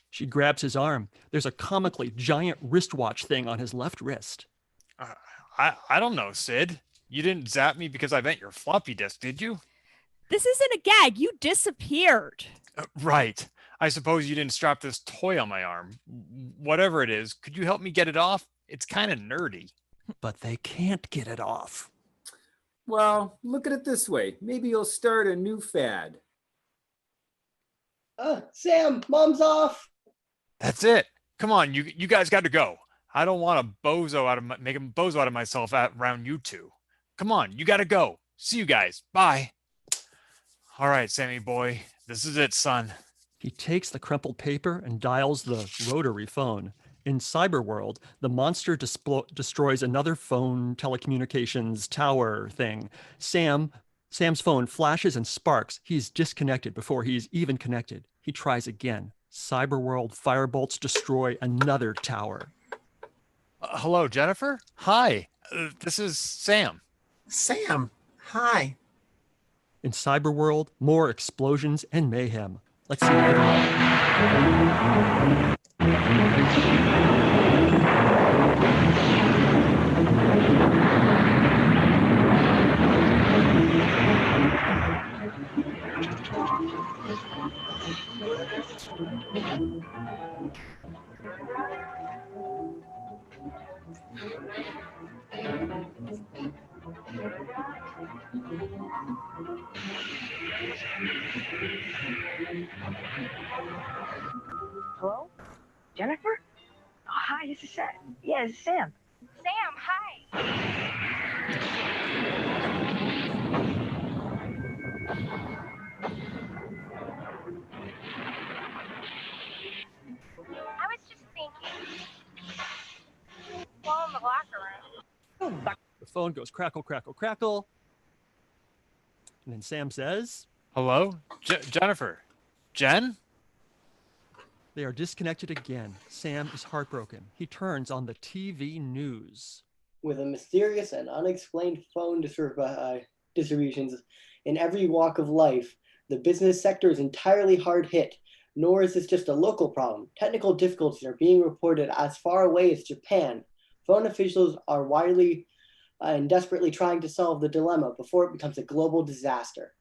She grabs his arm. There's a comically giant wristwatch thing on his left wrist. I don't know, Sid. You didn't zap me because I bent your floppy disk, did you? This isn't a gag. You disappeared. Right. I suppose you didn't strap this toy on my arm. Whatever it is, could you help me get it off? It's kind of nerdy. But they can't get it off. Well, look at it this way. Maybe you'll start a new fad. Sam, mom's off. That's it. Come on, you guys got to go. I don't want to make a bozo out of myself around you two. Come on, you got to go. See you guys. Bye. All right, Sammy boy, this is it, son. He takes the crumpled paper and dials the rotary phone. In Cyberworld, the monster destroys another phone telecommunications tower thing. Sam's phone flashes and sparks. He's disconnected before he's even connected. He tries again. Cyberworld firebolts destroy another tower. Hello, Jennifer? Hi, this is Sam. Sam, hi. In Cyberworld, more explosions and mayhem. Let's see. Hello? Jennifer? Oh, hi, this is Sam. Yeah, it's Sam. Sam, hi. I was just thinking. Well, in the locker room. The phone goes crackle, crackle, crackle. And then Sam says, Hello? Jennifer? Jen? They are disconnected again. Sam is heartbroken. He turns on the TV news. With a mysterious and unexplained phone distributions in every walk of life, the business sector is entirely hard hit. Nor is this just a local problem. Technical difficulties are being reported as far away as Japan. Phone officials are widely and desperately trying to solve the dilemma before it becomes a global disaster.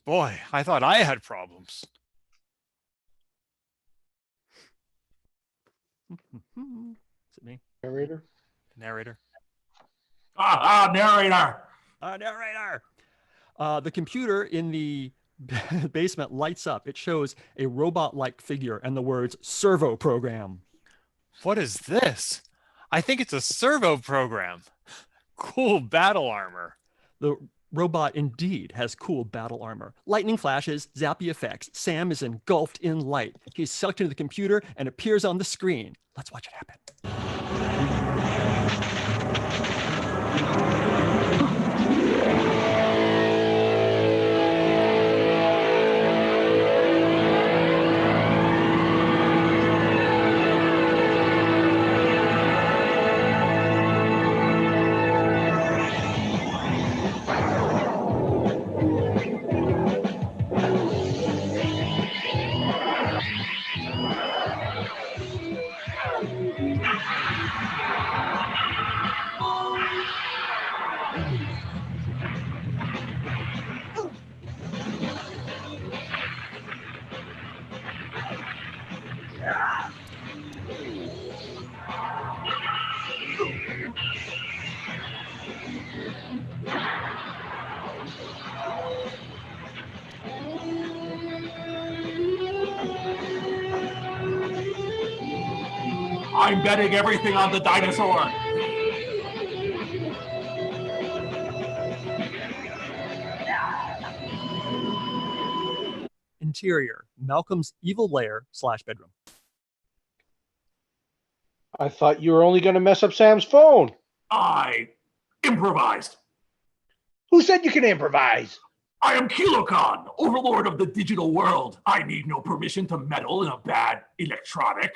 Boy, I thought I had problems. Is it me? Narrator? Narrator. Narrator. Narrator. The computer in the basement lights up. It shows a robot-like figure and the words servo program. What is this? I think it's a servo program. Cool battle armor. The robot indeed has cool battle armor. Lightning flashes, zappy effects. Sam is engulfed in light. He's sucked into the computer and appears on the screen. Let's watch it happen. I'm betting everything on the dinosaur. Interior, Malcolm's evil lair / bedroom. I thought you were only going to mess up Sam's phone. I improvised. Who said you can improvise? I am Kilocon, overlord of the digital world. I need no permission to meddle in a bad electronic.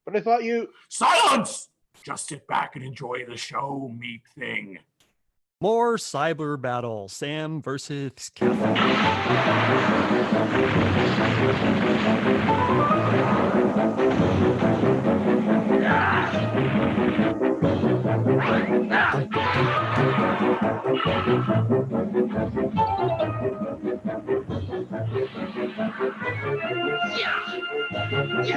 But I thought you... Silence! Just sit back and enjoy the show, meat thing. More cyber battle. Sam versus Catherine. Meat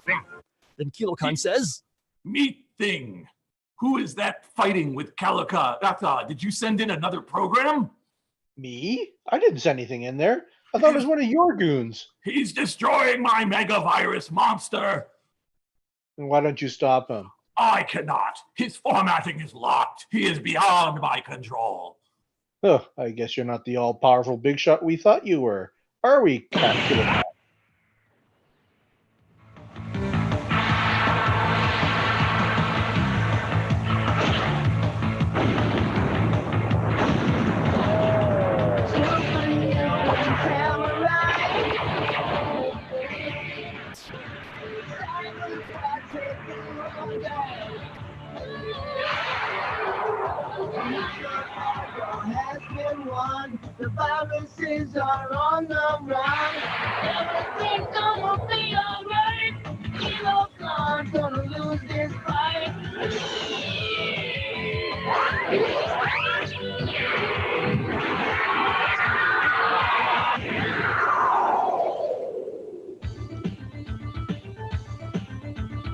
thing. Then Kilokon says, Meat thing. Who is that fighting with Calica? Did you send in another program? Me? I didn't send anything in there. I thought it was one of your goons. He's destroying my mega virus monster. And why don't you stop him? I cannot. His formatting is locked. He is beyond my control. Oh, I guess you're not the all-powerful big shot we thought you were. Are we, Captain? The viruses are on the run. Everything's gonna be alright. Kilokron's gonna lose this fight.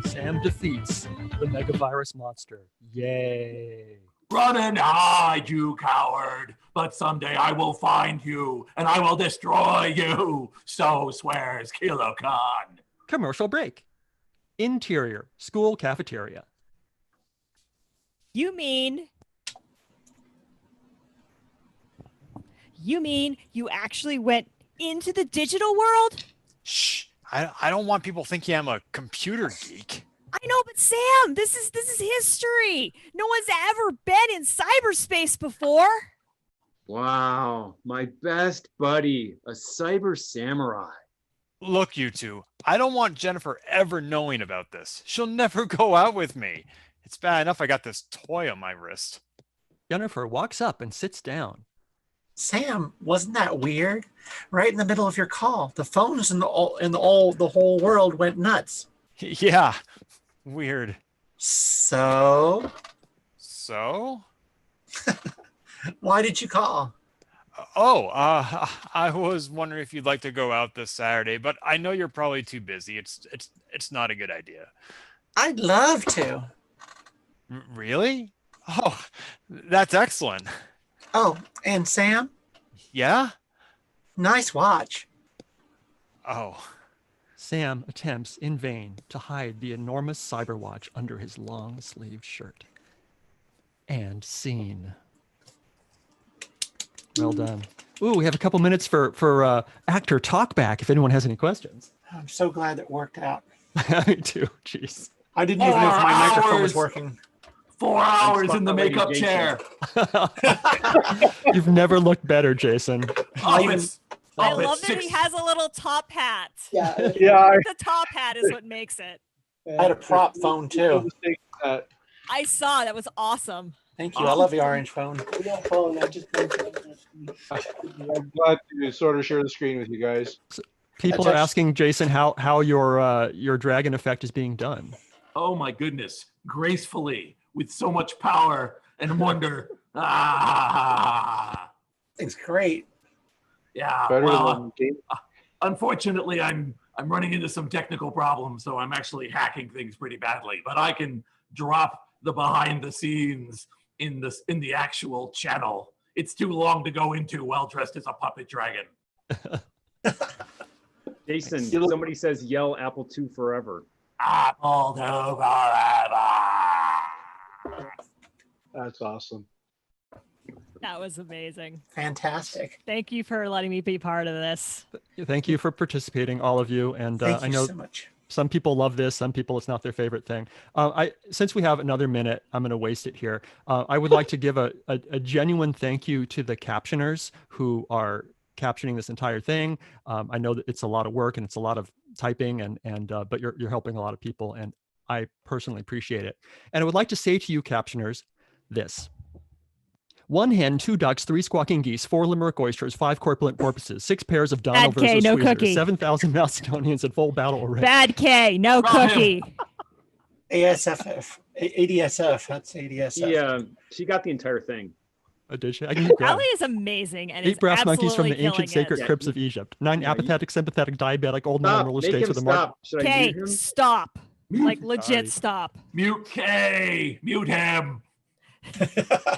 Sam defeats the megavirus monster. Yay. Run and hide, you coward. But someday I will find you, and I will destroy you. So swears Kilokon. Commercial break. Interior, school cafeteria. You mean you actually went into the digital world? Shh. I don't want people thinking I'm a computer geek. I know, but Sam, this is history. No one's ever been in cyberspace before. Wow, my best buddy, a cyber samurai. Look, you two, I don't want Jennifer ever knowing about this. She'll never go out with me. It's bad enough I got this toy on my wrist. Jennifer walks up and sits down. Sam, wasn't that weird? Right in the middle of your call, the phones in the whole world went nuts. Yeah, weird. So? Why did you call? Oh, I was wondering if you'd like to go out this Saturday, but I know you're probably too busy. It's not a good idea. I'd love to. Really? Oh, that's excellent. Oh, and Sam? Yeah? Nice watch. Oh. Sam attempts in vain to hide the enormous cyber watch under his long-sleeved shirt. And scene. Well done. Ooh, we have a couple minutes for actor talkback if anyone has any questions. I'm so glad that worked out. Me too. Jeez. I didn't even know if my microphone was working. 4 hours in the makeup chair. You've never looked better, Jason. I love that he has a little top hat. Yeah. The top hat is what makes it. I had a prop phone too. I saw. That was awesome. Thank you. I love the orange phone. Phone. I just I'm glad to sort of share the screen with you guys. People are asking Jason how your dragon effect is being done. Oh my goodness. Gracefully, with so much power and wonder. Ah. It's great. Yeah. Better Well, than unfortunately, I'm running into some technical problems, so I'm actually hacking things pretty badly. But I can drop the behind the scenes in the actual channel. It's too long to go into while dressed as a puppet dragon. Jason, somebody says yell Apple II forever. Apple II forever. That's awesome. That was amazing. Fantastic. Thank you for letting me be part of this. Thank you for participating, all of you. And Thank I you know so much. some people love this, some people it's not their favorite thing. Since we have another minute, I'm going to waste it here. I would like to give a genuine thank you to the captioners who are captioning this entire thing. I know that it's a lot of work and it's a lot of typing, but you're helping a lot of people, and I personally appreciate it. And I would like to say to you captioners this: 1 hen, 2 ducks, 3 squawking geese, 4 limerick oysters, 5 corpulent porpoises, 6 pairs of Donald Bad K, versus no tweezers, cookie. 7,000 Macedonians in full battle array. Bad K, no cookie. ASFF, ADSF. That's ADSF. She got the entire thing. Did she? I can keep going. Allie is amazing and 8 is brass monkeys from the absolutely ancient killing sacred it. crypts of Egypt. 9 apathetic, sympathetic, diabetic, old man Stop. on roller Make skates him with a mark. stop. Should I K, mute him? stop. Like legit Sorry. stop. Mute K. Mute him.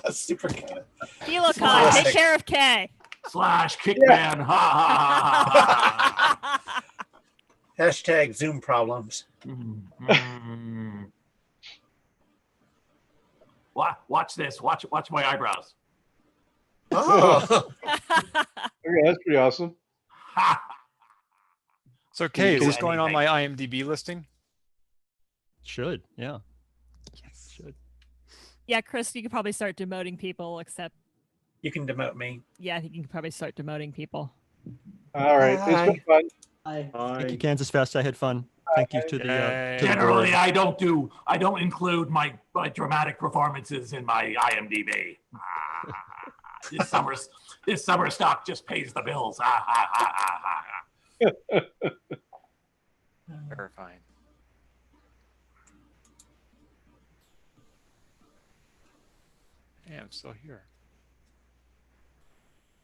Super good. Philocon, take care of K. Slash Kickman. Ha ha ha. Hashtag Zoom problems. Watch this. Watch my eyebrows. Oh. Okay, that's pretty awesome. So, Kay, is do this going on anything. my IMDb listing? Should, yeah. Yes. Should. Yeah, Chris, you could probably start demoting people, except, You can demote me. yeah, I think you can probably start demoting people. All right, it's been fun. Thank you, KansasFest. I had fun. Thank you to the Generally, board. I don't include my dramatic performances in my IMDb. This summer stock just pays the bills. Terrifying. Yeah, I'm still here.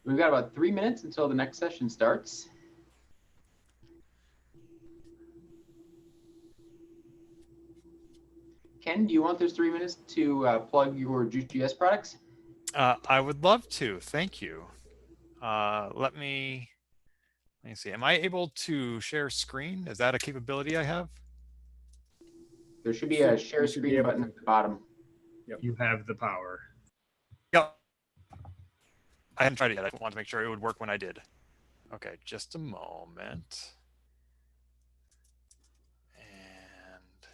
We've got about 3 minutes until the next session starts. Ken, do you want those 3 minutes to plug your Juice.js products? I would love to. Thank you. Let me see. Am I able to share screen? Is that a capability I have? There should be a share screen button at the bottom. Yep. You have the power. Yep. I hadn't tried it yet. I wanted to make sure it would work when I did. Okay, just a moment. And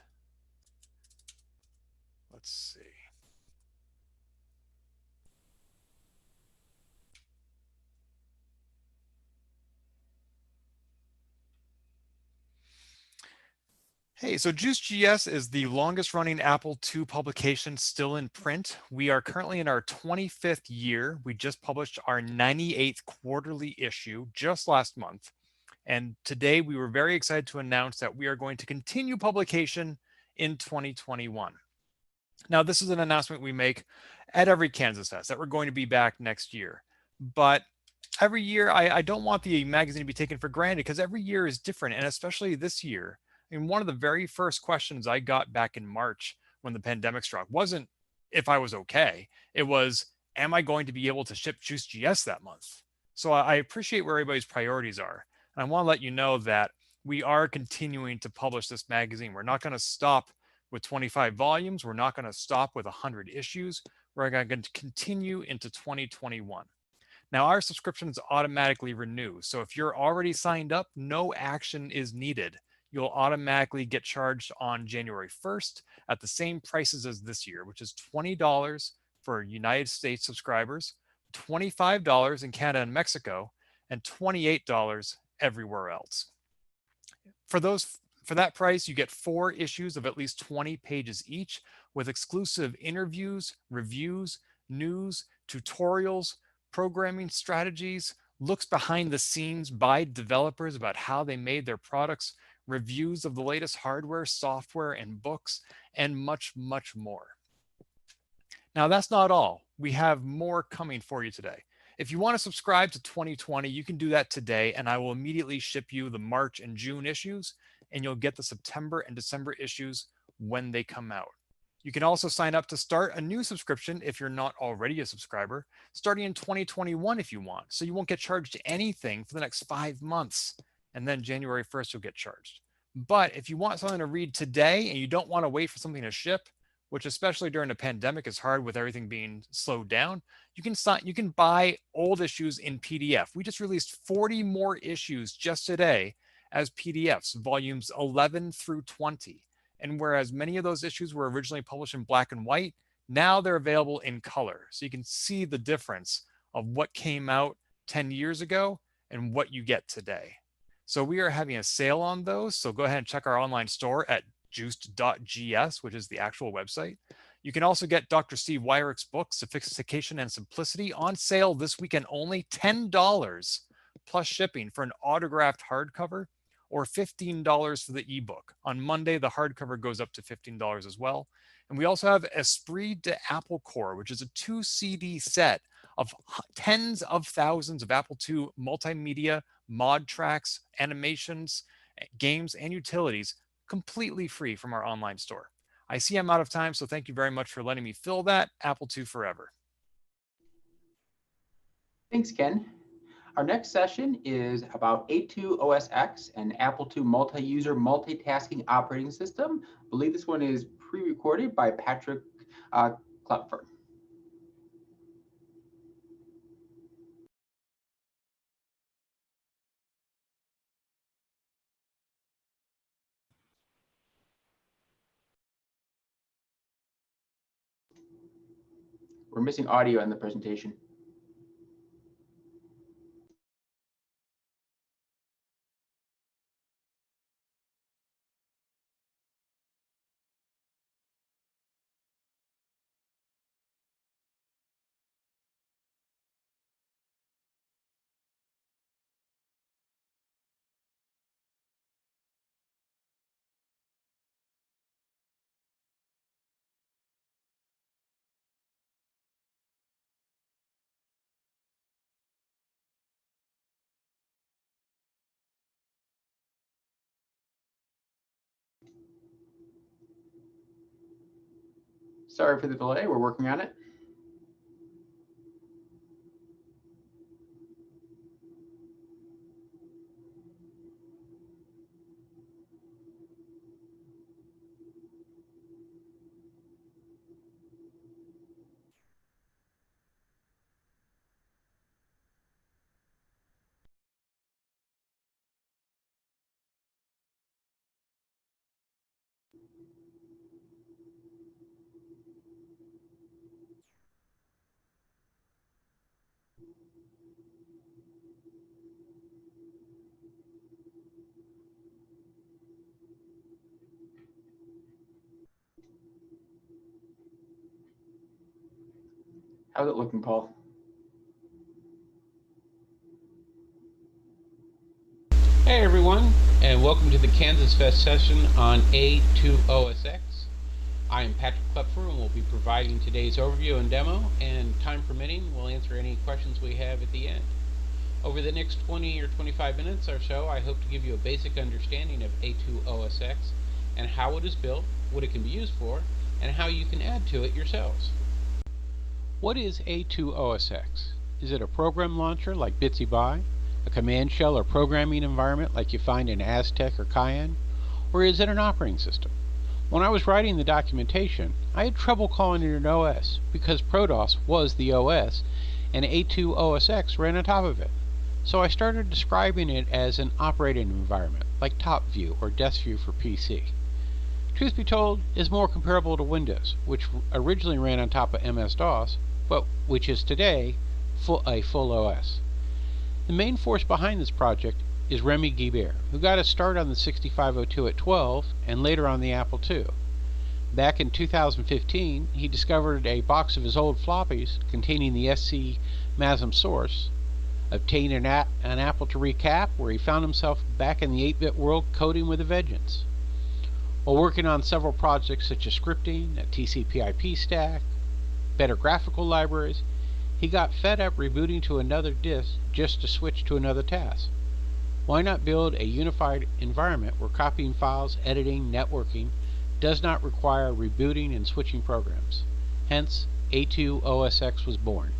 let's see. Hey, so Juice.js is the longest running Apple II publication still in print. We are currently in our 25th year. We just published our 98th quarterly issue just last month. And today we were very excited to announce that we are going to continue publication in 2021. Now, this is an announcement we make at every KansasFest that we're going to be back next year. But every year, I don't want the magazine to be taken for granted because every year is different. And especially this year, I mean, one of the very first questions I got back in March when the pandemic struck wasn't if I was okay. It was, am I going to be able to ship Juice.js that month? So I appreciate where everybody's priorities are. And I want to let you know that we are continuing to publish this magazine. We're not going to stop with 25 volumes. We're not going to stop with 100 issues. We're going to continue into 2021. Now, our subscriptions automatically renew. So if you're already signed up, no action is needed. You'll automatically get charged on January 1st at the same prices as this year, which is $20 for United States subscribers, $25 in Canada and Mexico, and $28 everywhere else. For that price, you get 4 issues of at least 20 pages each with exclusive interviews, reviews, news, tutorials, programming strategies, looks behind the scenes by developers about how they made their products, reviews of the latest hardware, software, and books, and much, much more. Now, that's not all. We have more coming for you today. If you want to subscribe to 2020, you can do that today, and I will immediately ship you the March and June issues, and you'll get the September and December issues when they come out. You can also sign up to start a new subscription if you're not already a subscriber, starting in 2021 if you want. So you won't get charged anything for the next 5 months. And then January 1st, you'll get charged. But if you want something to read today and you don't want to wait for something to ship, which especially during a pandemic is hard with everything being slowed down, you can buy old issues in PDF. We just released 40 more issues just today as PDFs, volumes 11 through 20. And whereas many of those issues were originally published in black and white, now they're available in color. So you can see the difference of what came out 10 years ago and what you get today. So we are having a sale on those. So go ahead and check our online store at juiced.gs, which is the actual website. You can also get Dr. Steve Wyrick's book, Sophistication and Simplicity, on sale this weekend only, $10 plus shipping for an autographed hardcover, or $15 for the ebook. On Monday, the hardcover goes up to $15 as well. And we also have Esprit de Apple Core, which is a 2 CD set of tens of thousands of Apple II multimedia, mod tracks, animations, games, and utilities, completely free from our online store. I see I'm out of time, so thank you very much for letting me fill that. Apple II forever. Thanks, Ken. Our next session is about A2 OS X and Apple II multi-user multitasking operating system. I believe this one is pre-recorded by Patrick Klepfer. We're missing audio in the presentation. Sorry for the delay, we're working on it. How's it looking, Paul? Hey everyone, and welcome to the KansasFest session on A2OSX. I am Patrick Klepfer, and we'll be providing today's overview and demo, and time permitting, we'll answer any questions we have at the end. Over the next 20 or 25 minutes or so, I hope to give you a basic understanding of A2OSX and how it is built, what it can be used for, and how you can add to it yourselves. What is A2OSX? Is it a program launcher like Bitsy Bye? A command shell or programming environment like you find in Aztec or Cayenne? Or is it an operating system? When I was writing the documentation, I had trouble calling it an OS because ProDOS was the OS and A2OSX ran on top of it. So I started describing it as an operating environment like TopView or DeskView for PC. Truth be told, it is more comparable to Windows, which originally ran on top of MS-DOS, but which is today a full OS. The main force behind this project is Remy Guibert, who got a start on the 6502 at 12 and later on the Apple II. Back in 2015, he discovered a box of his old floppies containing the SC MASM source, obtained an Apple to recap, where he found himself back in the 8-bit world coding with a vengeance. While working on several projects such as scripting, a TCP/IP stack, better graphical libraries, he got fed up rebooting to another disk just to switch to another task. Why not build a unified environment where copying files, editing, networking does not require rebooting and switching programs? Hence, A2OSX was born.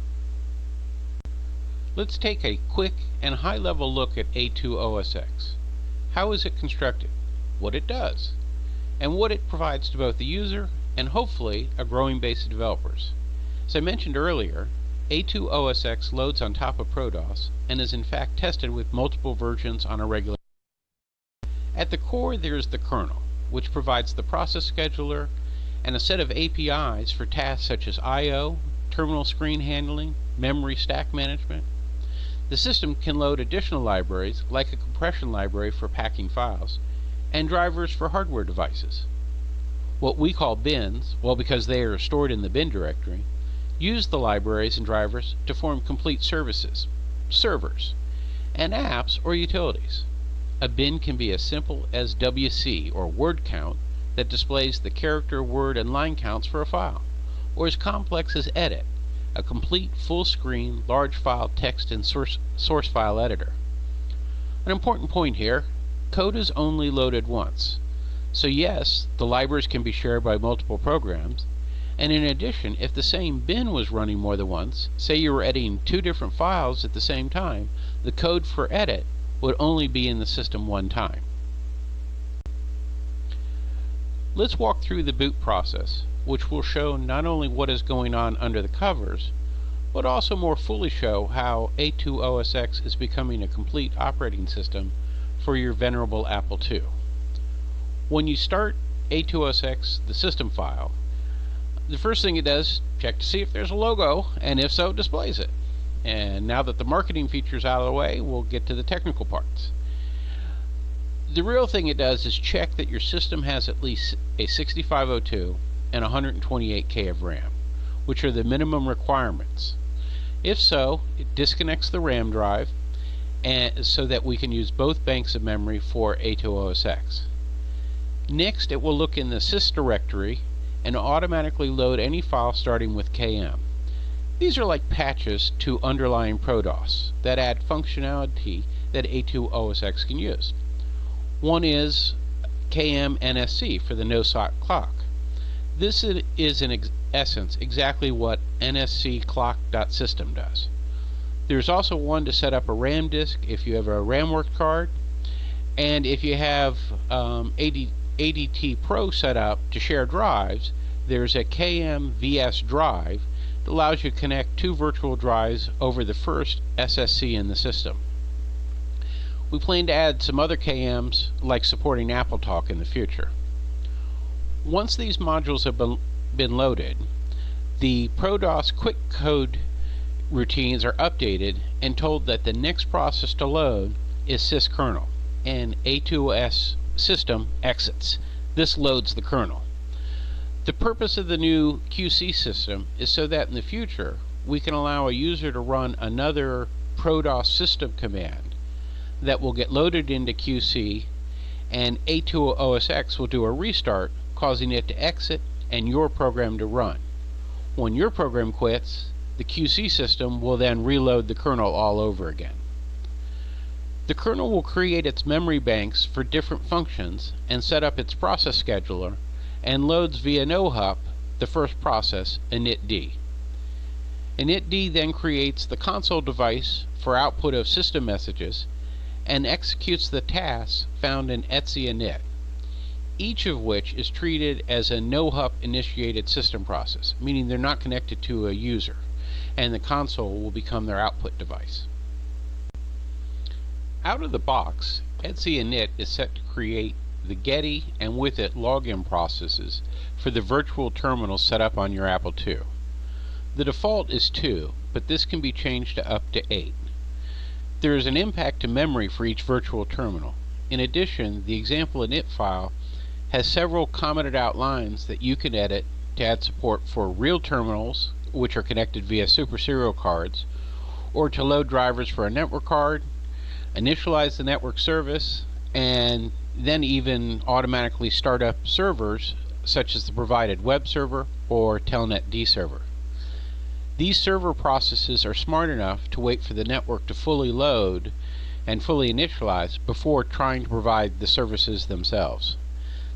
Let's take a quick and high-level look at A2OSX. How is it constructed? What it does? And what it provides to both the user and hopefully a growing base of developers. As I mentioned earlier, A2OSX loads on top of ProDOS and is in fact tested with multiple versions on a regular basis. At the core, there is the kernel, which provides the process scheduler and a set of APIs for tasks such as I/O, terminal screen handling, memory stack management. The system can load additional libraries like a compression library for packing files and drivers for hardware devices. what we call bins, well, because they are stored in the bin directory, use the libraries and drivers to form complete services, servers, and apps or utilities. A bin can be as simple as WC or word count that displays the character, word, and line counts for a file, or as complex as edit, a complete full-screen large file text and source file editor. An important point here, code is only loaded once. So yes, the libraries can be shared by multiple programs, and in addition, if the same bin was running more than once, say you were editing 2 different files at the same time, the code for edit would only be in the system one time. Let's walk through the boot process, which will show not only what is going on under the covers, but also more fully show how A2OSX is becoming a complete operating system for your venerable Apple II. When you start A2OSX, the system file, the first thing it does, check to see if there's a logo, and if so, displays it. And now that the marketing feature's out of the way, we'll get to the technical parts. The real thing it does is check that your system has at least a 6502 and 128K of RAM, which are the minimum requirements. If so, it disconnects the RAM drive and so that we can use both banks of memory for A2OSX. Next, it will look in the sys directory and automatically load any file starting with KM. These are like patches to underlying ProDOS that add functionality that A2OSX can use. One is KM NSC for the no-sock clock. This is in essence exactly what NSC clock.system does. There's also one to set up a RAM disk if you have a RAMWorks card, and if you have ADT Pro set up to share drives, there's a KM VS drive that allows you to connect 2 virtual drives over the first SSC in the system. We plan to add some other KMs like supporting AppleTalk in the future. Once these modules have been loaded, the ProDOS quick code routines are updated and told that the next process to load is syskernel, and A2OS system exits. This loads the kernel. The purpose of the new QC system is so that in the future we can allow a user to run another ProDOS system command that will get loaded into QC, and A2OSX will do a restart, causing it to exit and your program to run. When your program quits, the QC system will then reload the kernel all over again. The kernel will create its memory banks for different functions and set up its process scheduler, and loads via NoHup the first process, initd. Initd then creates the console device for output of system messages and executes the tasks found in etc init, each of which is treated as a NoHup initiated system process, meaning they're not connected to a user, and the console will become their output device. Out of the box, etc init is set to create the Getty and with it login processes for the virtual terminal set up on your Apple II. The default is 2, but this can be changed to up to 8. There is an impact to memory for each virtual terminal. In addition, the example init file has several commented out lines that you can edit to add support for real terminals, which are connected via super serial cards, or to load drivers for a network card, initialize the network service, and then even automatically start up servers such as the provided web server or Telnet D server. These server processes are smart enough to wait for the network to fully load and fully initialize before trying to provide the services themselves.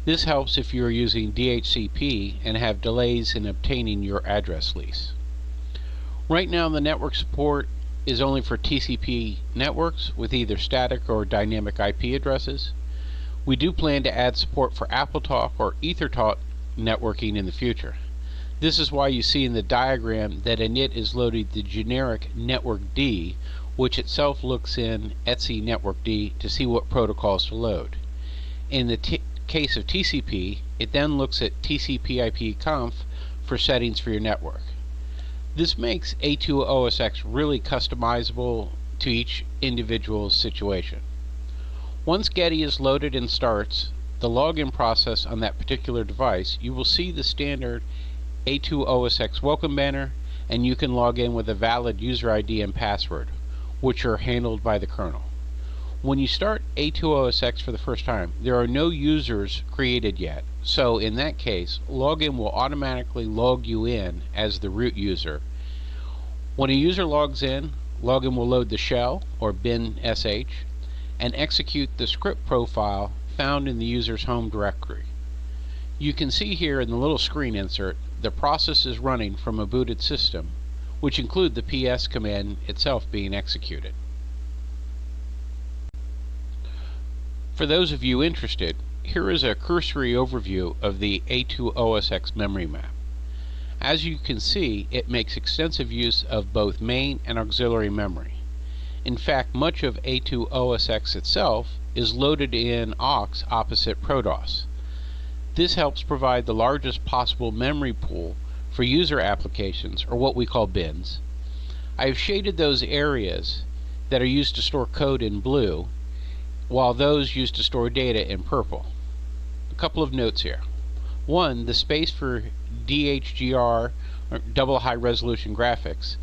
This helps if you are using DHCP and have delays in obtaining your address lease. Right now the network support is only for TCP networks with either static or dynamic IP addresses. We do plan to add support for AppleTalk or EtherTalk networking in the future. This is why you see in the diagram that init is loading the generic network D, which itself looks in etc network D to see what protocols to load. In the case of TCP, it then looks at TCP/IP-conf for settings for your network. This makes A2OSX really customizable to each individual's situation. Once Getty is loaded and starts, the login process on that particular device, you will see the standard A2OSX welcome banner, and you can log in with a valid user ID and password, which are handled by the kernel. When you start A2OSX for the first time, there are no users created yet, so in that case, login will automatically log you in as the root user. When a user logs in, login will load the shell, or bin.sh, and execute the script profile found in the user's home directory. You can see here in the little screen insert, the process is running from a booted system, which include the ps command itself being executed. For those of you interested, here is a cursory overview of the A2OSX memory map. As you can see, it makes extensive use of both main and auxiliary memory. In fact, much of A2OSX itself is loaded in aux opposite ProDOS. This helps provide the largest possible memory pool for user applications, or what we call bins. I have shaded those areas that are used to store code in blue, while those used to store data in purple. A couple of notes here. One, the space for DHGR, or double high resolution graphics,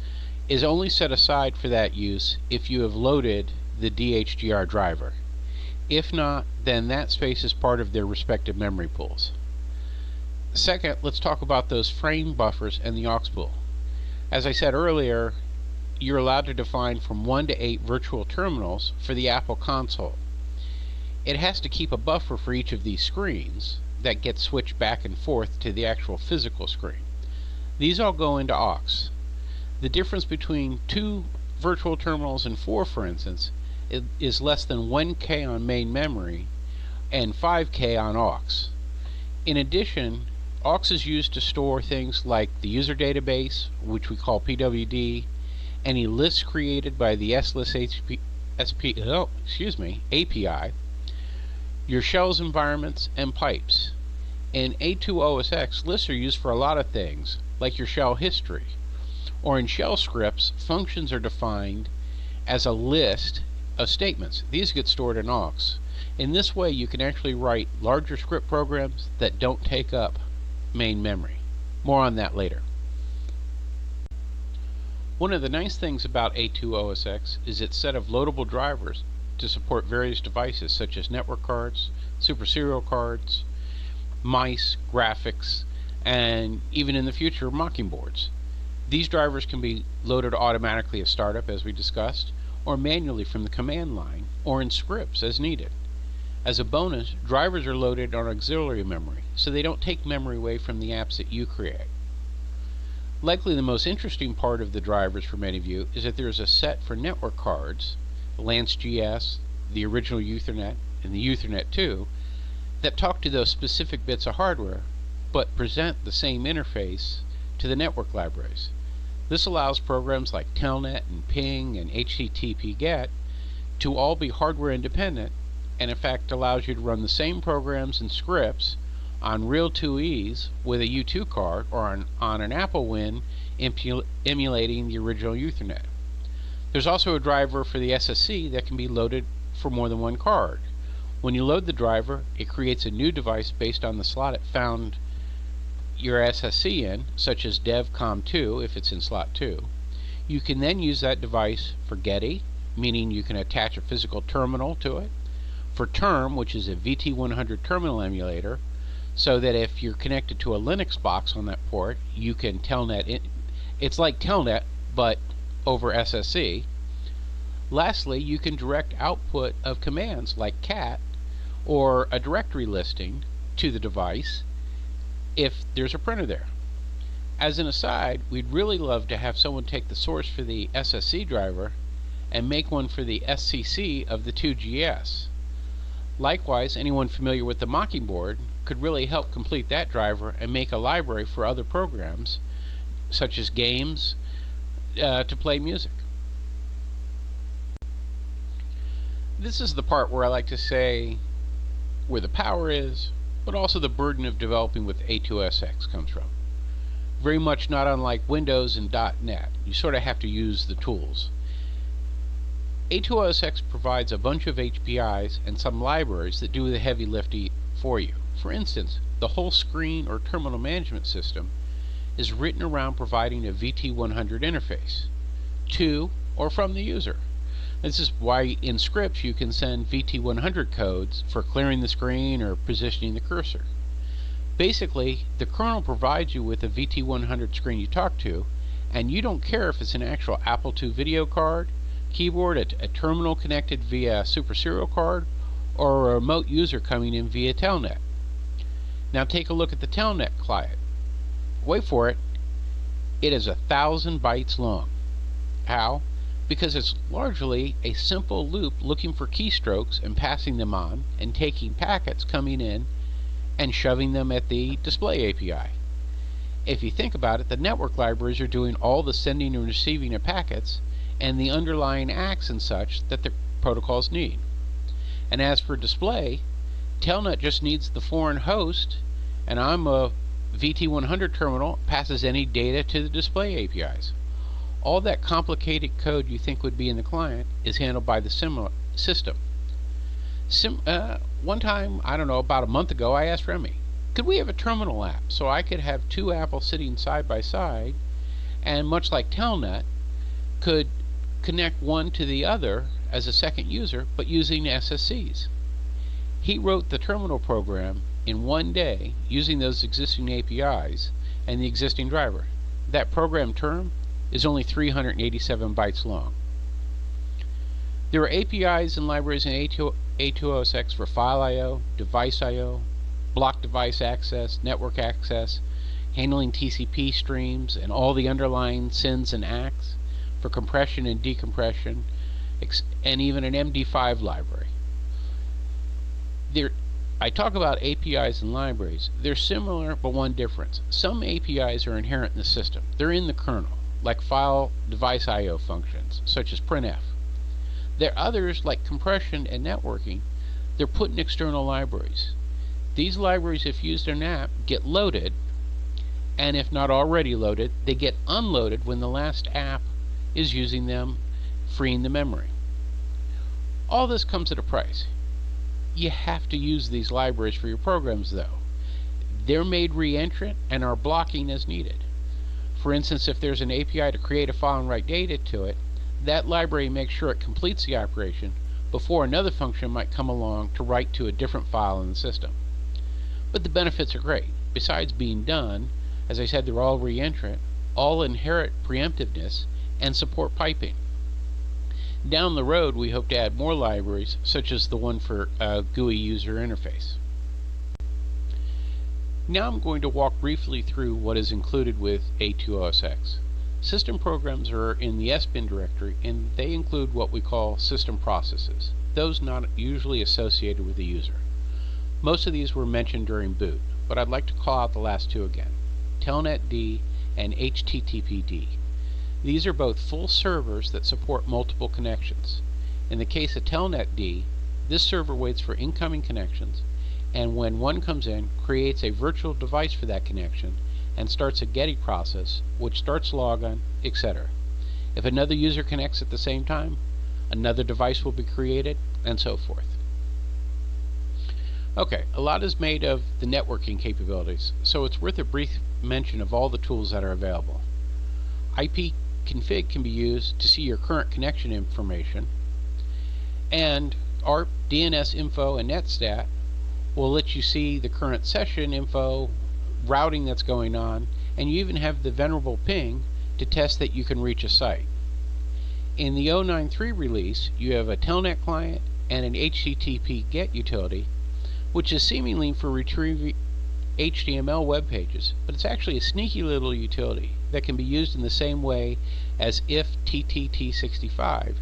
is only set aside for that use if you have loaded the DHGR driver. If not, then that space is part of their respective memory pools. Second, let's talk about those frame buffers and the aux pool. As I said earlier, you're allowed to define from 1 to 8 virtual terminals for the Apple console. It has to keep a buffer for each of these screens that gets switched back and forth to the actual physical screen. These all go into aux. The difference between 2 virtual terminals and 4, for instance, is less than 1K on main memory and 5K on aux. In addition, aux is used to store things like the user database, which we call PWD, any lists created by the slist API, your shells environments, and pipes. In A2OSX, lists are used for a lot of things, like your shell history. Or in shell scripts, functions are defined as a list of statements. These get stored in aux. In this way, you can actually write larger script programs that don't take up main memory. More on that later. One of the nice things about A2OSX is its set of loadable drivers to support various devices such as network cards, super serial cards, mice, graphics, and even in the future, mocking boards. These drivers can be loaded automatically at startup, as we discussed, or manually from the command line, or in scripts as needed. As a bonus, drivers are loaded on auxiliary memory, so they don't take memory away from the apps that you create. Likely the most interesting part of the drivers for many of you is that there is a set for network cards, LanceGS, the original Ethernet, and the Ethernet 2, that talk to those specific bits of hardware, but present the same interface to the network libraries. This allows programs like Telnet and Ping and HTTP GET to all be hardware independent, and in fact allows you to run the same programs and scripts on real 2Es with a U2 card, or on an Apple Win emulating the original Ethernet. There's also a driver for the SSC that can be loaded for more than one card. When you load the driver, it creates a new device based on the slot it found your SSC in, such as DevCom2 if it's in slot 2. You can then use that device for Getty, meaning you can attach a physical terminal to it, for Term, which is a VT100 terminal emulator, so that if you're connected to a Linux box on that port, you can Telnet in. It's like Telnet, but over SSC. Lastly, you can direct output of commands like cat or a directory listing to the device if there's a printer there. As an aside, we'd really love to have someone take the source for the SSC driver and make one for the SCC of the 2GS. Likewise, anyone familiar with the mocking board could really help complete that driver and make a library for other programs, such as games, to play music. This is the part where I like to say where the power is, but also the burden of developing with A2SX comes from. Very much not unlike Windows and .NET. You sort of have to use the tools. A2OSX provides a bunch of HPIs and some libraries that do the heavy lifting for you. For instance, the whole screen or terminal management system is written around providing a VT100 interface to or from the user. This is why in scripts you can send VT100 codes for clearing the screen or positioning the cursor. Basically, the kernel provides you with a VT100 screen you talk to, and you don't care if it's an actual Apple II video card, keyboard, a terminal connected via Super Serial card, or a remote user coming in via Telnet. Now take a look at the Telnet client. Wait for it. It is 1,000 bytes long. How? Because it's largely a simple loop looking for keystrokes and passing them on, and taking packets coming in and shoving them at the display API. If you think about it, the network libraries are doing all the sending and receiving of packets and the underlying acts and such that the protocols need. And as for display, Telnet just needs the foreign host, and I'm a VT100 terminal, passes any data to the display APIs. All that complicated code you think would be in the client is handled by the system. One time, I don't know, about a month ago, I asked Remy, could we have a terminal app so I could have two apples sitting side by side, and much like Telnet, could connect one to the other as a second user, but using SSCs. He wrote the terminal program in one day using those existing APIs and the existing driver. That program term is only 387 bytes long. There are APIs and libraries in A2OSX for file I/O, device I/O, block device access, network access, handling TCP streams, and all the underlying sins and acts for compression and decompression, and even an MD5 library. I talk about APIs and libraries. They're similar, but one difference. Some APIs are inherent in the system. They're in the kernel, like file device I/O functions, such as printf. There are others, like compression and networking. They're put in external libraries. These libraries, if used in an app, get loaded, and if not already loaded, they get unloaded when the last app is using them, freeing the memory. All this comes at a price. You have to use these libraries for your programs, though. They're made reentrant and are blocking as needed. For instance, if there's an API to create a file and write data to it, that library makes sure it completes the operation before another function might come along to write to a different file in the system. But the benefits are great. Besides being done, as I said, they're all reentrant, all inherit preemptiveness, and support piping. Down the road, we hope to add more libraries, such as the one for GUI user interface. Now I'm going to walk briefly through what is included with A2OSX. System programs are in the SBIN directory, and they include what we call system processes, those not usually associated with the user. Most of these were mentioned during boot, but I'd like to call out the last two again, Telnet-D and HTTP-D. These are both full servers that support multiple connections. In the case of Telnet-D, this server waits for incoming connections, and when one comes in, creates a virtual device for that connection and starts a getting process, which starts logon, etc. If another user connects at the same time, another device will be created, and so forth. Okay, a lot is made of the networking capabilities, so it's worth a brief mention of all the tools that are available. ipconfig can be used to see your current connection information, and ARP, DNS info, and netstat will let you see the current session info, routing that's going on, and you even have the venerable ping to test that you can reach a site. In the 093 release, you have a Telnet client and an HTTP GET utility, which is seemingly for retrieving HTML web pages, but it's actually a sneaky little utility that can be used in the same way as if TTT65,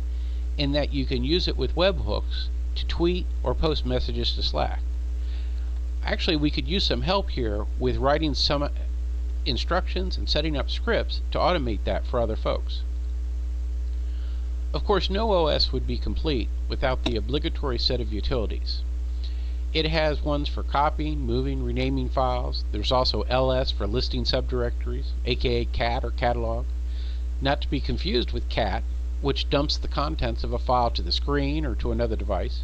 in that you can use it with webhooks to tweet or post messages to Slack. Actually, we could use some help here with writing some instructions and setting up scripts to automate that for other folks. Of course, no OS would be complete without the obligatory set of utilities. It has ones for copying, moving, renaming files. There's also ls for listing subdirectories, aka cat or catalog, not to be confused with cat, which dumps the contents of a file to the screen or to another device.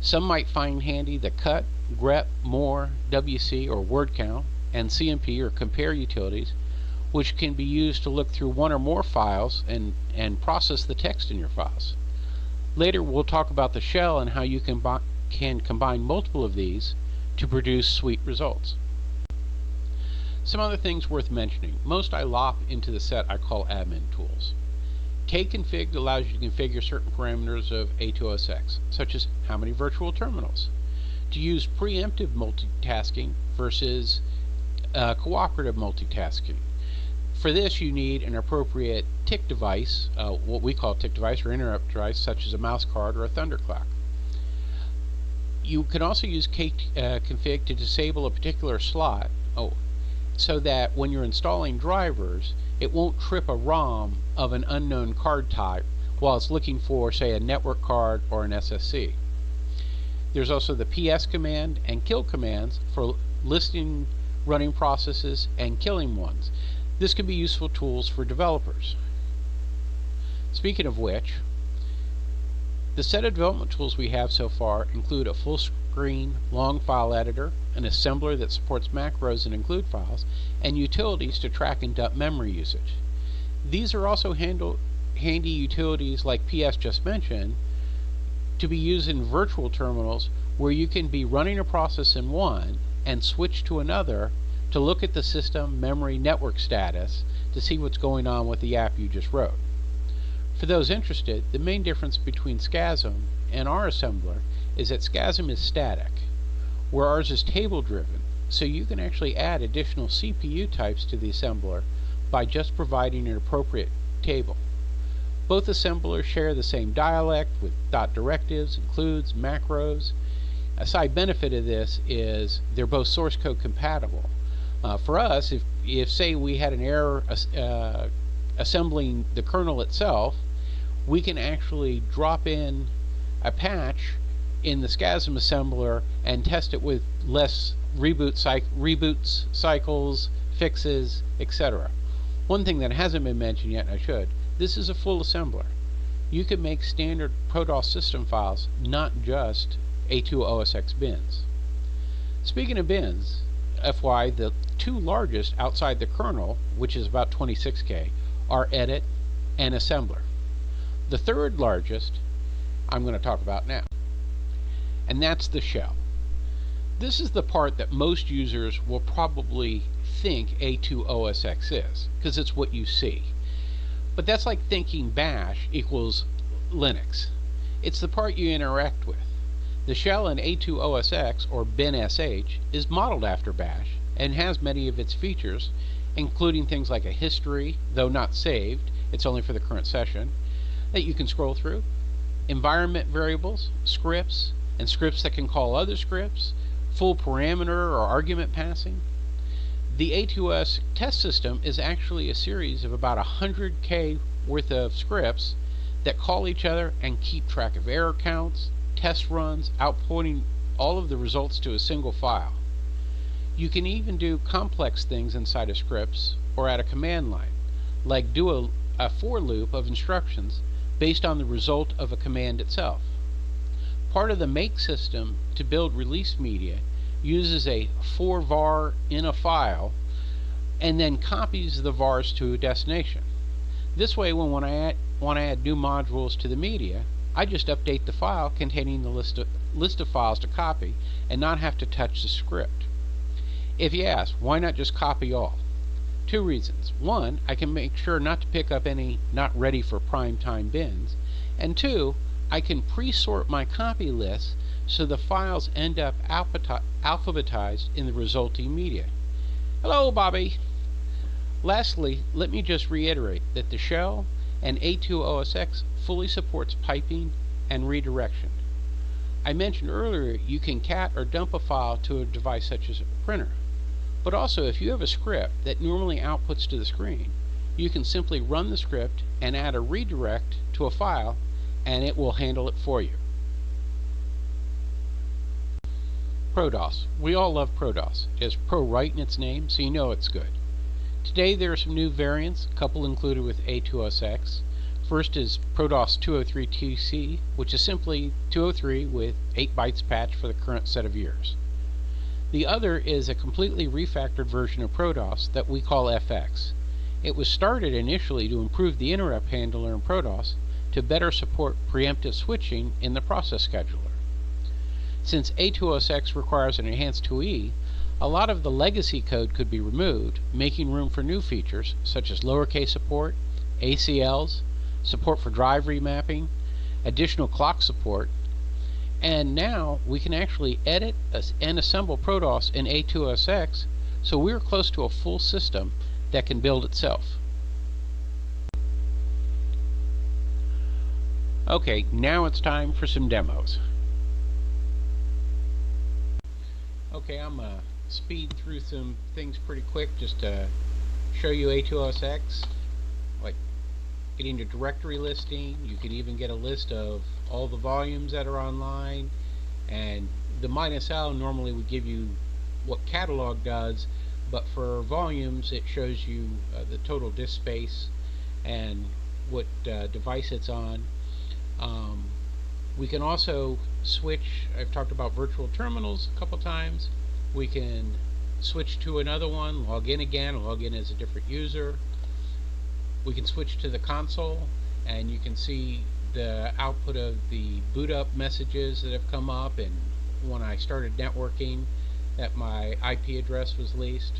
Some might find handy the cut grep, more, wc or word count, and cmp or compare utilities, which can be used to look through one or more files and process the text in your files. Later we'll talk about the shell and how you can combine multiple of these to produce sweet results. Some other things worth mentioning. Most I lop into the set I call admin tools. Kconfig allows you to configure certain parameters of A2OSX, such as how many virtual terminals, to use preemptive multitasking versus cooperative multitasking. For this you need an appropriate tick device, what we call a tick device or interrupt device, such as a mouse card or a thunderclock. You can also use Kconfig to disable a particular slot, so that when you're installing drivers, it won't trip a ROM of an unknown card type while it's looking for, say, a network card or an SSC. There's also the PS command and kill commands for listing running processes and killing ones. This can be useful tools for developers. Speaking of which, the set of development tools we have so far include a full screen long file editor, an assembler that supports macros and include files, and utilities to track and dump memory usage. These are also handy utilities like PS just mentioned to be used in virtual terminals where you can be running a process in one and switch to another to look at the system, memory, network status to see what's going on with the app you just wrote. For those interested, the main difference between SCASM and our assembler is that SCASM is static, where ours is table driven, so you can actually add additional CPU types to the assembler by just providing an appropriate table. Both assemblers share the same dialect with dot directives, includes, macros. A side benefit of this is they're both source code compatible. For us, if say we had an error assembling the kernel itself, we can actually drop in a patch in the SCASM assembler and test it with less reboots, cycles, fixes, etc. One thing that hasn't been mentioned yet, and I should, this is a full assembler. You can make standard ProDOS system files, not just A2OSX bins. Speaking of bins, FYI, the two largest outside the kernel, which is about 26K, are edit and assembler. The third largest I'm going to talk about now, and that's the shell. This is the part that most users will probably think A2OSX is, because it's what you see. But that's like thinking bash equals Linux. It's the part you interact with. The shell in A2OSX, or binsh, is modeled after bash and has many of its features, including things like a history, though not saved, it's only for the current session, that you can scroll through, environment variables, scripts, and scripts that can call other scripts, full parameter or argument passing. The A2S test system is actually a series of about 100K worth of scripts that call each other and keep track of error counts, test runs, outputting all of the results to a single file. You can even do complex things inside of scripts or at a command line, like do a for loop of instructions based on the result of a command itself. Part of the make system to build release media uses a for var in a file and then copies the vars to a destination. This way, when I want to add new modules to the media, I just update the file containing the list of files to copy and not have to touch the script. If you ask, why not just copy all? Two reasons. One, I can make sure not to pick up any not ready for prime time bins. And two, I can pre-sort my copy lists so the files end up alphabetized in the resulting media. Hello, Bobby! Lastly, let me just reiterate that the shell and A2OSX fully supports piping and redirection. I mentioned earlier you can cat or dump a file to a device such as a printer. But also, if you have a script that normally outputs to the screen, you can simply run the script and add a redirect to a file, and it will handle it for you. ProDOS. We all love ProDOS. It has Pro right in its name, so you know it's good. Today there are some new variants, a couple included with A2OSX. First is ProDOS 203TC, which is simply 203 with 8 bytes patch for the current set of years. The other is a completely refactored version of ProDOS that we call FX. It was started initially to improve the interrupt handler in ProDOS to better support preemptive switching in the process scheduler. Since A2OSX requires an enhanced 2E, a lot of the legacy code could be removed, making room for new features such as lowercase support, ACLs, support for drive remapping, additional clock support, and now we can actually edit and assemble ProDOS in A2OSX, so we're close to a full system that can build itself. Okay, now it's time for some demos. Okay, I'm going to speed through some things pretty quick just to show you A2OSX, like getting a directory listing. You can even get a list of all the volumes that are online, and the -L normally would give you what catalog does, but for volumes it shows you the total disk space and what device it's on. We can also switch. I've talked about virtual terminals a couple times. We can switch to another one, log in again, log in as a different user. We can switch to the console, and you can see the output of the boot up messages that have come up, and when I started networking that my IP address was leased.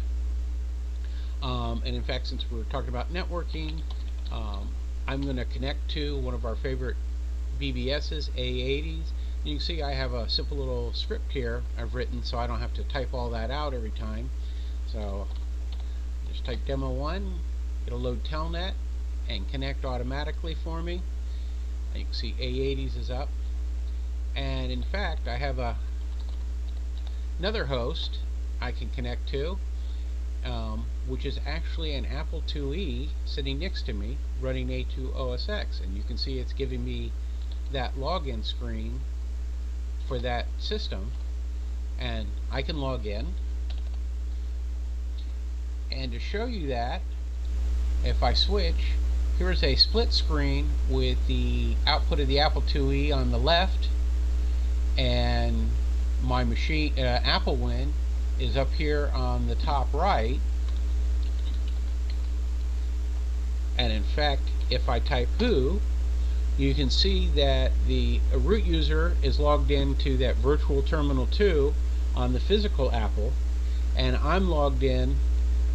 And in fact, since we're talking about networking, I'm going to connect to one of our favorite BBS's, A80s. And you can see I have a simple little script here I've written so I don't have to type all that out every time. So just type demo 1, it'll load Telnet and connect automatically for me. And you can see A80s is up. And in fact, I have another host I can connect to, which is actually an Apple IIe sitting next to me running A2OSX. And you can see it's giving me that login screen for that system, and I can log in. And to show you that, if I switch, here's a split screen with the output of the Apple IIe on the left, and my machine, AppleWin, is up here on the top right. And in fact, if I type who, you can see that the root user is logged into that virtual terminal 2 on the physical Apple, and I'm logged in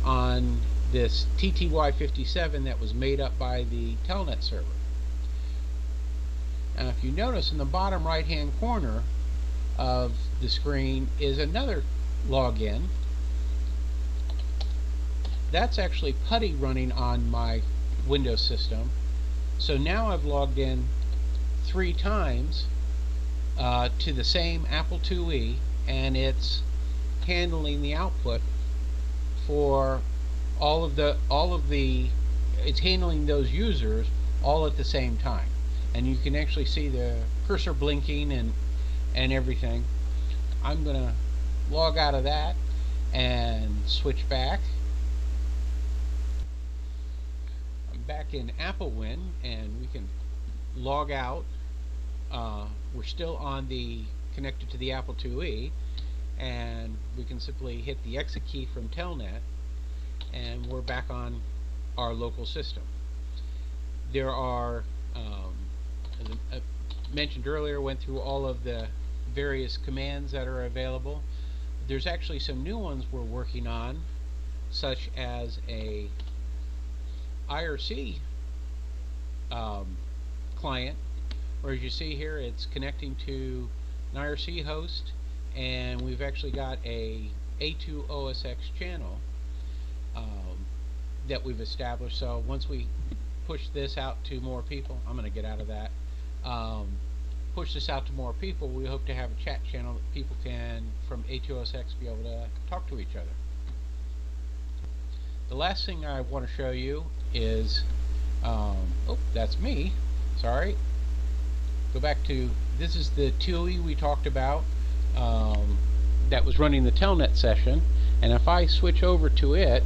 on this TTY57 that was made up by the Telnet server. Now if you notice in the bottom right hand corner of the screen is another login. That's actually PuTTY running on my Windows system. So now I've logged in 3 times to the same Apple IIe, and it's handling the output for all of the it's handling those users all at the same time. And you can actually see the cursor blinking and everything. I'm gonna log out of that and switch back. I'm back in AppleWin, and we can log out. We're still on the connected to the Apple IIe, and we can simply hit the exit key from Telnet, and we're back on our local system. There are, as I mentioned earlier, went through all of the various commands that are available. There's actually some new ones we're working on, such as a IRC client, where as you see here, it's connecting to an IRC host, and we've actually got a A2OSX channel that we've established. So once we push this out to more people, I'm going to get out of that, push this out to more people, we hope to have a chat channel that people can, from A2OSX, be able to talk to each other. The last thing I want to show you is, oh, that's me, sorry. Go back to, this is the TUI we talked about that was running the Telnet session, and if I switch over to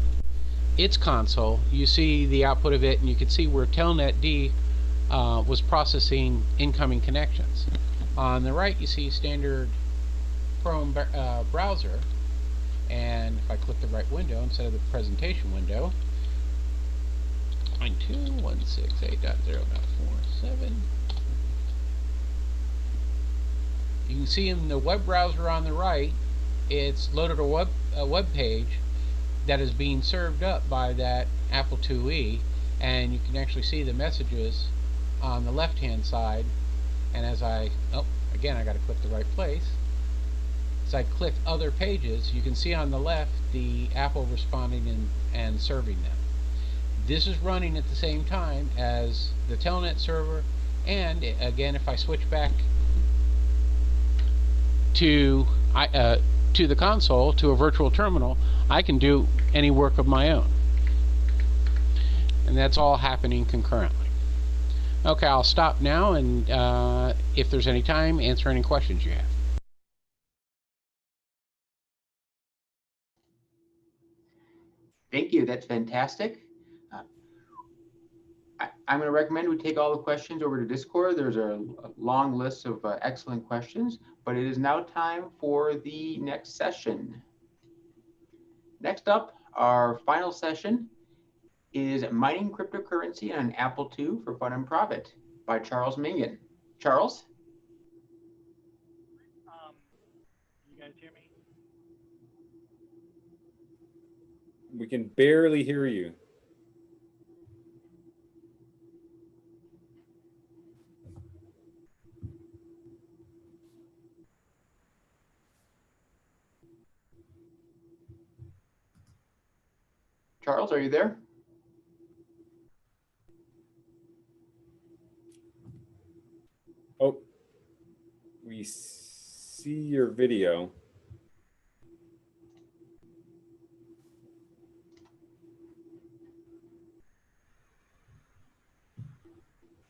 its console, you see the output of it, and you can see where Telnet D was processing incoming connections. On the right, you see standard Chrome browser, And if I click the right window instead of the presentation window, 92.168.0.47. You can see in the web browser on the right, it's loaded a web page that is being served up by that Apple IIe, and you can actually see the messages on the left hand side. And as again, I got to click the right place. As I click other pages, you can see on the left the Apple responding and serving them. This is running at the same time as the Telnet server, and again, if I switch back to the console, to a virtual terminal, I can do any work of my own. And that's all happening concurrently. Okay, I'll stop now, and if there's any time, answer any questions you have. Thank you. That's fantastic. I'm going to recommend we take all the questions over to Discord. There's a long list of excellent questions, but it is now time for the next session. Next up, our final session is Mining Cryptocurrency on an Apple II for Fun and Profit by Charles Mingan. Charles? You guys hear me? We can barely hear you. Charles, are you there? Oh, we see your video.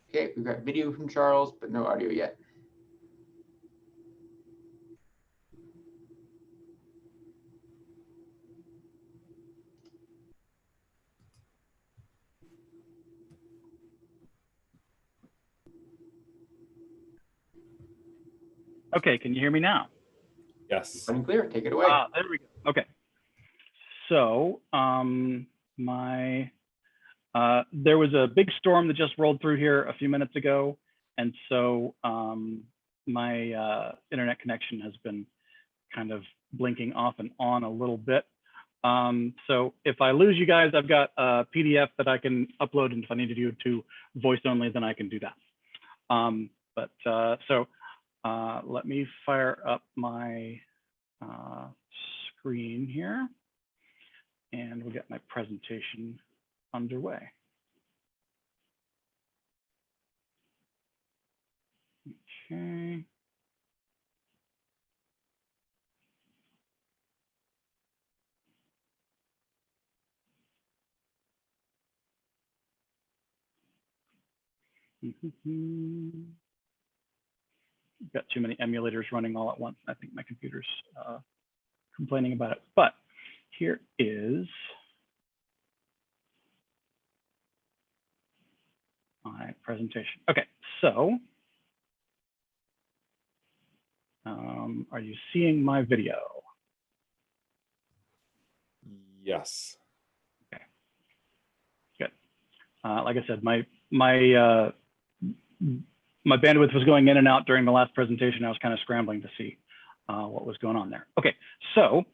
Okay, we've got video from Charles, but no audio yet. Okay, can you hear me now? Yes. Loud and clear. Take it away. There we go. Okay. So there was a big storm that just rolled through here a few minutes ago, and so my internet connection has been kind of blinking off and on a little bit. So if I lose you guys, I've got a PDF that I can upload, and if I need to do it to voice only, then I can do that. Let me fire up my screen here, and we'll get my presentation underway. Okay. Got too many emulators running all at once. I think my computer's complaining about it. But here is my presentation. Okay, so are you seeing my video? Yes. Okay, good. Like I said, my bandwidth was going in and out during the last presentation. I was kind of scrambling to see what was going on there. Okay, so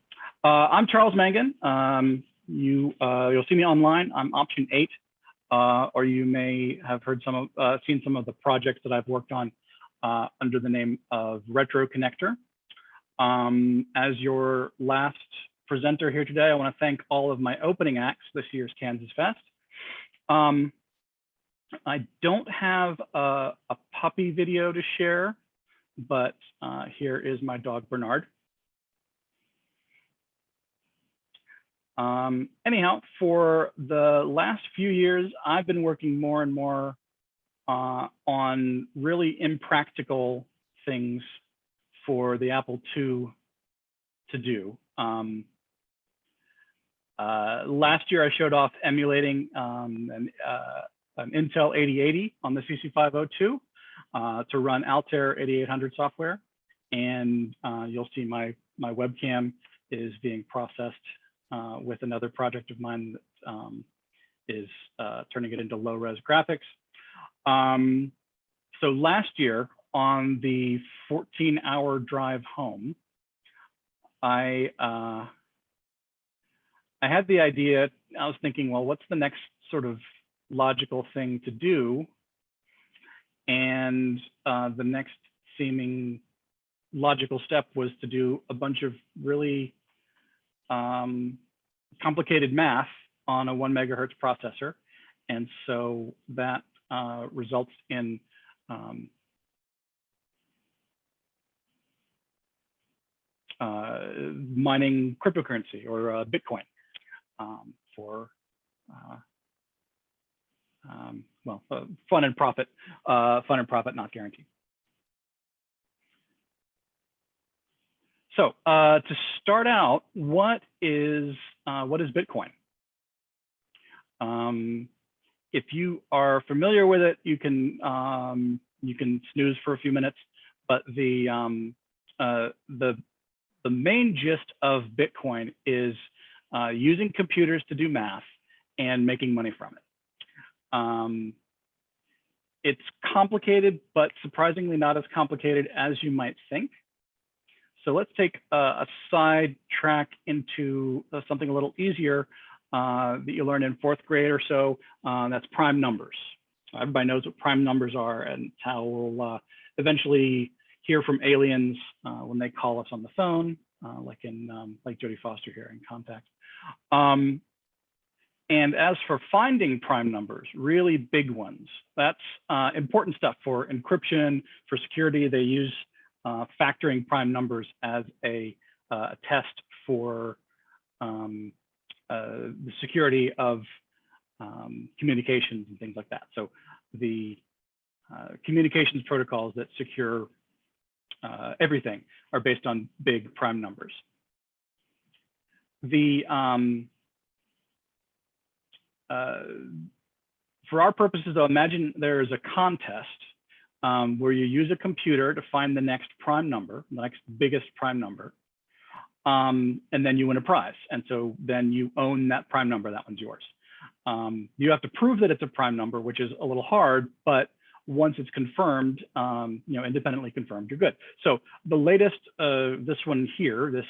I'm Charles Mangan. You'll see me online. I'm option 8, or you may have heard seen some of the projects that I've worked on under the name of Retro Connector. As your last presenter here today, I want to thank all of my opening acts this year's KansasFest. I don't have a puppy video to share, but here is my dog Bernard. Anyhow, for the last few years, I've been working more and more on really impractical things for the Apple II to do. Last year, I showed off emulating an Intel 8080 on the CC502 to run Altair 8800 software. And you'll see my webcam is being processed with another project of mine that is turning it into low-res graphics. So last year on the 14-hour drive home, I had the idea, I was thinking, well, what's the next sort of logical thing to do? And the next seeming logical step was to do a bunch of really complicated math on a 1 megahertz processor. And so that results in mining cryptocurrency or Bitcoin for well, fun and profit, not guaranteed. So to start out, what is Bitcoin? If you are familiar with it, you can snooze for a few minutes. But the main gist of Bitcoin is using computers to do math and making money from it. It's complicated, but surprisingly not as complicated as you might think. So let's take a side track into something a little easier that you learned in 4th grade or so. That's prime numbers. Everybody knows what prime numbers are, and it's how we'll eventually hear from aliens when they call us on the phone, like Jodie Foster here in Contact. And as for finding prime numbers, really big ones, that's important stuff for encryption, for security. They use factoring prime numbers as a test for the security of communications and things like that. So the communications protocols that secure everything are based on big prime numbers. For our purposes, though, imagine there is a contest where you use a computer to find the next prime number, the next biggest prime number, and then you win a prize. And so then you own that prime number, that one's yours. You have to prove that it's a prime number, which is a little hard, but once it's confirmed, independently confirmed, you're good. So the latest, this one here, this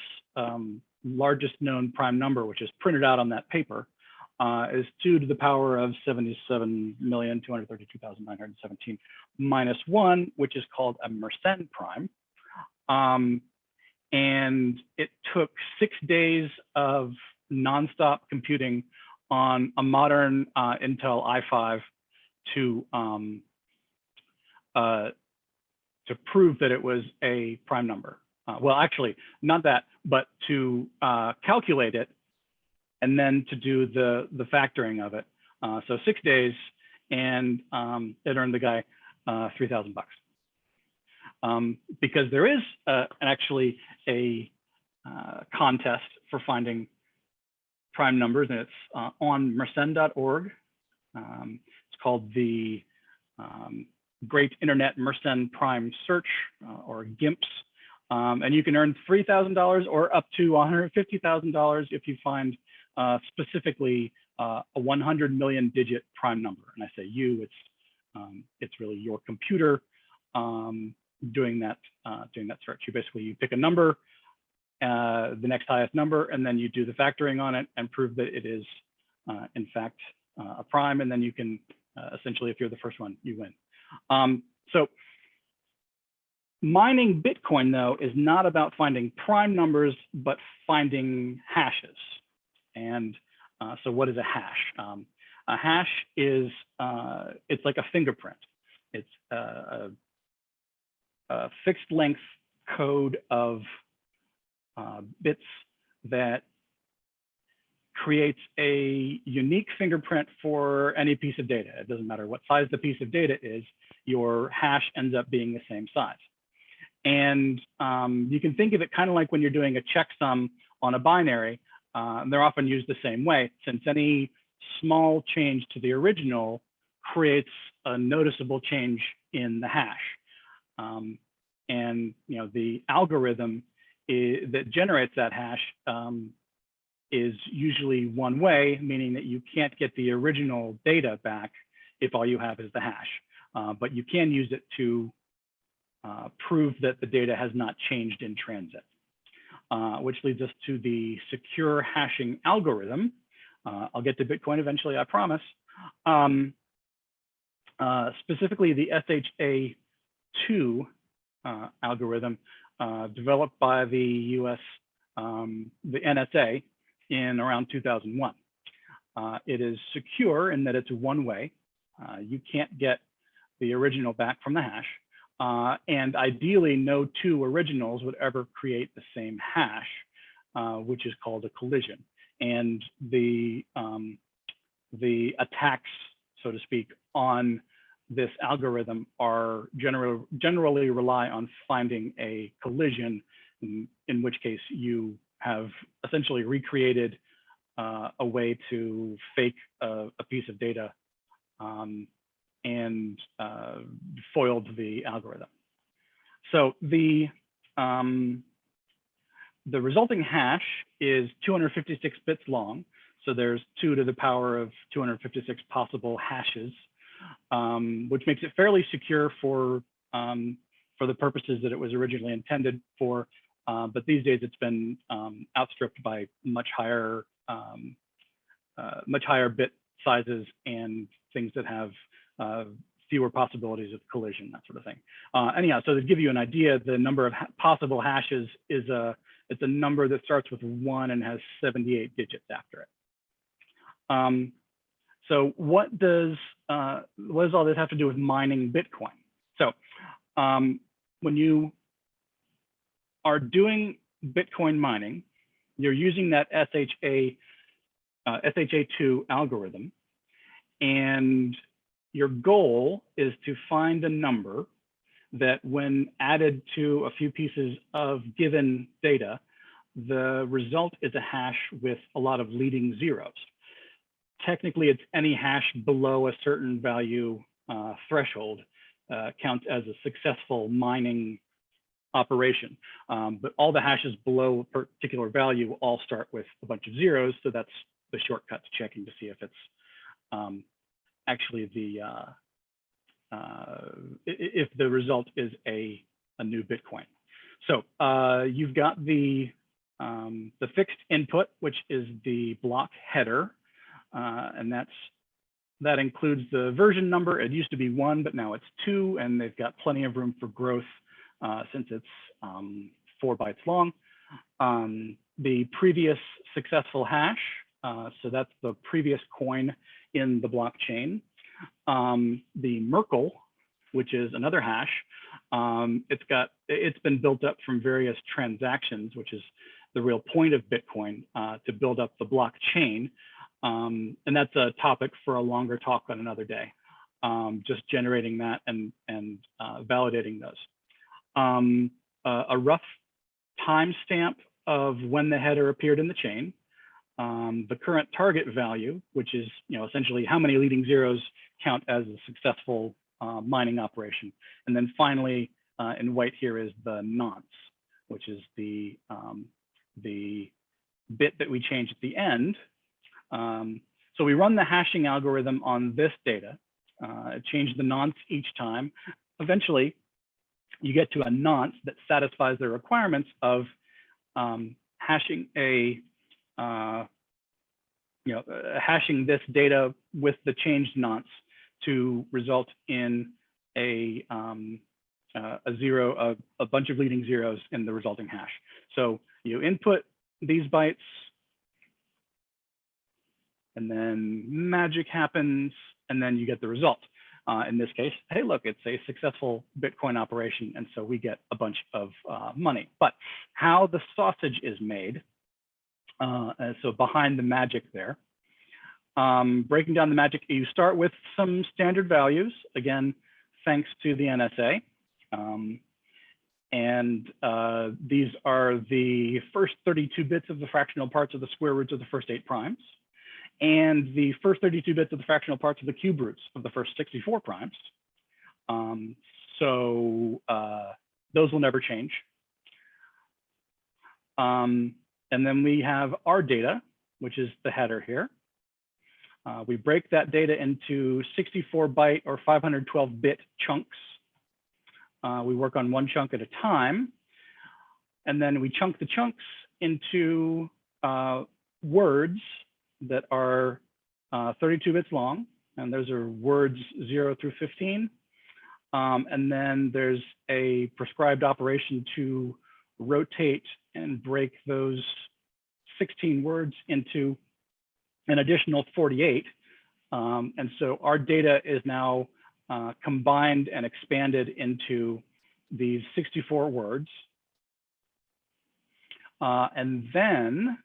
largest known prime number, which is printed out on that paper, is 2 to the power of 77,232,917 minus 1, which is called a Mersenne prime. And it took 6 days of nonstop computing on a modern Intel i5 to prove that it was a prime number. Well, actually, not that, but to calculate it and then to do the factoring of it. So 6 days, and it earned the guy $3,000 bucks. Because there is actually a contest for finding prime numbers, and it's on Mersenne.org. It's called the Great Internet Mersenne Prime Search, or GIMPS. And you can earn $3,000 or up to $150,000 if you find specifically a 100 million digit prime number. And I say you, it's really your computer doing that search. You pick a number, the next highest number, and then you do the factoring on it and prove that it is in fact a prime, and then you can essentially, if you're the first one, you win. So mining Bitcoin, though, is not about finding prime numbers, but finding hashes. And so what is a hash? A hash is, it's like a fingerprint. It's a fixed length code of bits that creates a unique fingerprint for any piece of data. It doesn't matter what size the piece of data is, your hash ends up being the same size. And you can think of it kind of like when you're doing a checksum on a binary. They're often used the same way, since any small change to the original creates a noticeable change in the hash. And the algorithm that generates that hash is usually one way, meaning that you can't get the original data back if all you have is the hash. But you can use it to prove that the data has not changed in transit, which leads us to the secure hashing algorithm. I'll get to Bitcoin eventually, I promise. Specifically the SHA-2 algorithm developed by the US, the NSA in around 2001. It is secure in that it's one way. You can't get the original back from the hash. And ideally, no two originals would ever create the same hash, which is called a collision. And the attacks, so to speak, on this algorithm are generally rely on finding a collision, in which case you have essentially recreated a way to fake a piece of data and foiled the algorithm. So the resulting hash is 256 bits long. So there's 2 to the power of 256 possible hashes, which makes it fairly secure for the purposes that it was originally intended for. But these days it's been outstripped by much higher bit sizes and things that have fewer possibilities of collision, that sort of thing. Anyhow, so to give you an idea, the number of possible hashes is it's a number that starts with 1 and has 78 digits after it. So what does all this have to do with mining Bitcoin? So when you are doing Bitcoin mining, you're using that SHA-2 algorithm, and your goal is to find a number that when added to a few pieces of given data, the result is a hash with a lot of leading zeros. Technically, it's any hash below a certain value threshold counts as a successful mining operation. But all the hashes below a particular value all start with a bunch of zeros. So that's the shortcut to checking to see if it's actually if the result is a new Bitcoin. So you've got the fixed input, which is the block header. And that includes the version number. It used to be 1, but now it's 2, and they've got plenty of room for growth since it's 4 bytes long. The previous successful hash, so that's the previous coin in the blockchain. The Merkle, which is another hash, it's been built up from various transactions, which is the real point of Bitcoin, to build up the blockchain. And that's a topic for a longer talk on another day, just generating that and validating those. A rough timestamp of when the header appeared in the chain, the current target value, which is essentially how many leading zeros count as a successful mining operation. And then finally, in white here is the nonce, which is the bit that we change at the end. So we run the hashing algorithm on this data, change the nonce each time. Eventually, you get to a nonce that satisfies the requirements of hashing hashing this data with the changed nonce to result in a bunch of leading zeros in the resulting hash. So you input these bytes, and then magic happens, and then you get the result. In this case, hey, look, it's a successful Bitcoin operation, and so we get a bunch of money. But how the sausage is made, so behind the magic there, breaking down the magic, you start with some standard values, again, thanks to the NSA. And these are the first 32 bits of the fractional parts of the square roots of the first 8 primes, and the first 32 bits of the fractional parts of the cube roots of the first 64 primes. So those will never change. And then we have our data, which is the header here. We break that data into 64-byte or 512-bit chunks. We work on one chunk at a time. And then we chunk the chunks into words that are 32 bits long. And those are words 0 through 15. And then there's a prescribed operation to rotate and break those 16 words into an additional 48. And so our data is now combined and expanded into these 64 words. And then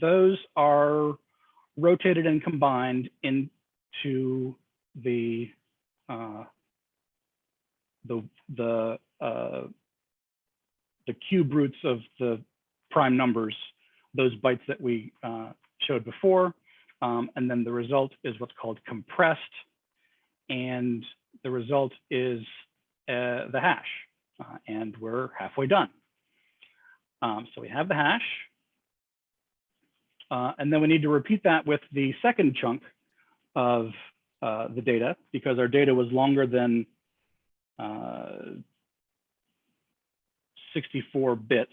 those are rotated and combined into the cube roots of the prime numbers, those bytes that we showed before. And then the result is what's called compressed. And the result is the hash. And we're halfway done. So we have the hash. And then we need to repeat that with the second chunk of the data, because our data was longer than 64 bits.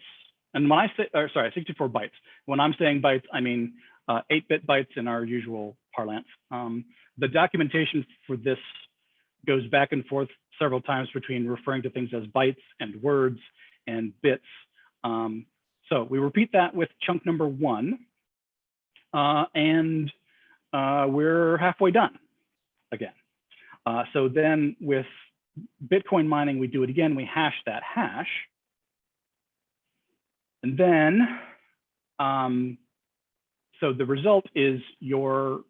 And when I say, or sorry, 64 bytes. When I'm saying bytes, I mean 8-bit bytes in our usual parlance. The documentation for this goes back and forth several times between referring to things as bytes and words and bits. So we repeat that with chunk number 1, and we're halfway done again. So then with Bitcoin mining, we do it again. We hash that hash. And then, so the result is your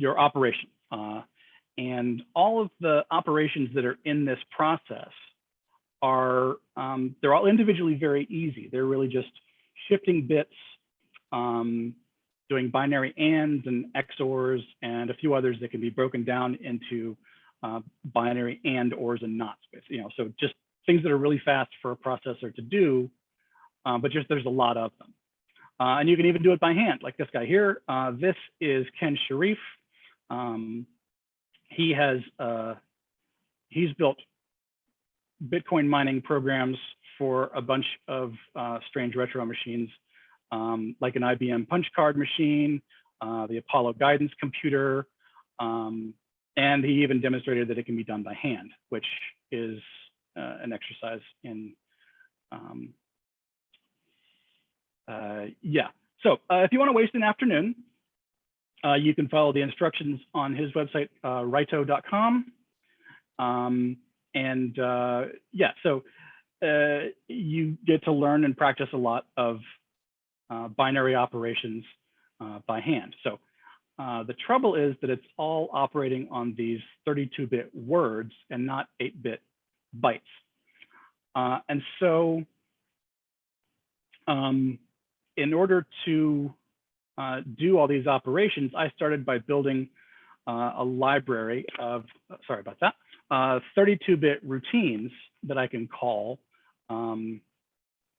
operation. And all of the operations that are in this process are, they're all individually very easy. They're really just shifting bits, doing binary ands and XORs, and a few others that can be broken down into binary and, ors, and nots. So just things that are really fast for a processor to do, but just there's a lot of them. And you can even do it by hand, like this guy here. This is Ken Sharif. He's built Bitcoin mining programs for a bunch of strange retro machines, like an IBM punch card machine, the Apollo guidance computer, and he even demonstrated that it can be done by hand, which is an exercise in, yeah. So if you want to waste an afternoon, you can follow the instructions on his website, rito.com. Yeah, so you get to learn and practice a lot of binary operations by hand. So the trouble is that it's all operating on these 32-bit words and not 8-bit bytes. And so in order to do all these operations, I started by building a library of, sorry about that, 32-bit routines that I can call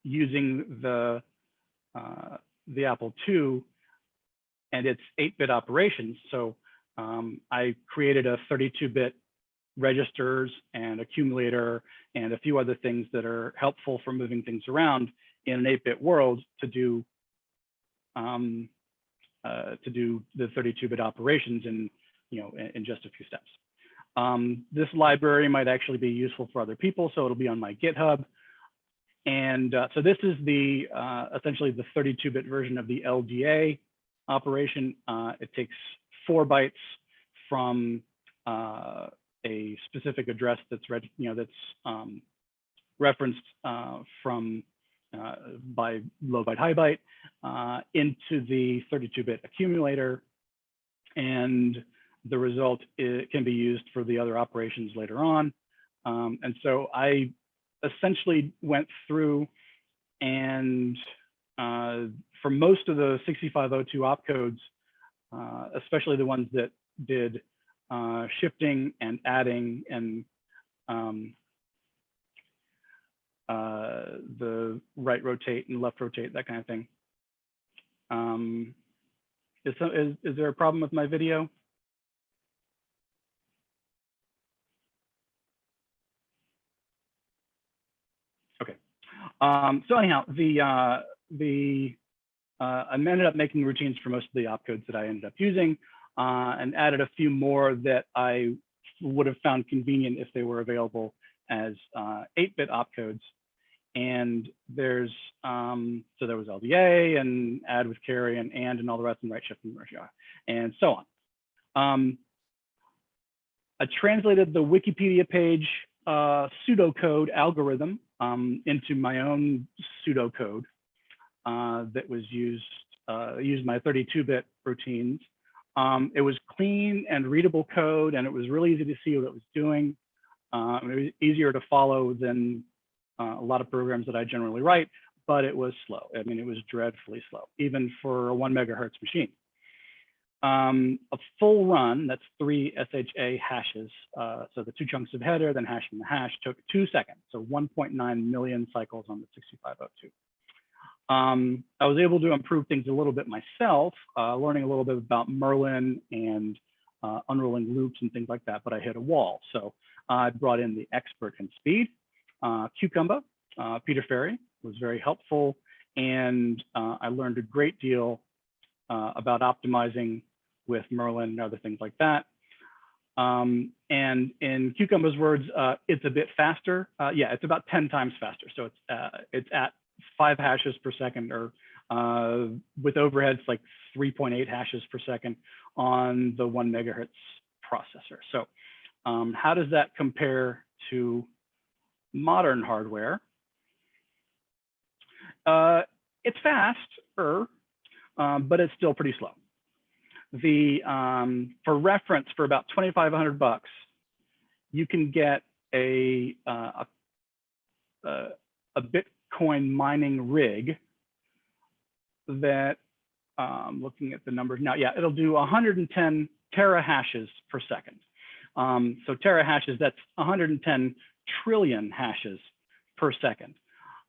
using the Apple II and its 8-bit operations. So I created a 32-bit registers and accumulator and a few other things that are helpful for moving things around in an 8-bit world to do the 32-bit operations in just a few steps. This library might actually be useful for other people, so it'll be on my GitHub. And so this is the essentially the 32-bit version of the LDA operation. It takes 4 bytes from a specific address that's referenced from by low byte high byte into the 32-bit accumulator, and the result can be used for the other operations later on. And so I essentially went through and for most of the 6502 opcodes, especially the ones that did shifting and adding and the right rotate and left rotate, that kind of thing. Is there a problem with my video? Okay. So anyhow, I ended up making routines for most of the opcodes that I ended up using, and added a few more that I would have found convenient if they were available as 8-bit opcodes. And there's, so there was LDA and add with carry and all the rest, and right shift and merge, and so on. I translated the Wikipedia page pseudocode algorithm into my own pseudocode that was used my 32-bit routines. It was clean and readable code, and it was really easy to see what it was doing. It was easier to follow than a lot of programs that I generally write, but it was slow. I mean, it was dreadfully slow, even for a 1 megahertz machine. A full run, that's 3 SHA hashes. So the 2 chunks of header, then hashing the hash, took 2 seconds. So 1.9 million cycles on the 6502. I was able to improve things a little bit myself, learning a little bit about Merlin and unrolling loops and things like that, but I hit a wall. So I brought in the expert in speed. Cucumber, Peter Ferry, was very helpful, and I learned a great deal about optimizing with Merlin and other things like that. And in Cucumber's words, it's a bit faster. Yeah, it's about 10 times faster. So it's at 5 hashes per second, or with overheads like 3.8 hashes per second on the 1 megahertz processor. So how does that compare to modern hardware? It's faster, but it's still pretty slow. For reference, for about $2,500, you can get a Bitcoin mining rig that, looking at the numbers now, yeah, it'll do 110 terahashes per second. So terahashes, that's 110 trillion hashes per second.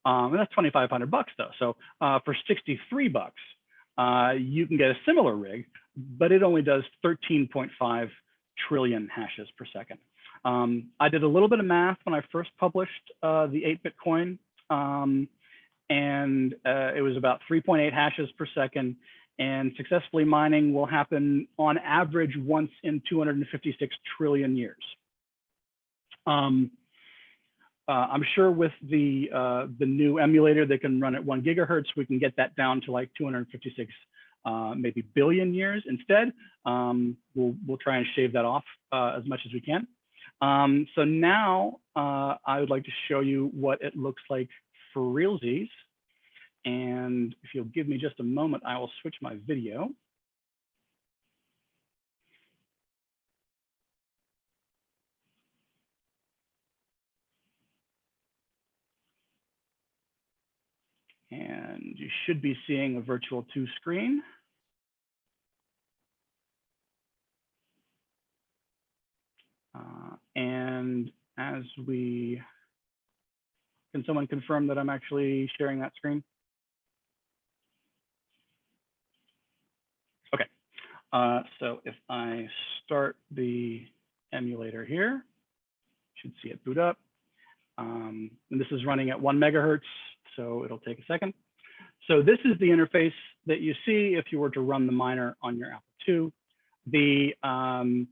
And that's $2,500 though. So for $63, you can get a similar rig, but it only does 13.5 trillion hashes per second. I did a little bit of math when I first published the 8-bit coin, and it was about 3.8 hashes per second, and successfully mining will happen on average once in 256 trillion years. I'm sure with the new emulator that can run at 1 gigahertz, we can get that down to like 256 maybe billion years instead. We'll try and shave that off as much as we can. So now I would like to show you what it looks like for realsies. And if you'll give me just a moment, I will switch my video. And you should be seeing a virtual 2 screen. And as we, can someone confirm that I'm actually sharing that screen? Okay, so if I start the emulator here, you should see it boot up. And this is running at 1 megahertz, so it'll take a second. So this is the interface that you see if you were to run the miner on your Apple II.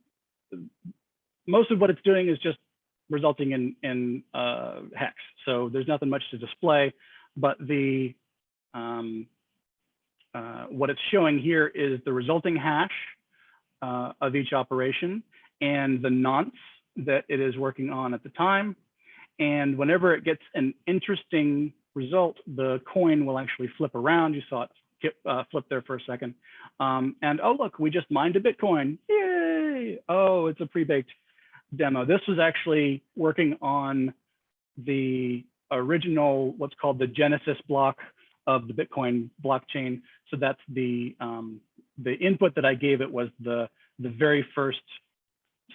Most of what it's doing is just resulting in hex. So there's nothing much to display, but what it's showing here is the resulting hash of each operation and the nonce that it is working on at the time. And whenever it gets an interesting result, the coin will actually flip around. You saw it flip there for a second. And oh, look, we just mined a Bitcoin. Yay! Oh, it's a pre-baked demo. This was actually working on the original, what's called the Genesis block of the Bitcoin blockchain. So that's the input that I gave it was the very first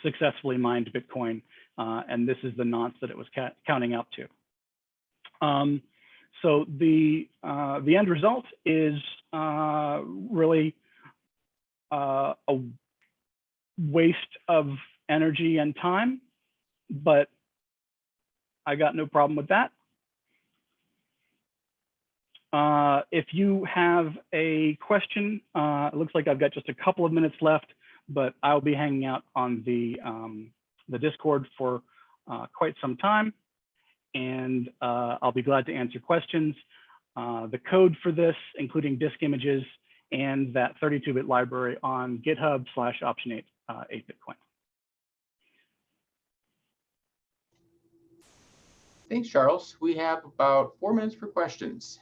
successfully mined Bitcoin. And this is the nonce that it was counting out to. So the end result is really a waste of energy and time, but I got no problem with that. If you have a question, it looks like I've got just a couple of minutes left, but I'll be hanging out on the Discord for quite some time, and I'll be glad to answer questions. The code for this, including disk images and that 32-bit library on GitHub/option 8Bitcoin. Thanks, Charles. We have about 4 minutes for questions.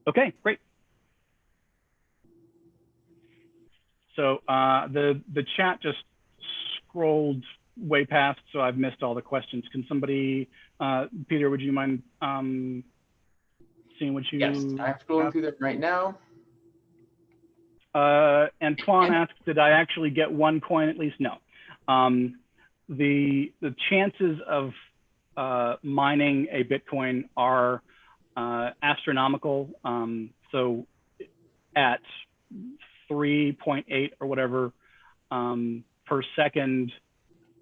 Okay, great. So the chat just scrolled way past, so I've missed all the questions. Can somebody, Peter, would you mind seeing what you? Yes, I'm scrolling through them right now. Antoine asked, did I actually get one coin at least? No. The chances of mining a Bitcoin are astronomical. So at 3.8 or whatever per second,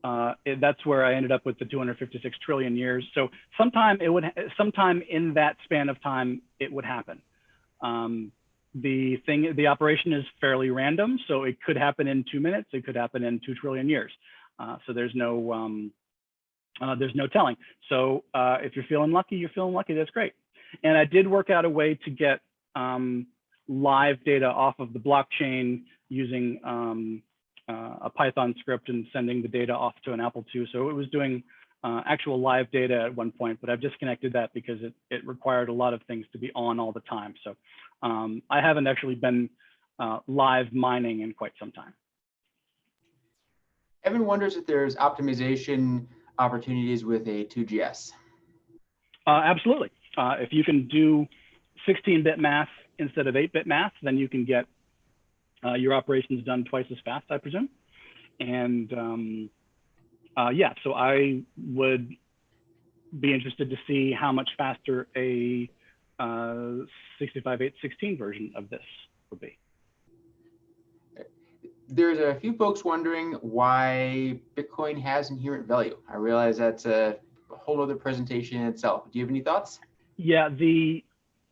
that's where I ended up with the 256 trillion years. So sometime in that span of time, it would happen. The operation is fairly random, so it could happen in 2 minutes. It could happen in 2 trillion years. So there's no telling. So if you're feeling lucky, you're feeling lucky. That's great. And I did work out a way to get live data off of the blockchain using a Python script and sending the data off to an Apple II. So it was doing actual live data at one point, but I've disconnected that because it required a lot of things to be on all the time. So I haven't actually been live mining in quite some time. Evan wonders if there's optimization opportunities with a 2GS. Absolutely. If you can do 16-bit math instead of 8-bit math, then you can get your operations done twice as fast, I presume. And yeah, so I would be interested to see how much faster a 65.816 version of this would be. There's a few folks wondering why Bitcoin has inherent value. I realize that's a whole other presentation in itself. Do you have any thoughts? Yeah, the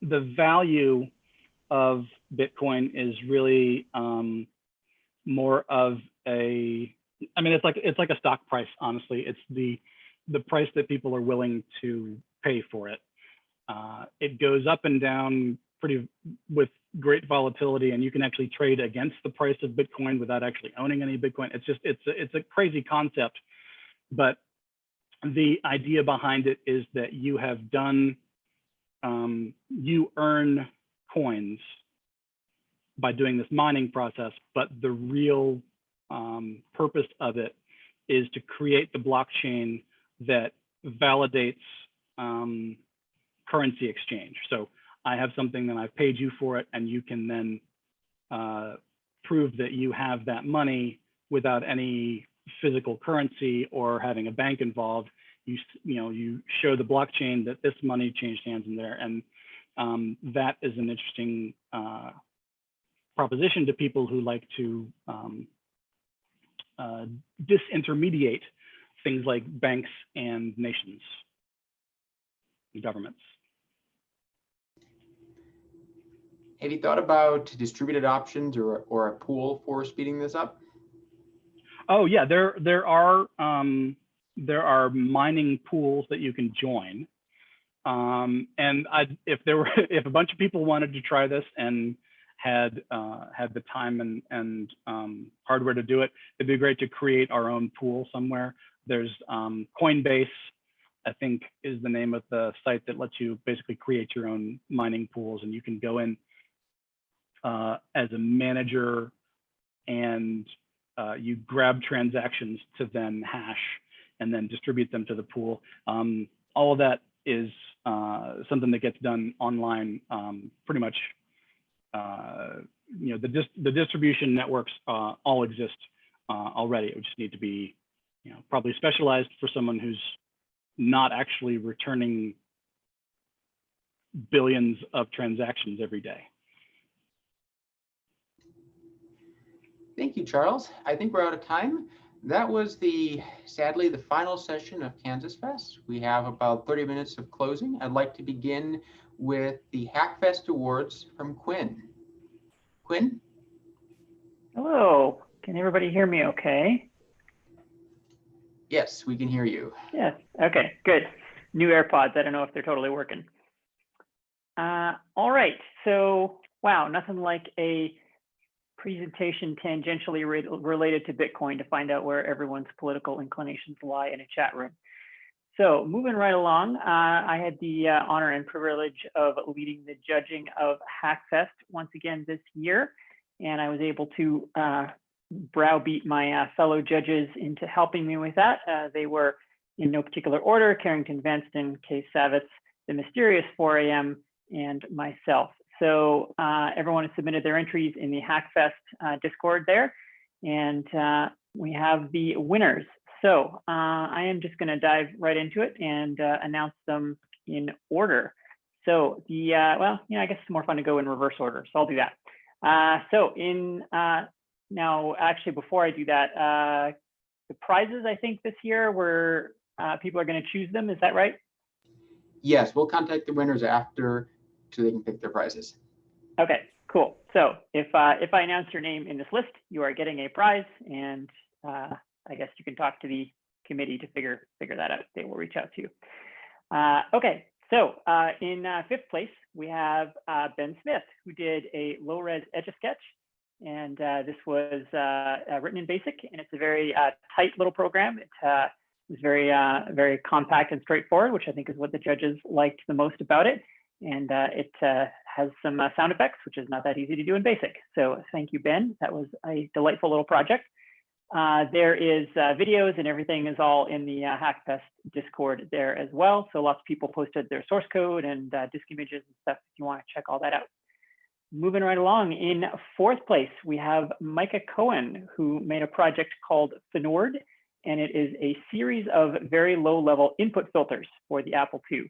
value of Bitcoin is really more of a, I mean, it's like a stock price, honestly. It's the price that people are willing to pay for it. It goes up and down with great volatility, and you can actually trade against the price of Bitcoin without actually owning any Bitcoin. It's a crazy concept, but the idea behind it is that you have done, you earn coins by doing this mining process, but the real purpose of it is to create the blockchain that validates currency exchange. So I have something and I've paid you for it, and you can then prove that you have that money without any physical currency or having a bank involved. You show the blockchain that this money changed hands in there, and that is an interesting proposition to people who like to disintermediate things like banks and nations and governments. Have you thought about distributed options or a pool for speeding this up? Oh yeah, there are mining pools that you can join, and if a bunch of people wanted to try this and had the time and hardware to do it, it'd be great to create our own pool somewhere. There's Coinbase, I think, is the name of the site that lets you basically create your own mining pools, and you can go in as a manager, and you grab transactions to then hash and then distribute them to the pool. All of that is something that gets done online pretty much. The distribution networks all exist already. It would just need to be probably specialized for someone who's not actually returning billions of transactions every day. Thank you, Charles. I think we're out of time. That was sadly, the final session of KansasFest. We have about 30 minutes of closing. I'd like to begin with the HackFest Awards from Quinn. Quinn? Hello. Can everybody hear me okay? Yes, we can hear you. Yes. Okay, good. New AirPods. I don't know if they're totally working. All right. So, wow, nothing like a presentation tangentially related to Bitcoin to find out where everyone's political inclinations lie in a chat room. So moving right along, I had the honor and privilege of leading the judging of HackFest once again this year, and I was able to browbeat my fellow judges into helping me with that. They were in no particular order: Carrington Vanston, Kay Savitz, the mysterious 4 a.m., and myself. So everyone has submitted their entries in the HackFest Discord there, and we have the winners. So I am just going to dive right into it and announce them in order. So well, I guess it's more fun to go in reverse order, so I'll do that. Now, actually, before I do that, the prizes, I think this year were people are going to choose them. Is that right? Yes, we'll contact the winners after so they can pick their prizes. Okay, cool. So if I announce your name in this list, you are getting a prize, and I guess you can talk to the committee to figure that out. They will reach out to you. Okay, so in fifth place, we have Ben Smith, who did a low-res Etch-a-Sketch. And this was written in BASIC, and it's a very tight little program. It was very compact and straightforward, which I think is what the judges liked the most about it. And it has some sound effects, which is not that easy to do in BASIC. So thank you, Ben. That was a delightful little project. There is videos, and everything is all in the HackFest Discord there as well. So lots of people posted their source code and disk images and stuff if you want to check all that out. Moving right along, in fourth place, we have Micah Cohen, who made a project called Finord, and it is a series of very low-level input filters for the Apple II.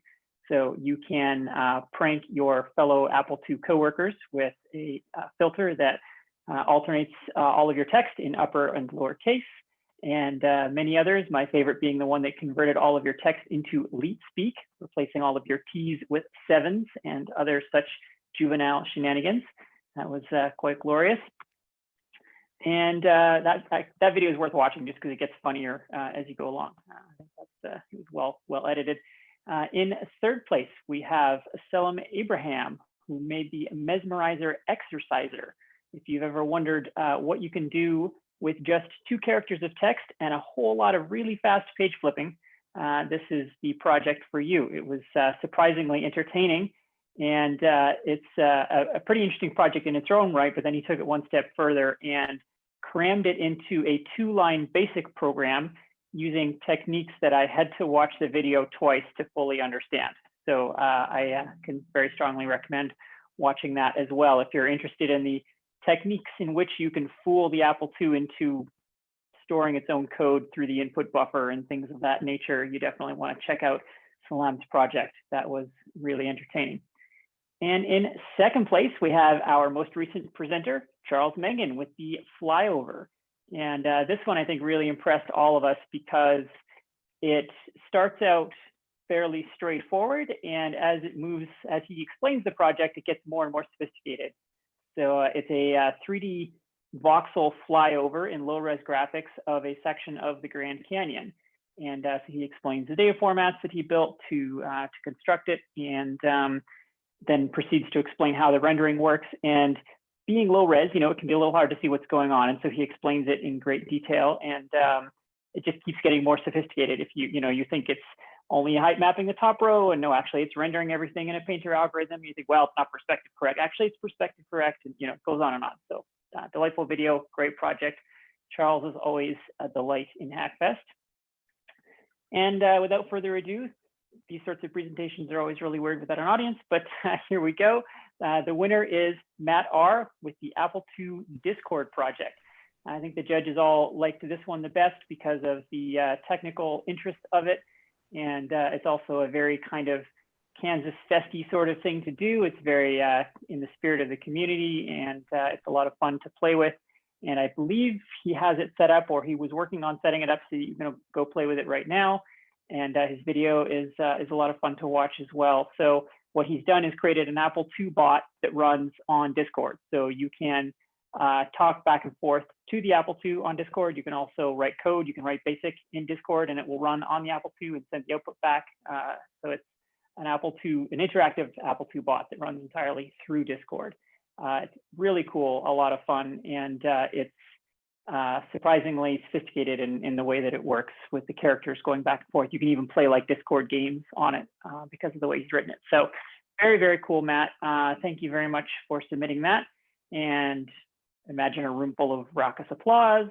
So you can prank your fellow Apple II coworkers with a filter that alternates all of your text in upper and lower case, and many others, my favorite being the one that converted all of your text into leet speak, replacing all of your T's with 7s and other such juvenile shenanigans. That was quite glorious. And that video is worth watching just because it gets funnier as you go along. I think it was well edited. In third place, we have Selim Abraham, who made the Mesmerizer Exerciser. If you've ever wondered what you can do with just 2 characters of text and a whole lot of really fast page flipping, this is the project for you. It was surprisingly entertaining. And it's a pretty interesting project in its own right, but then he took it one step further and crammed it into a 2-line BASIC program using techniques that I had to watch the video twice to fully understand. So I can very strongly recommend watching that as well. If you're interested in the techniques in which you can fool the Apple II into storing its own code through the input buffer and things of that nature, you definitely want to check out Salam's project. That was really entertaining. And in second place, we have our most recent presenter, Charles Mangan, with the Flyover. And this one, I think, really impressed all of us because it starts out fairly straightforward. And as he explains the project, it gets more and more sophisticated. So it's a 3D voxel flyover in low-res graphics of a section of the Grand Canyon. And so he explains the data formats that he built to construct it, and then proceeds to explain how the rendering works. And being low res, it can be a little hard to see what's going on. And so he explains it in great detail, and it just keeps getting more sophisticated. If you think it's only height mapping the top row, and no, actually it's rendering everything in a painter algorithm. You think, well, it's not perspective correct. Actually, it's perspective correct, and it goes on and on. So delightful video, great project. Charles is always a delight in HackFest. And without further ado, these sorts of presentations are always really weird without an audience, but here we go. The winner is Matt R. with the Apple II Discord project. I think the judges all liked this one the best because of the technical interest of it. And it's also a very kind of Kansas Festy sort of thing to do. It's very in the spirit of the community, and it's a lot of fun to play with. And I believe he has it set up, or he was working on setting it up, so you can go play with it right now. And his video is a lot of fun to watch as well. So what he's done is created an Apple II bot that runs on Discord. So you can talk back and forth to the Apple II on Discord. You can also write code. You can write BASIC in Discord, and it will run on the Apple II and send the output back. So it's an interactive Apple II bot that runs entirely through Discord. It's really cool, a lot of fun, and it's surprisingly sophisticated in the way that it works with the characters going back and forth. You can even play like Discord games on it because of the way he's written it. So very, very cool, Matt. Thank you very much for submitting that. And imagine a room full of raucous applause,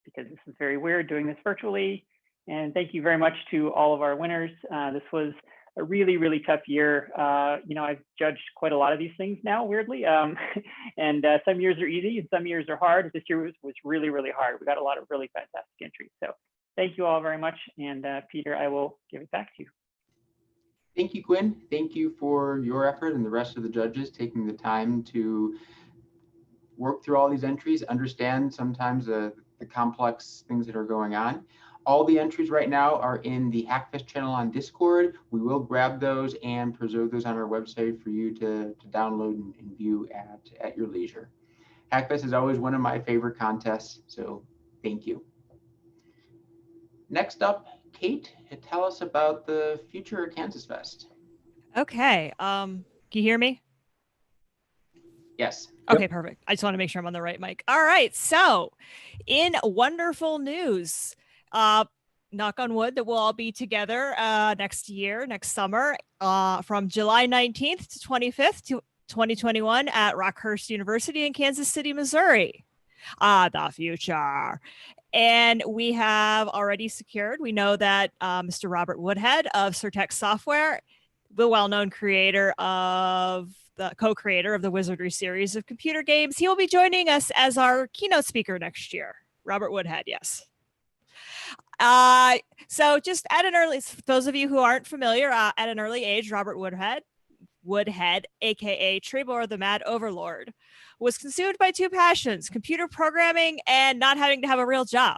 because this is very weird doing this virtually. And thank you very much to all of our winners. This was a really, really tough year. I've judged quite a lot of these things now, weirdly. And some years are easy and some years are hard. This year was really, really hard. We got a lot of really fantastic entries. So thank you all very much. And Peter, I will give it back to you. Thank you, Quinn. Thank you for your effort and the rest of the judges taking the time to work through all these entries, understand sometimes the complex things that are going on. All the entries right now are in the HackFest channel on Discord. We will grab those and preserve those on our website for you to download and view at your leisure. HackFest is always one of my favorite contests, so thank you. Next up, Kate, tell us about the future of KansasFest. Okay. Can you hear me? Yes. Okay, perfect. I just want to make sure I'm on the right mic. All right. So in wonderful news, knock on wood, that we'll all be together next summer, from July 19th to 25th to 2021 at Rockhurst University in Kansas City, Missouri. The future. And we have already secured, we know that Mr. Robert Woodhead of Surtex Software, the well-known co-creator of the Wizardry series of computer games, he will be joining us as our keynote speaker next year. Robert Woodhead, yes. So just those of you who aren't familiar, at an early age, Robert Woodhead, aka Trebor the Mad Overlord, was consumed by two passions: computer programming and not having to have a real job.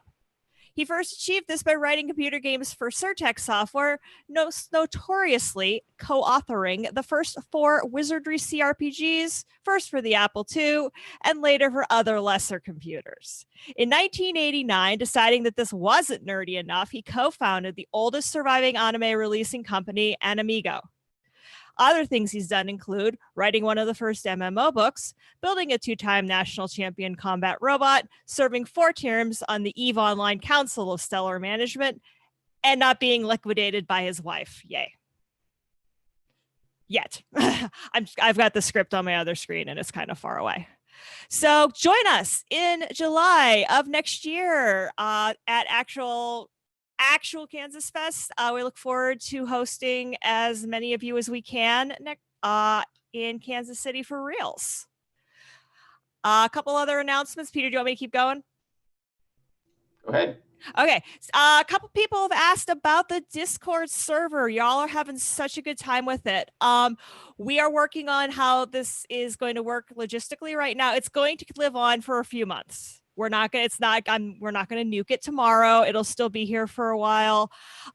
He first achieved this by writing computer games for Surtex Software, notoriously co-authoring the first 4 Wizardry CRPGs, first for the Apple II and later for other lesser computers. In 1989, deciding that this wasn't nerdy enough, he co-founded the oldest surviving anime releasing company, Animigo. Other things he's done include writing one of the first MMO books, building a 2-time national champion combat robot, serving 4 terms on the EVE Online Council of Stellar Management, and not being liquidated by his wife. Yay. Yet. I've got the script on my other screen and it's kind of far away. So join us in July of next year at actual KansasFest. We look forward to hosting as many of you as we can in Kansas City for reals. A couple other announcements. Peter, do you want me to keep going? Go ahead. Okay. A couple people have asked about the Discord server. Y'all are having such a good time with it. We are working on how this is going to work logistically right now. It's going to live on for a few months. We're not going to nuke it tomorrow. It'll still be here for a while.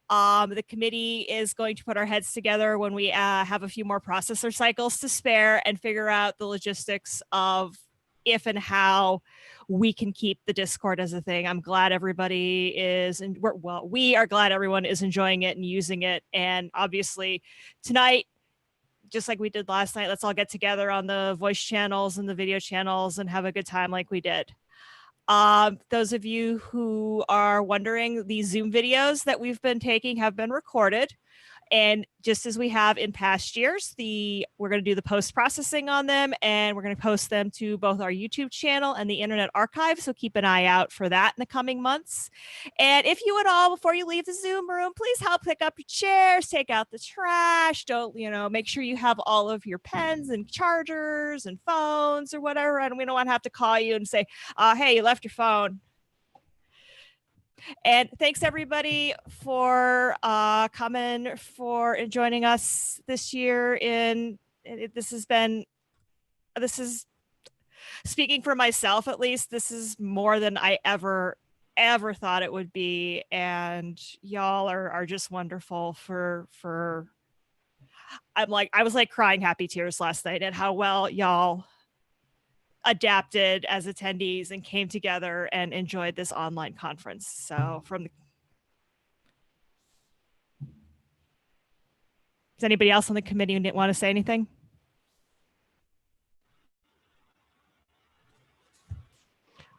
The committee is going to put our heads together when we have a few more processor cycles to spare and figure out the logistics of if and how we can keep the Discord as a thing. I'm glad everybody is, we are glad everyone is enjoying it and using it. And obviously tonight, just like we did last night, let's all get together on the voice channels and the video channels and have a good time like we did. Those of you who are wondering, the Zoom videos that we've been taking have been recorded. And just as we have in past years, we're going to do the post-processing on them, and we're going to post them to both our YouTube channel and the Internet Archive. So keep an eye out for that in the coming months. And if you would all, before you leave the Zoom room, please help pick up your chairs, take out the trash. Don't, make sure you have all of your pens and chargers and phones or whatever. And we don't want to have to call you and say, hey, you left your phone. And thanks everybody for coming, for joining us this year. This is speaking for myself, at least, this is more than I ever thought it would be. And y'all are just wonderful I was like crying happy tears last night at how well y'all adapted as attendees and came together and enjoyed this online conference. So does anybody else on the committee who didn't want to say anything?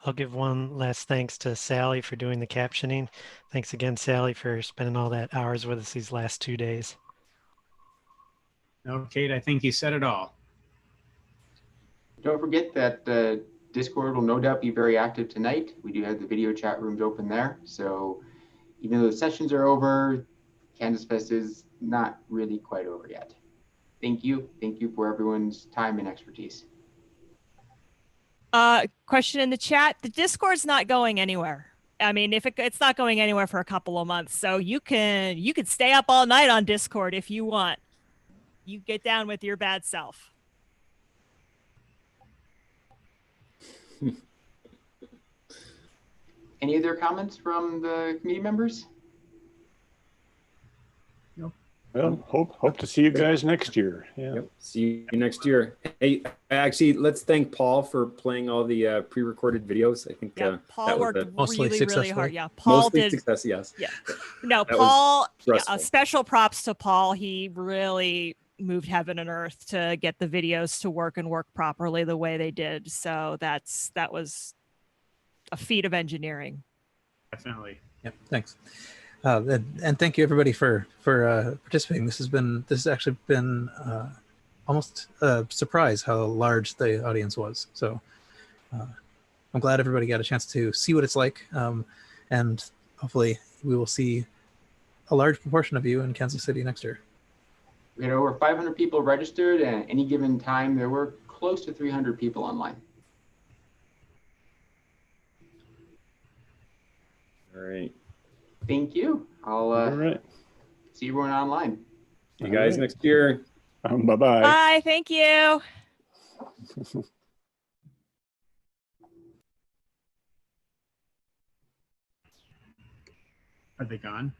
I'll give one last thanks to Sally for doing the captioning. Thanks again, Sally, for spending all that hours with us these last 2 days. No, Kate, I think you said it all. Don't forget that Discord will no doubt be very active tonight. We do have the video chat rooms open there. So even though the sessions are over, KansasFest is not really quite over yet. Thank you. Thank you for everyone's time and expertise. Question in the chat. The Discord's not going anywhere. I mean, if it's not going anywhere for a couple of months, so you can stay up all night on Discord if you want. You get down with your bad self. Any other comments from the committee members? Well, hope to see you guys next year. Yeah. Yep. See you next year. Hey, actually, let's thank Paul for playing all the pre-recorded videos. I think Paul worked really hard. Yeah, Paul did. Success, yes. Yeah. No, That Paul. was Special props to Paul. He really moved heaven and earth to get the videos to work and work properly the way they did. So that was a feat of engineering. Definitely. Yep. Thanks. And thank you everybody for participating. This has actually been almost a surprise how large the audience was. So I'm glad everybody got a chance to see what it's like, and hopefully we will see a large proportion of you in Kansas City next year. We had over 500 people registered, and at any given time there were close to 300 people online. All right. Thank you. I'll see everyone online. See you guys next year. Bye-bye. Bye. Thank you. Are they gone?